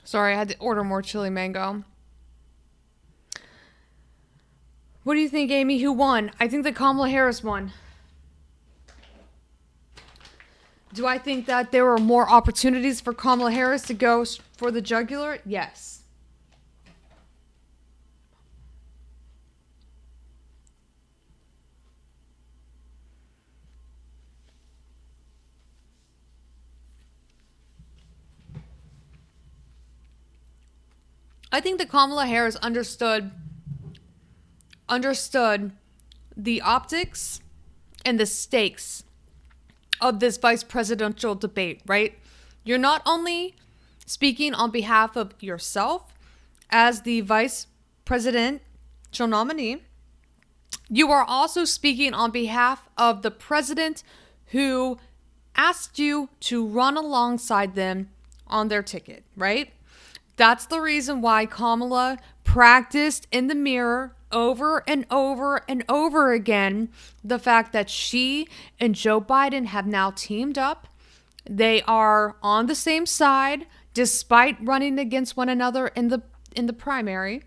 Sorry, I had to order more chili mango. What do you think, Amy? Who won? I think that Kamala Harris won. Do I think that there were more opportunities for Kamala Harris to go for the jugular? Yes. I think that Kamala Harris understood the optics and the stakes of this vice presidential debate, right? You're not only speaking on behalf of yourself as the vice presidential nominee, you are also speaking on behalf of the president who asked you to run alongside them on their ticket, right? That's the reason why Kamala practiced in the mirror over and over and over again the fact that she and Joe Biden have now teamed up. They are on the same side despite running against one another in the primary.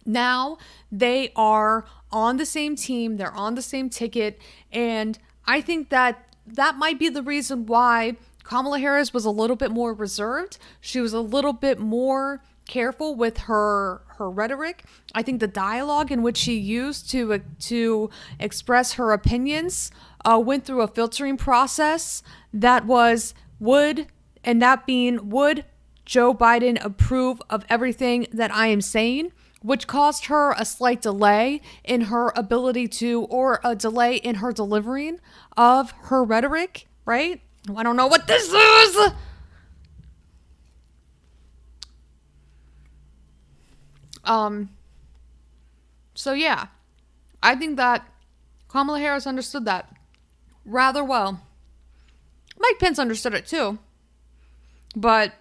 Now they are on the same team, they're on the same ticket, and I think that might be the reason why Kamala Harris was a little bit more reserved. She was a little bit more careful with her rhetoric. I think the dialogue in which she used to express her opinions went through a filtering process that was would Joe Biden approve of everything that I am saying, which caused her a slight delay in her ability to, or a delay in her delivering of her rhetoric, right? I don't know what this is. So yeah, I think that Kamala Harris understood that rather well. Mike Pence understood it too. But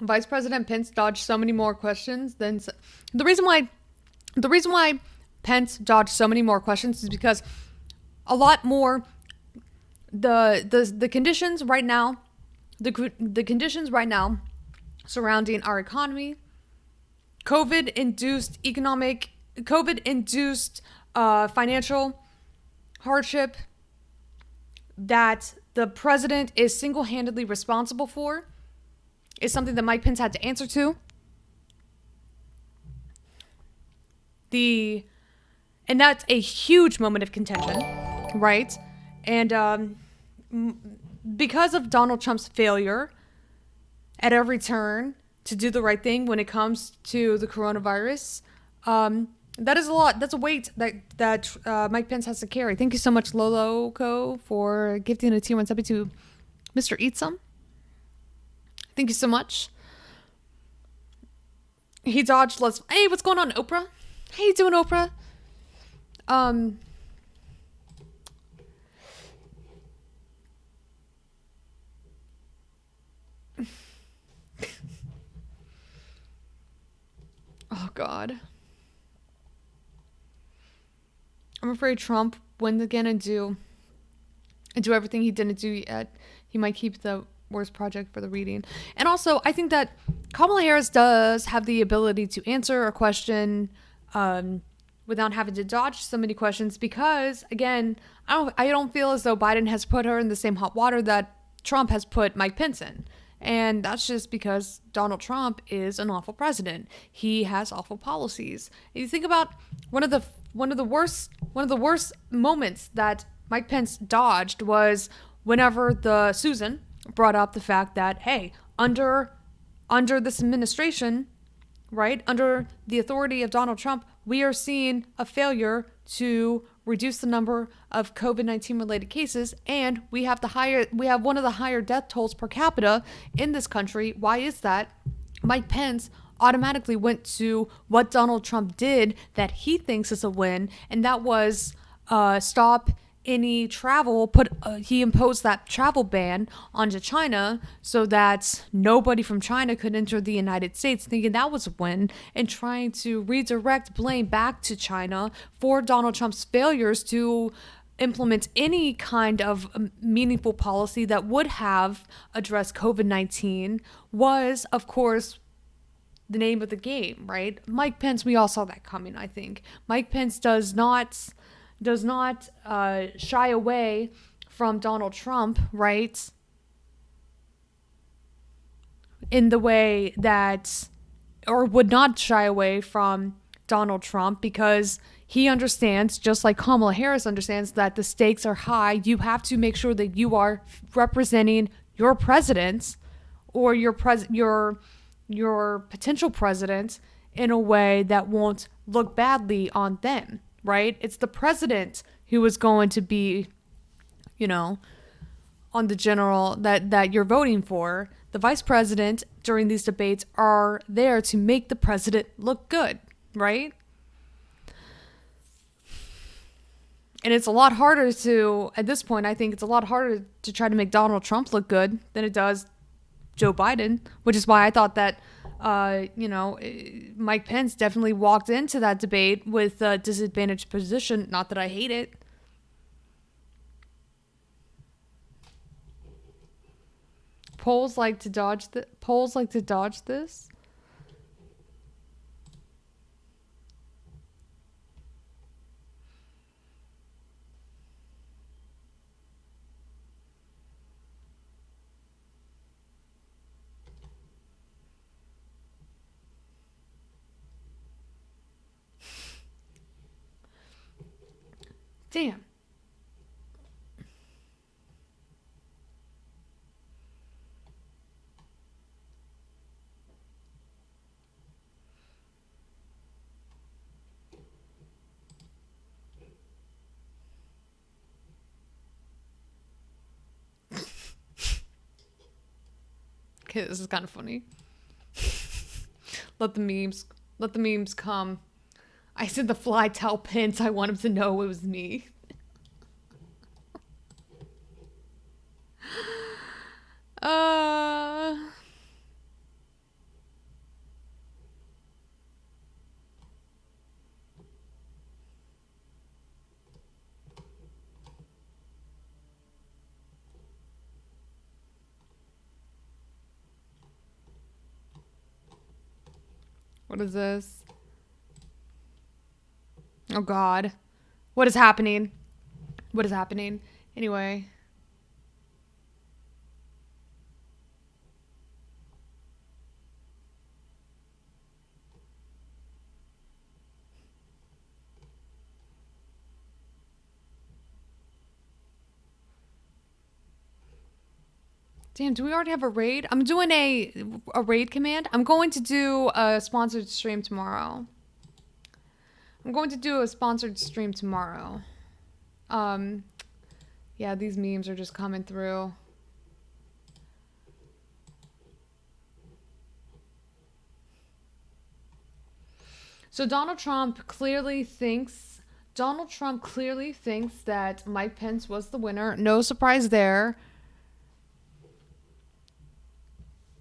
Vice President Pence dodged so many more questions than the reason why Pence dodged so many more questions is because a lot more the conditions right now, the conditions right now surrounding our economy, COVID induced financial hardship that the president is single-handedly responsible for is something that Mike Pence had to answer to. And that's a huge moment of contention, right? And because of Donald Trump's failure at every turn to do the right thing when it comes to the coronavirus, that is a lot. That's a weight that Mike Pence has to carry. Thank you so much, Loloco, for gifting a tier 1 sub to Mr. Eat Some. Thank you so much. He dodged less. Hey, what's going on, Oprah? How you doing, Oprah? Oh, God. I'm afraid Trump wins again and do everything he didn't do yet. He might keep the worst project for the reading. And also, I think that Kamala Harris does have the ability to answer a question without having to dodge so many questions because, again, I don't feel as though Biden has put her in the same hot water that Trump has put Mike Pence in. And that's just because Donald Trump is an awful president. He has awful policies. And you think about one of the worst moments that Mike Pence dodged was whenever Susan brought up the fact that, hey, under this administration, right, under the authority of Donald Trump, we are seeing a failure to reduce the number of COVID-19 related cases, and we have one of the higher death tolls per capita in this country. Why is that? Mike Pence automatically went to what Donald Trump did that he thinks is a win, and that was stop any travel. He imposed that travel ban onto China so that nobody from China could enter the United States, thinking that was a win, and trying to redirect blame back to China for Donald Trump's failures to implement any kind of meaningful policy that would have addressed COVID-19 was, of course, the name of the game, right? Mike Pence, we all saw that coming, I think. Mike Pence does not shy away from Donald Trump, right? In the way that, or would not shy away from Donald Trump because he understands, just like Kamala Harris understands, that the stakes are high. You have to make sure that you are representing your president or your potential president in a way that won't look badly on them. Right? It's the president who is going to be, on the general that you're voting for. The vice president during these debates are there to make the president look good, right? And it's a lot harder at this point, I think it's a lot harder to try to make Donald Trump look good than it does Joe Biden, which is why I thought that Mike Pence definitely walked into that debate with a disadvantaged position. Not that I hate it. Polls like to dodge this. Damn. Okay, this is kind of funny. Let the memes come. I said the fly tell Pence I want him to know it was me. uh What is this? Oh God. What is happening? What is happening? Anyway. Damn, do we already have a raid? I'm doing a raid command. I'm going to do a sponsored stream tomorrow. Yeah, these memes are just coming through. So Donald Trump clearly thinks that Mike Pence was the winner. No surprise there.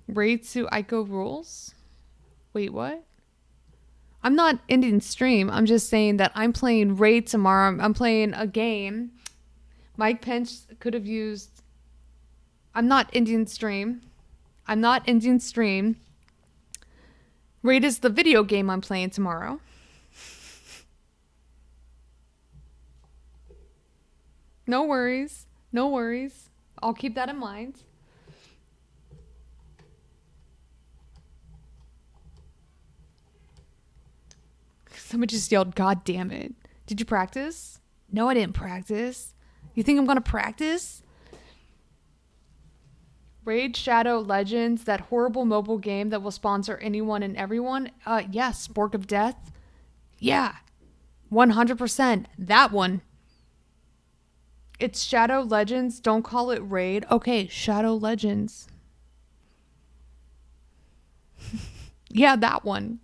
Raid to Ico rules? Wait, what? I'm not ending stream. I'm just saying that I'm playing raid tomorrow. I'm playing a game. Mike Pence could have used... I'm not ending stream. Raid is the video game I'm playing tomorrow. No worries. I'll keep that in mind. Someone just yelled, "God damn it." Did you practice? No, I didn't practice. You think I'm going to practice? Raid Shadow Legends, that horrible mobile game that will sponsor anyone and everyone. Yes, Spork of Death. Yeah, 100%. That one. It's Shadow Legends. Don't call it Raid. Okay, Shadow Legends. Yeah, that one.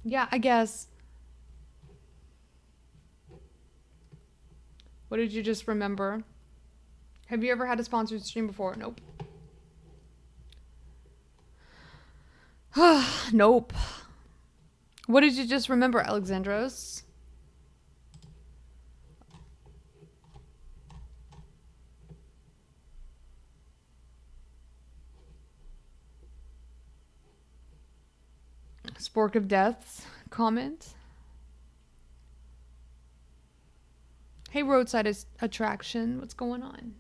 Yeah, I guess. What did you just remember? Have you ever had a sponsored stream before? Nope. Nope. What did you just remember, Alexandros? Spork of Death's comment. Hey, roadside attraction, what's going on?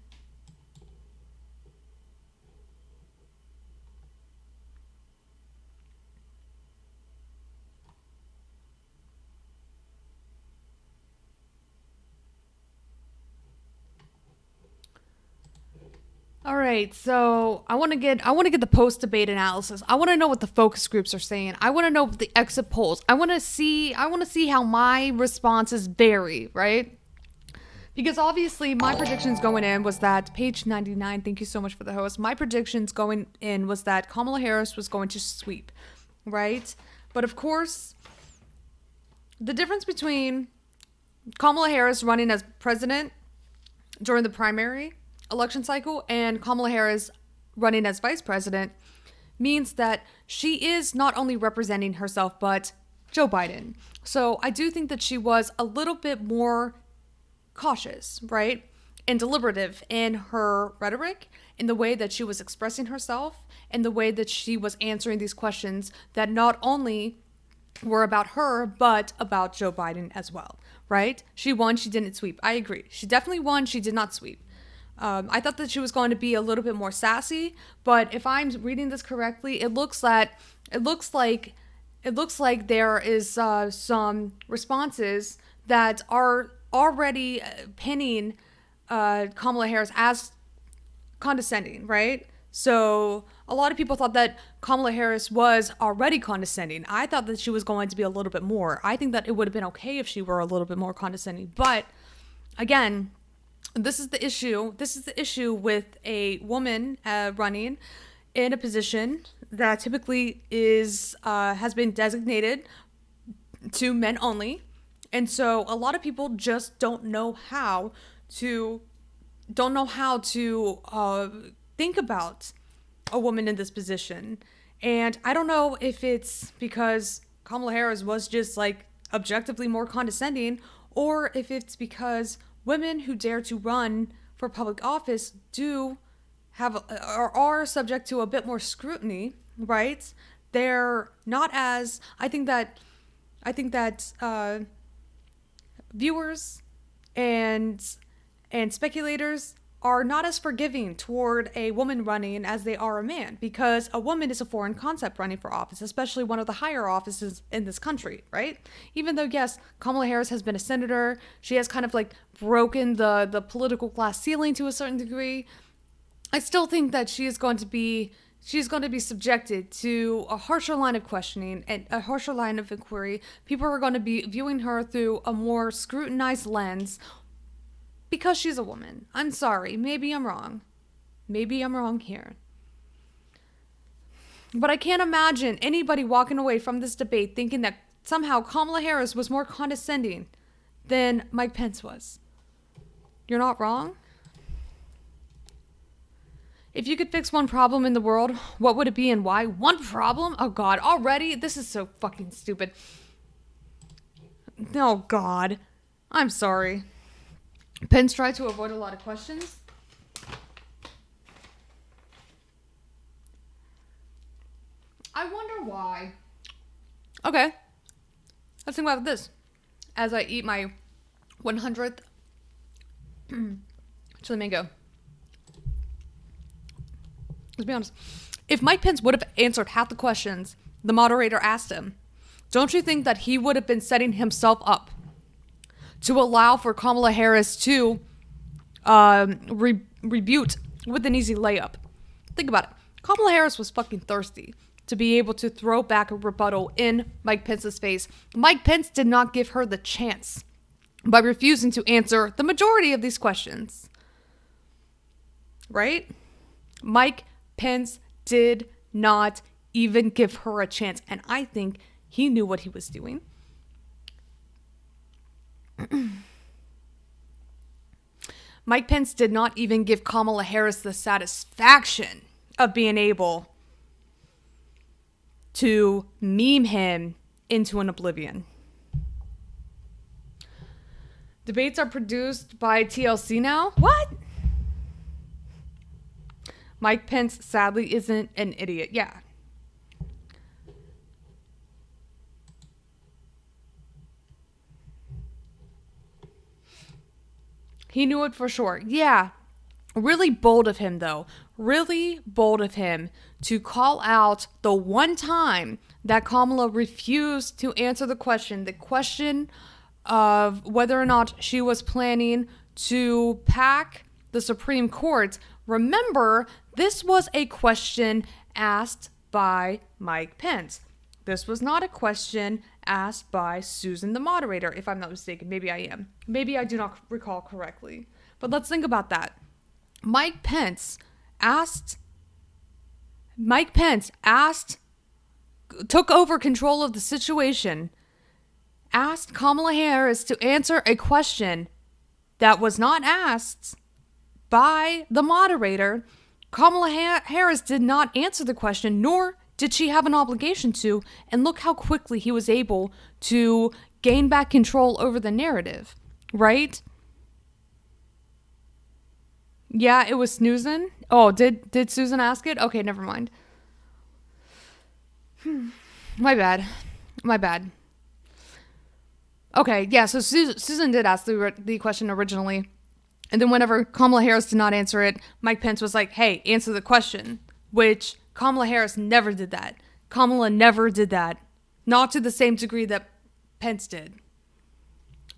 All right, so I want to get the post debate analysis. I want to know what the focus groups are saying. I want to know what the exit polls. I want to see how my responses vary, right? Because obviously my predictions going in was that page 99, thank you so much for the host. My predictions going in was that Kamala Harris was going to sweep, right? But of course, the difference between Kamala Harris running as president during the primary election cycle and Kamala Harris running as vice president means that she is not only representing herself, but Joe Biden. So I do think that she was a little bit more cautious, right? And deliberative in her rhetoric, in the way that she was expressing herself, in the way that she was answering these questions that not only were about her, but about Joe Biden as well, right? She won, she didn't sweep. I agree. She definitely won, she did not sweep. I thought that she was going to be a little bit more sassy, but if I'm reading this correctly, it looks like there is some responses that are already pinning Kamala Harris as condescending, right? So a lot of people thought that Kamala Harris was already condescending. I thought that she was going to be a little bit more. I think that it would have been okay if she were a little bit more condescending. But again, this is the issue. This is the issue with a woman running in a position that typically has been designated to men only. And so a lot of people just don't know how to think about a woman in this position. And I don't know if it's because Kamala Harris was just like objectively more condescending, or if it's because women who dare to run for public office are subject to a bit more scrutiny, right? They're not as, I think that viewers and speculators are not as forgiving toward a woman running as they are a man, because a woman is a foreign concept running for office, especially one of the higher offices in this country, right? Even though, yes, Kamala Harris has been a senator, she has kind of like broken the political glass ceiling to a certain degree. I still think that she's going to be subjected to a harsher line of questioning and a harsher line of inquiry. People are going to be viewing her through a more scrutinized lens because she's a woman. I'm sorry. Maybe I'm wrong. Maybe I'm wrong here. But I can't imagine anybody walking away from this debate thinking that somehow Kamala Harris was more condescending than Mike Pence was. You're not wrong. If you could fix one problem in the world, what would it be and why? One problem? Oh, God. Already? This is so fucking stupid. Oh, God. I'm sorry. Pence tried to avoid a lot of questions. I wonder why. Okay. Let's think about this. As I eat my 100th chili mango. Let's be honest. If Mike Pence would have answered half the questions the moderator asked him, don't you think that he would have been setting himself up to allow for Kamala Harris to rebut with an easy layup? Think about it. Kamala Harris was fucking thirsty to be able to throw back a rebuttal in Mike Pence's face. Mike Pence did not give her the chance by refusing to answer the majority of these questions. Right? Mike Pence did not even give her a chance. And I think he knew what he was doing. Mike Pence did not even give Kamala Harris the satisfaction of being able to meme him into an oblivion. Debates are produced by TLC now? What? Mike Pence sadly isn't an idiot. Yeah. He knew it for sure. Yeah. Really bold of him, though. Really bold of him to call out the one time that Kamala refused to answer the question of whether or not she was planning to pack the Supreme Court. Remember, this was a question asked by Mike Pence. This was not a question asked by Susan, the moderator, if I'm not mistaken. Maybe I am. Maybe I do not recall correctly. But let's think about that. Mike Pence took over control of the situation, asked Kamala Harris to answer a question that was not asked by the moderator. Kamala Harris did not answer the question, nor did she have an obligation to, and look how quickly he was able to gain back control over the narrative, right? Yeah, it was snoozing. Oh, did Susan ask it? Okay, never mind. My bad. Okay, yeah, so Susan did ask the question originally. And then whenever Kamala Harris did not answer it, Mike Pence was like, hey, answer the question, which Kamala Harris never did that. Kamala never did that. Not to the same degree that Pence did.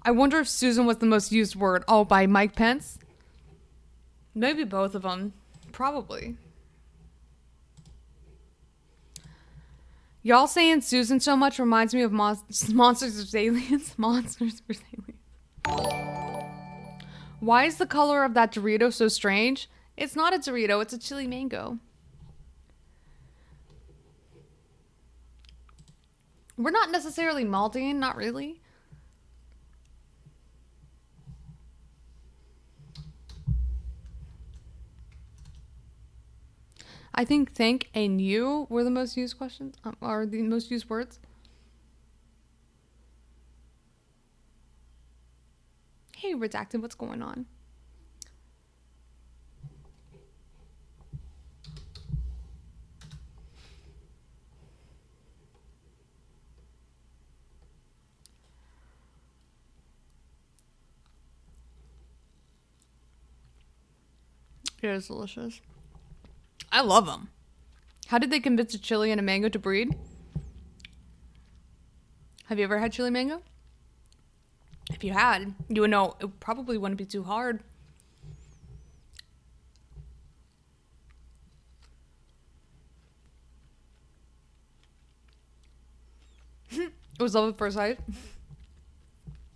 I wonder if Susan was the most used word. Oh, by Mike Pence? Maybe both of them. Probably. Y'all saying Susan so much reminds me of Monsters vs. Aliens. Monsters vs. Aliens. Why is the color of that Dorito so strange? It's not a Dorito, it's a chili mango. We're not necessarily malting, not really. I think thank and you were the most used questions, are the most used words. Hey, Redacted, what's going on? It is delicious. I love them. How did they convince a chili and a mango to breed? Have you ever had chili mango? If you had, you would know it probably wouldn't be too hard. It was love at first sight.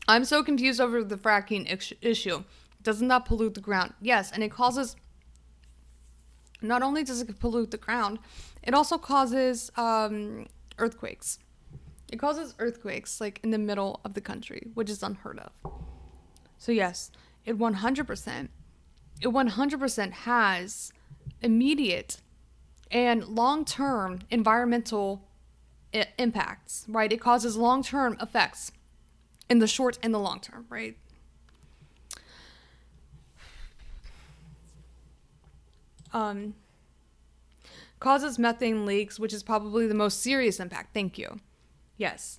I'm so confused over the fracking issue. Doesn't that pollute the ground? Yes, and it causes... Not only does it pollute the ground, it also causes earthquakes. It causes earthquakes like in the middle of the country, which is unheard of. So yes, it 100% has immediate and long-term environmental impacts, right? It causes long-term effects in the short and the long term, right? Causes methane leaks, which is probably the most serious impact. Thank you. Yes.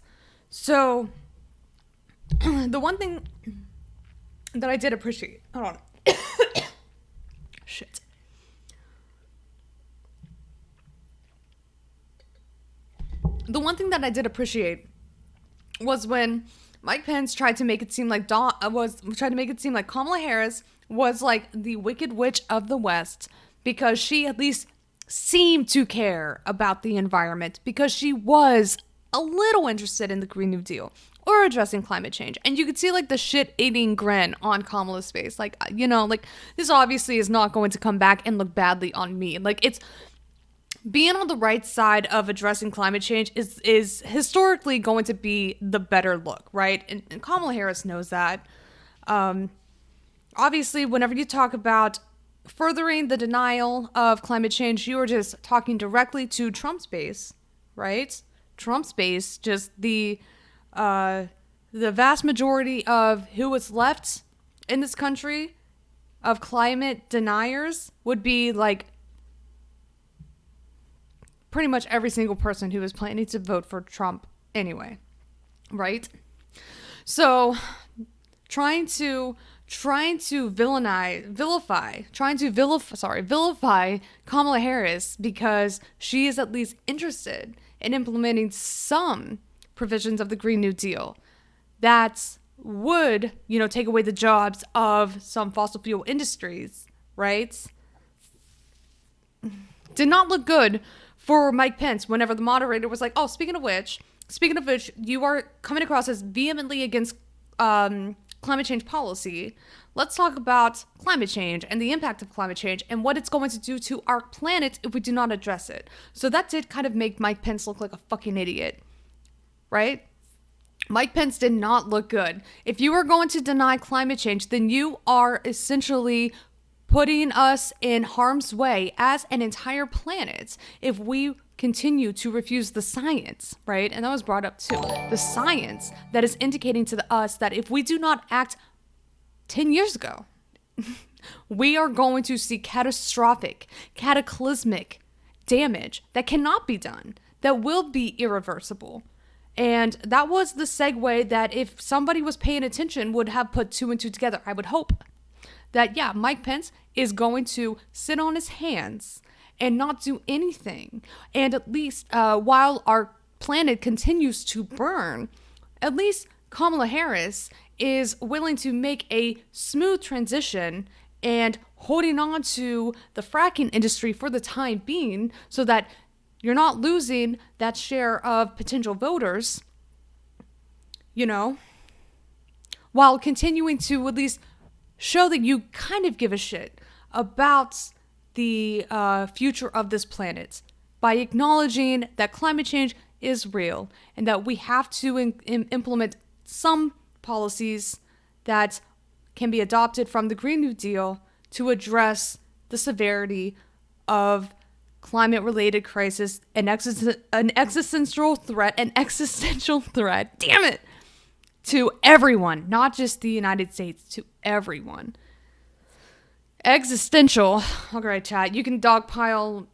So, the one thing that I did appreciate... Hold on. Shit. The one thing that I did appreciate was when Mike Pence tried to make it seem like Kamala Harris was like the Wicked Witch of the West because she at least seemed to care about the environment because she was a little interested in the Green New Deal or addressing climate change. And you could see like the shit-eating grin on Kamala's face. Like, you know, like this obviously is not going to come back and look badly on me. Like it's being on the right side of addressing climate change is historically going to be the better look, right? And Kamala Harris knows that. Obviously, whenever you talk about furthering the denial of climate change, you are just talking directly to Trump's base, right? Trump's base, just the vast majority of who is left in this country of climate deniers would be like pretty much every single person who is planning to vote for Trump anyway, right? So trying to vilify Kamala Harris because she is at least interested in implementing some provisions of the Green New Deal that would, you know, take away the jobs of some fossil fuel industries, right? Did not look good for Mike Pence whenever the moderator was like, oh, speaking of which, you are coming across as vehemently against climate change policy. Let's talk about climate change and the impact of climate change and what it's going to do to our planet if we do not address it. So that did kind of make Mike Pence look like a fucking idiot, right? Mike Pence did not look good. If you are going to deny climate change, then you are essentially putting us in harm's way as an entire planet if we continue to refuse the science, right? And that was brought up too. The science that is indicating to us that if we do not act 10 years ago, we are going to see catastrophic, cataclysmic damage that cannot be done, that will be irreversible. And that was the segue that if somebody was paying attention would have put two and two together. I would hope that, yeah, Mike Pence is going to sit on his hands and not do anything. And at least while our planet continues to burn, at least Kamala Harris is willing to make a smooth transition and holding on to the fracking industry for the time being so that you're not losing that share of potential voters, you know, while continuing to at least show that you kind of give a shit about the future of this planet by acknowledging that climate change is real and that we have to implement some policies that can be adopted from the Green New Deal to address the severity of climate-related crisis, an existential threat, damn it, to everyone, not just the United States, to everyone. Existential. Okay, chat. You can dogpile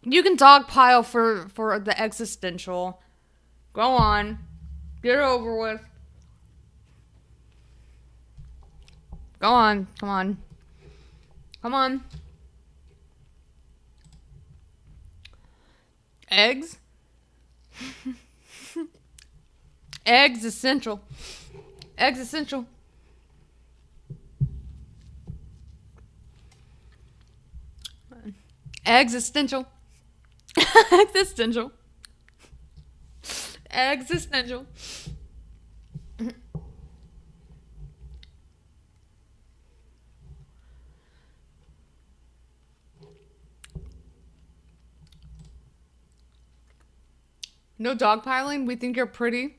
for the existential. Go on. Get it over with. Go on. Come on. Come on. Eggs? Eggs essential. Eggs essential. Existential. Existential. Existential. No dogpiling. We think you're pretty.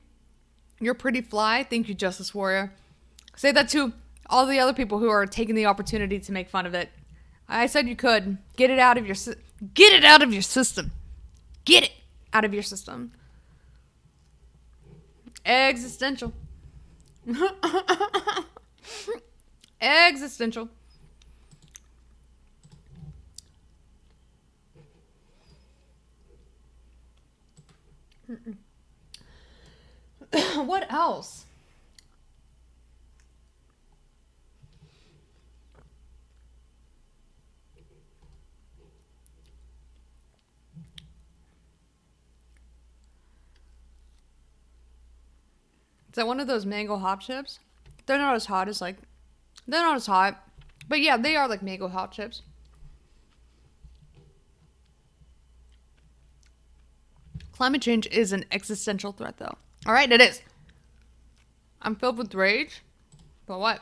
You're pretty fly. Thank you, Justice Warrior. Say that to all the other people who are taking the opportunity to make fun of it. I said you could. Get it out of your system. Get it out of your system. Get it out of your system. Existential. Existential. What else? Is that one of those mango hot chips? They're not as hot as they're not as hot. But yeah, they are like mango hot chips. Climate change is an existential threat, though. All right, it is. I'm filled with rage. But what?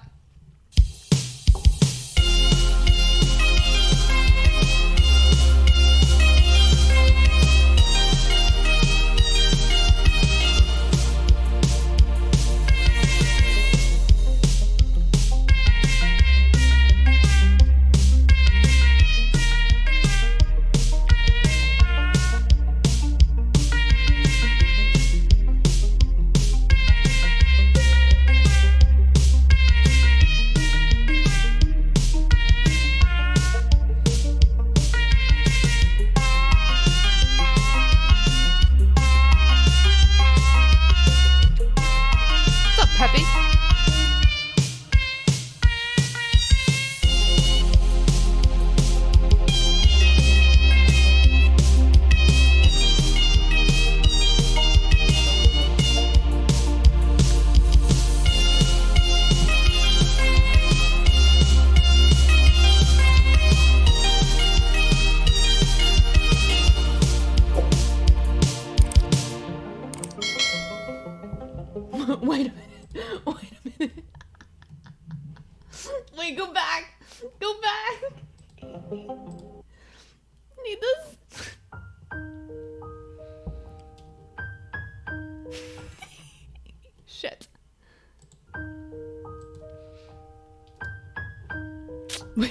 Wait a minute. Wait a minute. Wait, go back. Go back. Need this. Shit. Wait.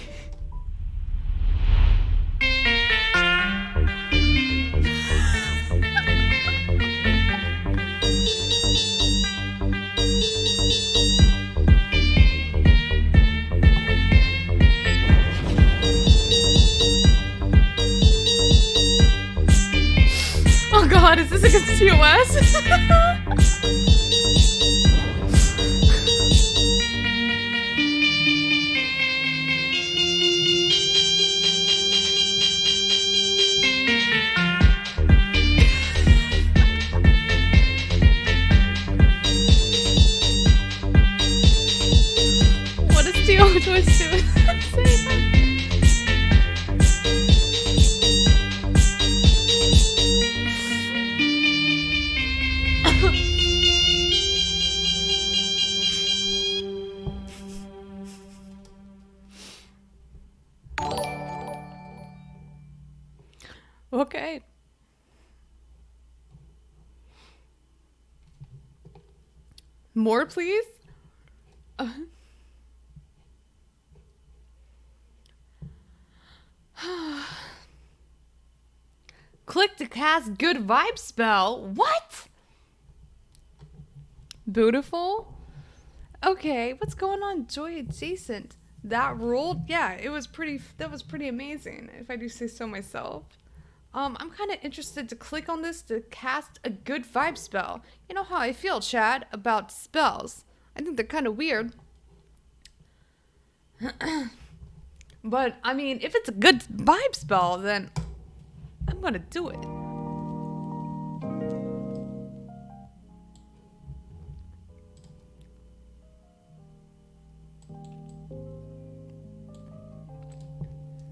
Oh god, is this against TOS? Oh, Joyce too. Okay. More, please? Click to cast good vibe spell. What? Beautiful? Okay, what's going on, Joy Adjacent? That ruled? Yeah, that was pretty amazing, if I do say so myself. I'm kind of interested to click on this to cast a good vibe spell. You know how I feel, Chad, about spells. I think they're kind of weird. But, I mean, if it's a good vibe spell, then I'm gonna do it.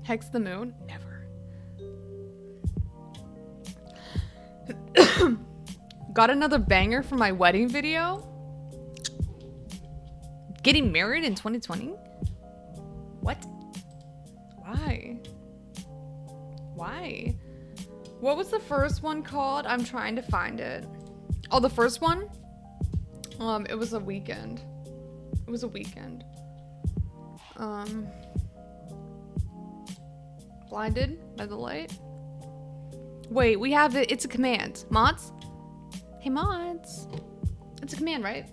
Hex the moon? Never. Got another banger for my wedding video? Getting married in 2020? What? Why? Why? What was the first one called? I'm trying to find it. Oh, the first one? It was a weekend. It was a weekend. Blinded by the light? Wait, we have it. It's a command. Mods? Hey, mods. It's a command, right?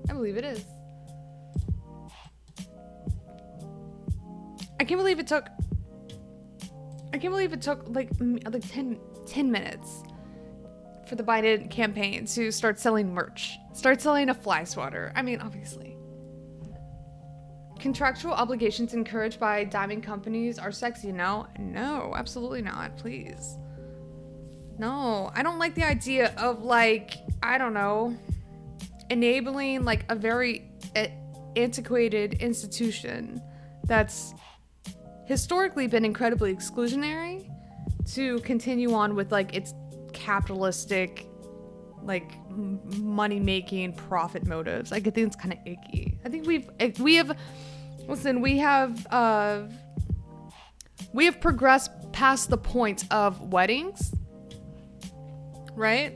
I believe it is. I can't believe it took like 10 minutes for the Biden campaign to start selling merch. Start selling a fly swatter. I mean, obviously. Contractual obligations encouraged by diamond companies are sexy. No, absolutely not. Please. No, I don't like the idea of, like, I don't know, enabling like a very antiquated institution that's historically been incredibly exclusionary to continue on with like its capitalistic, like money-making profit motives. Like, I think it's kind of icky. I think we have progressed past the point of weddings, right?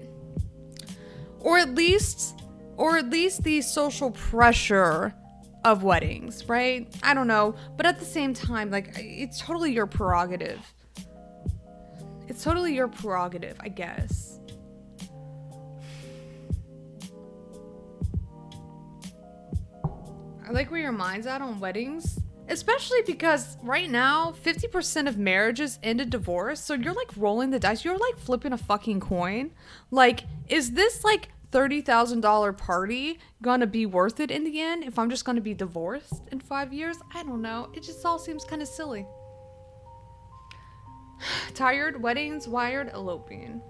Or at least the social pressure of weddings, right? I don't know, but at the same time, like, it's totally your prerogative. It's totally your prerogative, I guess. I like where your mind's at on weddings, especially because right now 50% of marriages end in divorce. So you're like rolling the dice. You're like flipping a fucking coin. Like, is this like $30,000 party gonna be worth it in the end if I'm just gonna be divorced in 5 years? I don't know. It just all seems kind of silly. Tired, weddings, wired, eloping.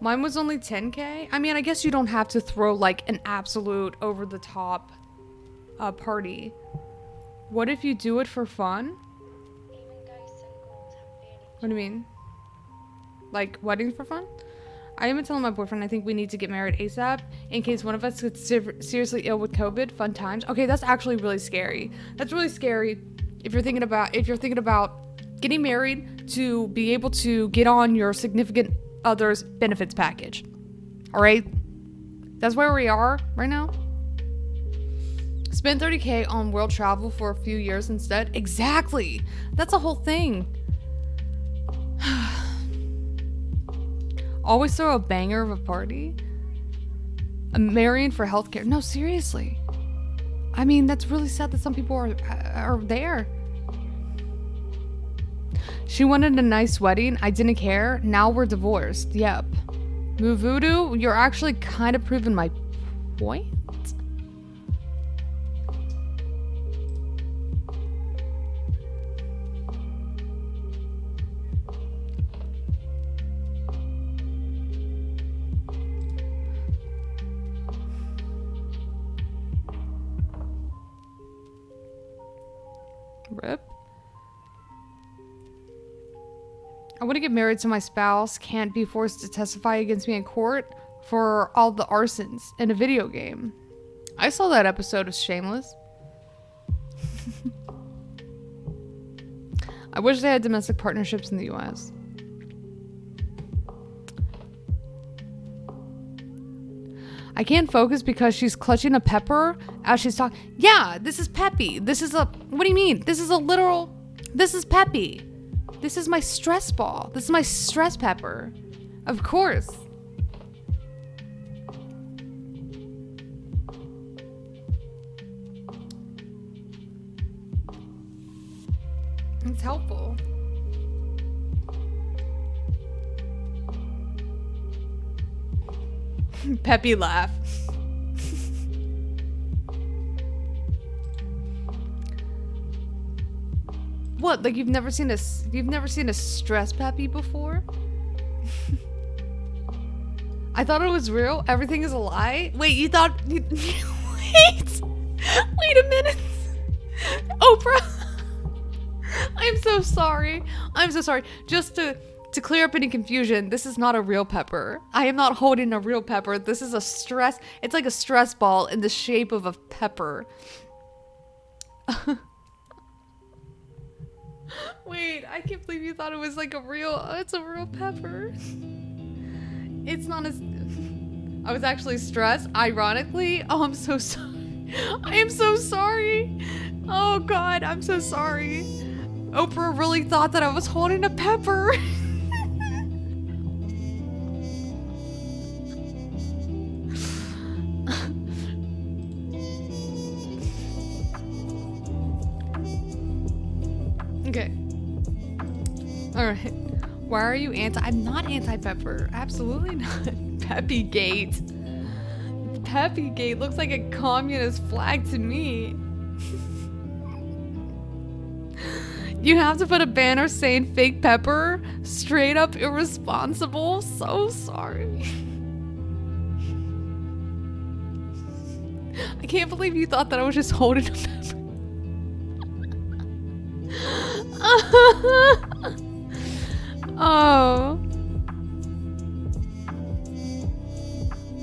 Mine was only 10K. I mean, I guess you don't have to throw like an absolute over the top party. What if you do it for fun? What do you mean? Like weddings for fun? I even telling my boyfriend I think we need to get married ASAP in case one of us gets seriously ill with COVID. Fun times. Okay, that's actually really scary. That's really scary if you're thinking about getting married to be able to get on your significant other's benefits package. All right, that's where we are right now. Spend 30K on world travel for a few years instead. Exactly, that's a whole thing. Always throw a banger of a party. Marrying for healthcare. No, seriously. I mean, that's really sad that some people are there. She wanted a nice wedding. I didn't care. Now we're divorced. Yep. Moo Voodoo, you're actually kind of proving my point. Rip. I want to get married to my spouse. Can't be forced to testify against me in court for all the arsons in a video game. I saw that episode of Shameless. I wish they had domestic partnerships in the US. I can't focus because she's clutching a pepper as she's talking. Yeah, this is Peppy. This is a, what do you mean? This is a literal, this is Peppy. This is my stress ball. This is my stress pepper. Of course. It's helpful. Peppy laugh. What? Like you've never seen a stress Peppy before? I thought it was real. Everything is a lie. Wait, you thought? Wait a minute. Oprah. I'm so sorry. I'm so sorry. Just to clear up any confusion, this is not a real pepper. I am not holding a real pepper. This is a stress. It's like a stress ball in the shape of a pepper. Wait, I can't believe you thought it was like a real. It's a real pepper. It's not as. I was actually stressed. Ironically. Oh, I'm so sorry. I am so sorry. Oh God, I'm so sorry. Oprah really thought that I was holding a pepper. Okay. Alright. Why are you anti? I'm not anti-pepper. Absolutely not. Peppygate. Peppygate looks like a communist flag to me. You have to put a banner saying fake pepper. Straight up irresponsible. So sorry. I can't believe you thought that I was just holding a pepper. Oh.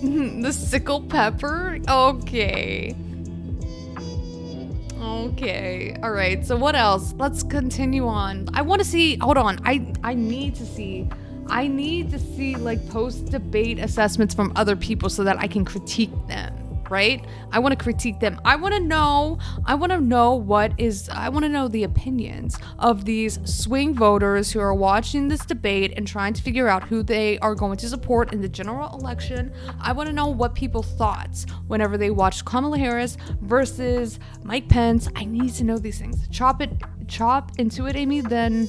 The sickle pepper? Okay. Okay. All right. So what else? Let's continue on. I want to see, hold on. I need to see like post-debate assessments from other people so that I can critique them, right? I want to critique them. I want to know the opinions of these swing voters who are watching this debate and trying to figure out who they are going to support in the general election. I want to know what people thought whenever they watched Kamala Harris versus Mike Pence. I need to know these things. Chop into it, Amy, then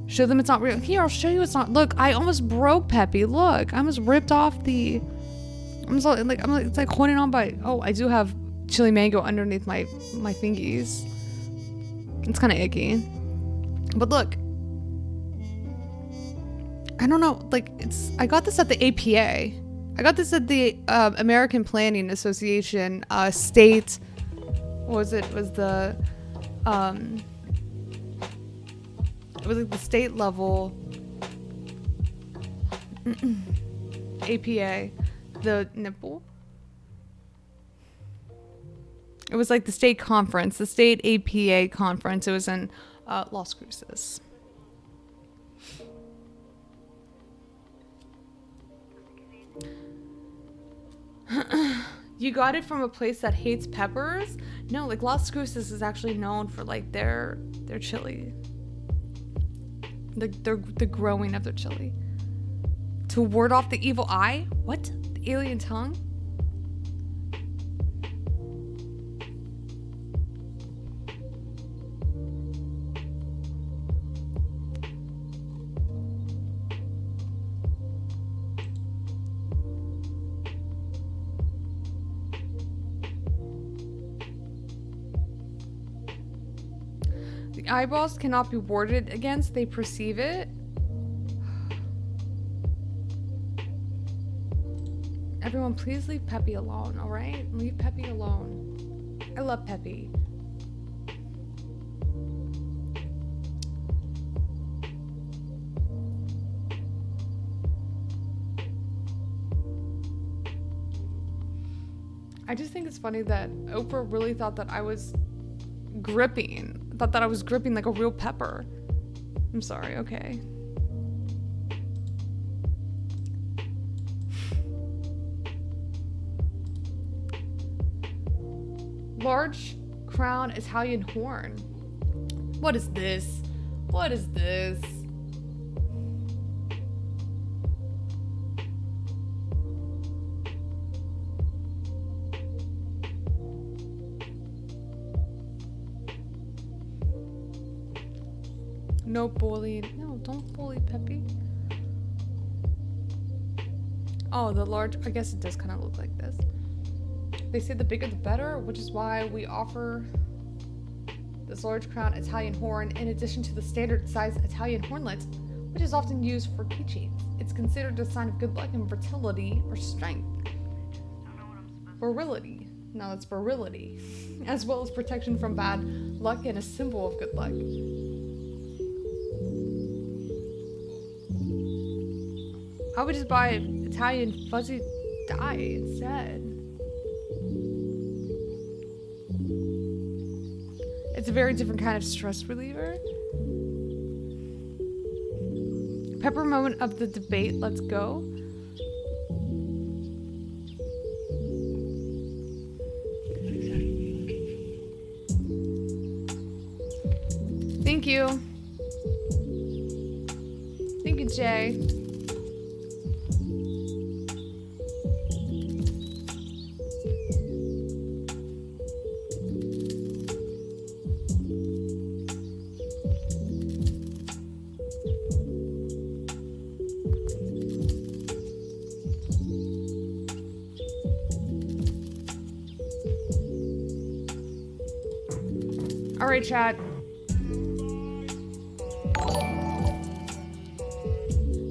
show them it's not real. Here, I'll show you it's not. Look, I almost broke Peppy. Look, I almost ripped off the... it's like holding on by, oh, I do have chili mango underneath my fingies. It's kind of icky. But look, I don't know, like I got this at the APA. I got this at the American Planning Association state, what was it? It was the, it was like the state level APA. The nipple. It was like the state conference, the state APA conference. It was in Las Cruces. You got it from a place that hates peppers? No, like Las Cruces is actually known for like their chili. The growing of their chili. To ward off the evil eye? What? Alien tongue? The eyeballs cannot be warded against, they perceive it. Everyone, please leave Peppy alone, alright? Leave Peppy alone. I love Peppy. I just think it's funny that Oprah really thought that I was gripping. Thought that I was gripping like a real pepper. I'm sorry, okay. Large crown Italian horn. What is this? What is this? No bullying. No, don't bully Peppy. Oh, the large, I guess it does kind of look like this. They say the bigger the better, which is why we offer this large crown Italian horn in addition to the standard size Italian hornlet, which is often used for keychains. It's considered a sign of good luck and fertility or strength. Virility. No, that's virility. As well as protection from bad luck and a symbol of good luck. I would just buy Italian fuzzy dye instead. It's a very different kind of stress reliever. Pepper moment of the debate, let's go. Thank you. Thank you, Jay. All right, chat.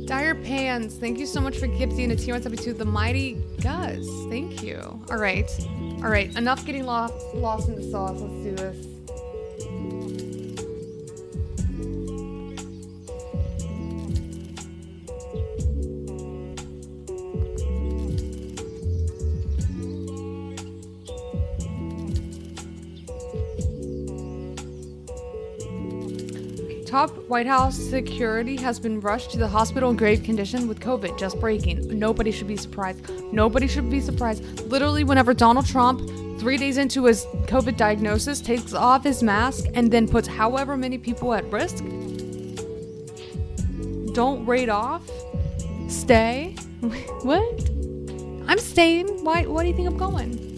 Dire Pans, thank you so much for gifting a tier 1 sub to the Mighty Gus. Thank you. All right. Enough getting lost in the sauce. Let's do this. Top White House security has been rushed to the hospital in grave condition with COVID. Just breaking. Nobody should be surprised. Nobody should be surprised. Literally, whenever Donald Trump, 3 days into his COVID diagnosis, takes off his mask and then puts however many people at risk, don't raid off. Stay. What? I'm staying. Why? What do you think I'm going?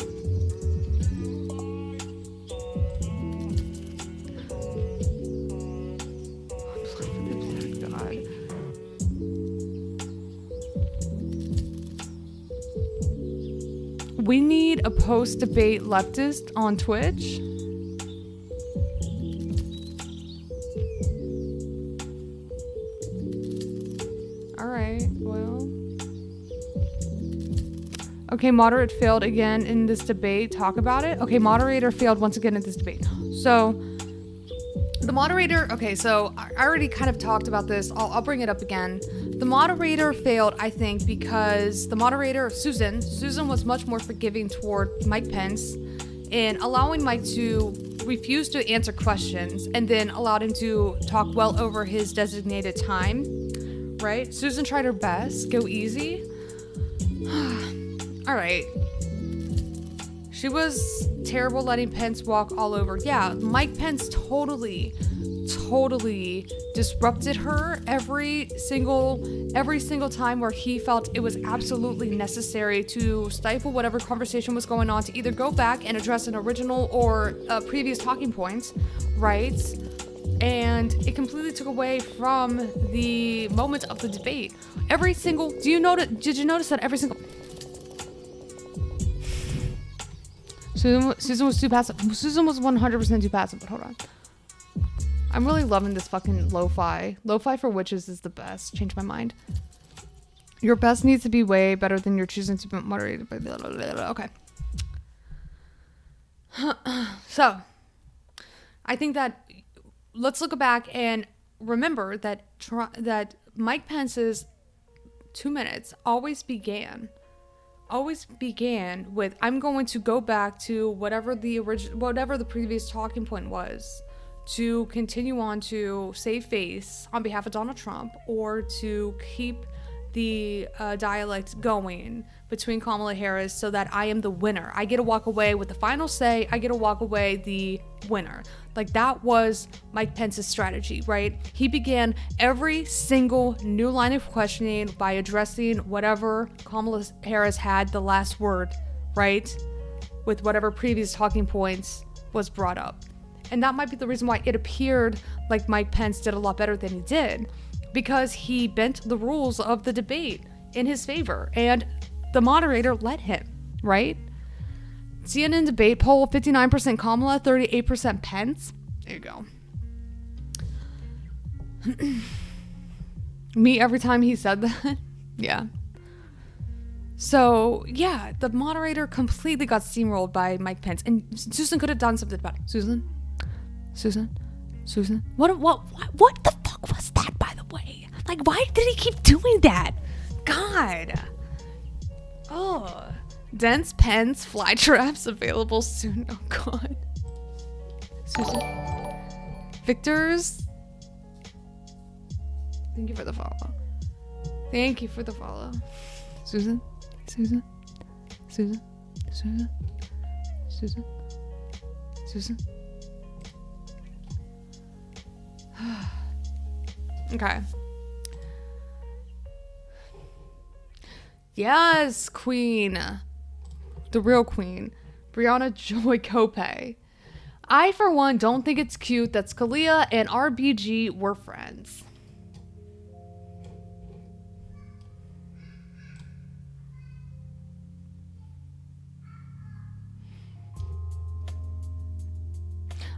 We need a post-debate leftist on Twitch. All right, well. Okay, moderate failed again in this debate. Talk about it. Okay, moderator failed once again in this debate. So, the moderator, okay, so I already kind of talked about this. I'll bring it up again. The moderator failed, I think, because the moderator, Susan was much more forgiving toward Mike Pence in allowing Mike to refuse to answer questions and then allowed him to talk well over his designated time, right? Susan tried her best. Go easy. All right. She was terrible letting Pence walk all over. Yeah, Mike Pence totally disrupted her every single time where he felt it was absolutely necessary to stifle whatever conversation was going on to either go back and address an original or previous talking points, right? And it completely took away from the moment of the debate. Did you notice that every single Susan was too passive. Susan was 100% too passive, but hold on. I'm really loving this fucking lo-fi. Lo-fi for witches is the best. Change my mind. Your best needs to be way better than your choosing to be moderated by blah, blah, blah, blah. Okay. So, I think that let's look back and remember that that Mike Pence's 2 minutes always began always began with, I'm going to go back to whatever the previous talking point was, to continue on to save face on behalf of Donald Trump, or to keep the dialect going between Kamala Harris so that I am the winner. I get to walk away with the final say. I get to walk away the winner. Like, that was Mike Pence's strategy, right? He began every single new line of questioning by addressing whatever Kamala Harris had the last word, right? With whatever previous talking points was brought up. And that might be the reason why it appeared like Mike Pence did a lot better than he did, because he bent the rules of the debate in his favor, and the moderator let him, right? CNN debate poll, 59% Kamala, 38% Pence. There you go. Me every time he said that. Yeah. So, yeah, the moderator completely got steamrolled by Mike Pence, and Susan could have done something about it. Susan? What the fuck was that, by the way? Like, why did he keep doing that? God. Oh. Dense pens, fly traps available soon. Oh, God. Susan. Victor's. Thank you for the follow. Thank you for the follow. Susan. Okay. Yes, queen. The real queen. Brianna Joy Cope. I, for one, don't think it's cute that Scalia and RBG were friends.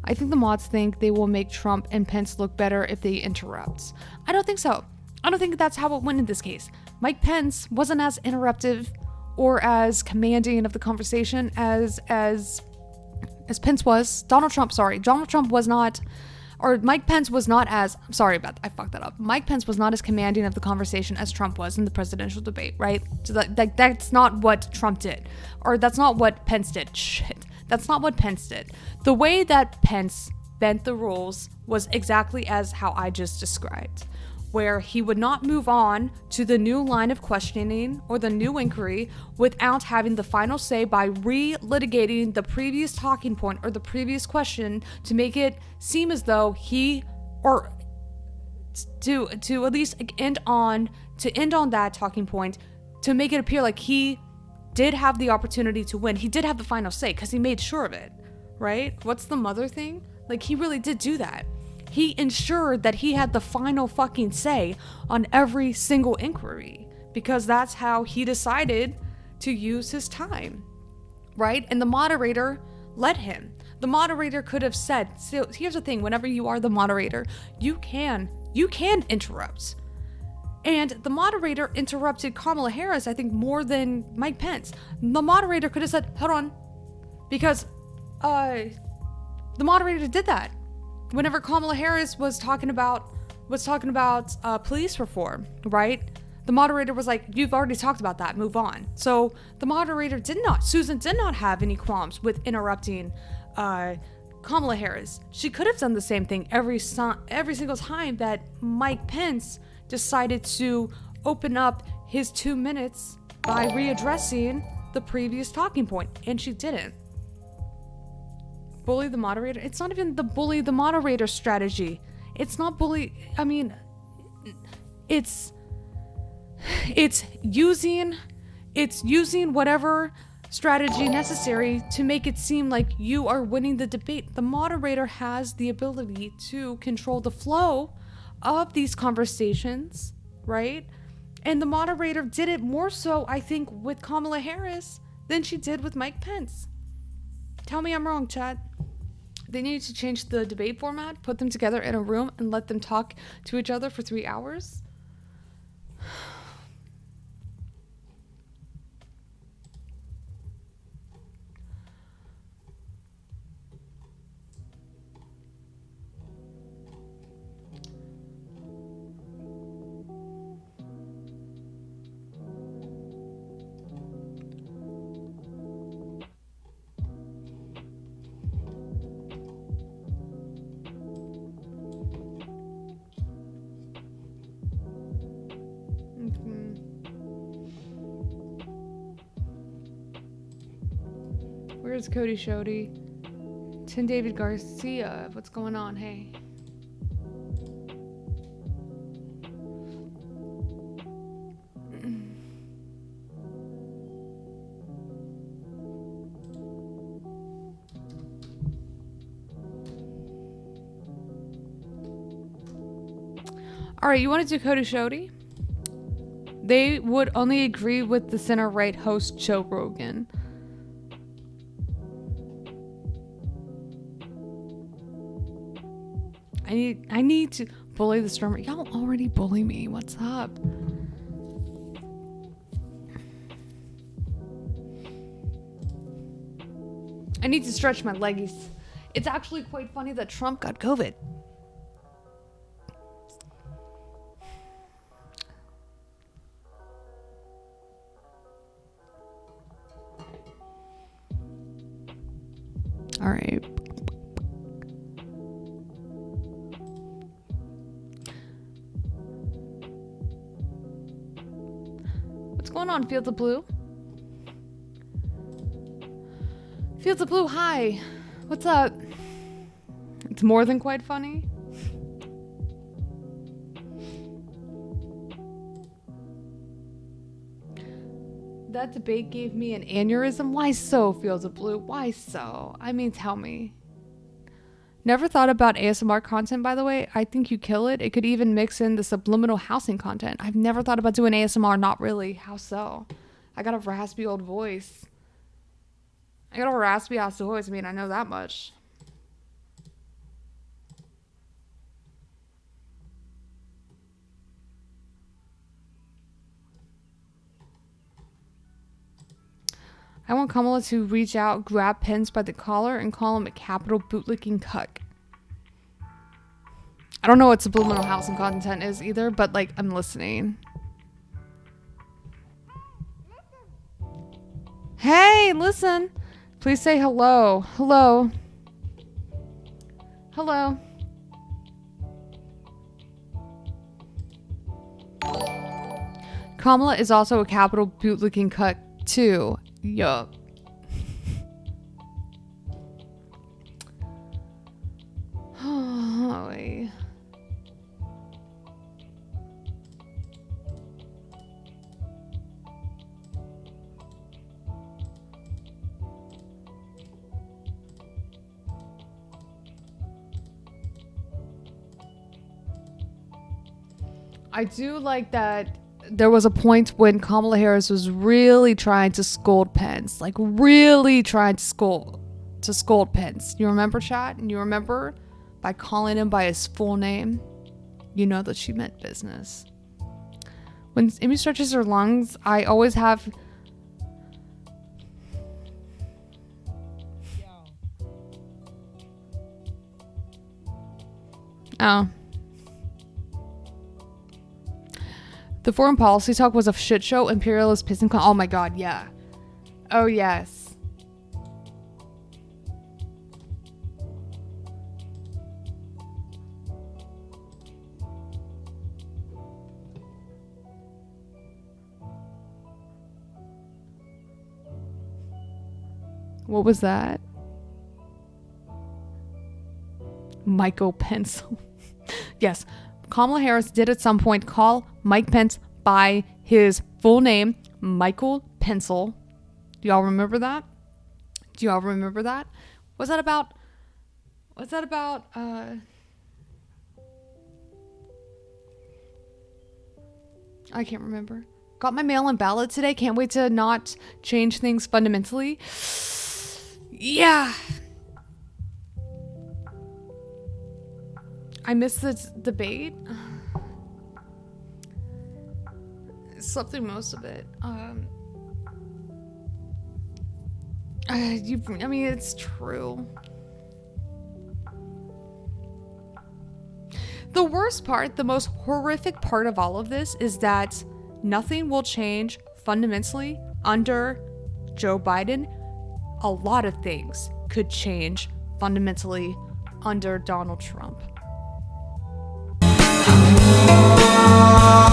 I think the mods think they will make Trump and Pence look better if they interrupt. I don't think so. I don't think that's how it went in this case. Mike Pence wasn't as interruptive or as commanding of the conversation as Pence was. Donald Trump was not, or Mike Pence was not as, I fucked that up. Mike Pence was not as commanding of the conversation as Trump was in the presidential debate, right? So that's not what Trump did, or that's not what Pence did. Shit. That's not what Pence did. The way that Pence bent the rules was exactly as how I just described, where he would not move on to the new line of questioning or the new inquiry without having the final say by re-litigating the previous talking point or the previous question to make it seem as though he, or to at least end on that talking point, to make it appear like he did have the opportunity to win. He did have the final say because he made sure of it, right? What's the mother thing? Like, he really did do that. He ensured that he had the final fucking say on every single inquiry because that's how he decided to use his time, right? And the moderator let him. The moderator could have said, so here's the thing, whenever you are the moderator, you can interrupt. And the moderator interrupted Kamala Harris, I think, more than Mike Pence. The moderator could have said, hold on, because the moderator did that. Whenever Kamala Harris was talking about police reform, right? The moderator was like, you've already talked about that, move on. So the moderator Susan did not have any qualms with interrupting Kamala Harris. She could have done the same thing every single time that Mike Pence decided to open up his 2 minutes by readdressing the previous talking point, and she didn't. Bully the moderator? It's not even the bully the moderator strategy. It's not bully, I mean, it's using whatever strategy necessary to make it seem like you are winning the debate. The moderator has the ability to control the flow of these conversations, right? And the moderator did it more so, I think, with Kamala Harris than she did with Mike Pence. Tell me I'm wrong, chat. They needed to change the debate format, put them together in a room, and let them talk to each other for 3 hours. Where's Cody Shody? Tim David Garcia. What's going on? Hey. All right, you want to do Cody Shody? They would only agree with the center-right host Joe Rogan. I need to bully the streamer. Y'all already bully me. What's up? I need to stretch my leggies. It's actually quite funny that Trump got COVID. All right. What's going on, Fields of Blue? Fields of Blue, hi. What's up? It's more than quite funny. That debate gave me an aneurysm. Why so, Fields of Blue? Why so? I mean, tell me. Never thought about ASMR content, by the way. I think you kill it. It could even mix in the subliminal housing content. I've never thought about doing ASMR. Not really. How so? I got a raspy old voice. I mean, I know that much. I want Kamala to reach out, grab Pence by the collar, and call him a capital bootlicking cuck. I don't know what subliminal housing content is either, but like, I'm listening. Hey, listen. Please say hello. Hello. Hello. Kamala is also a capital bootlicking cuck too. Yup. Holy. I do like that there was a point when Kamala Harris was really trying to scold Pence, like really trying to scold Pence. You remember, chat? And you remember by calling him by his full name, you know that she meant business. When Amy stretches her lungs, I always have oh. The foreign policy talk was a shit show, imperialist pissing con. Oh my god, yeah. Oh yes. What was that? Michael Pence. Yes. Kamala Harris did at some point call Mike Pence by his full name, Michael Pencil. Do y'all remember that? Do y'all remember that? Was that about I can't remember. Got my mail-in ballot today. Can't wait to not change things fundamentally. Yeah. I missed this debate. Slept through most of it. I mean, it's true. The worst part, the most horrific part of all of this is that nothing will change fundamentally under Joe Biden. A lot of things could change fundamentally under Donald Trump.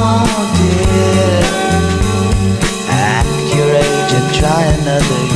Oh dear, act your age and try another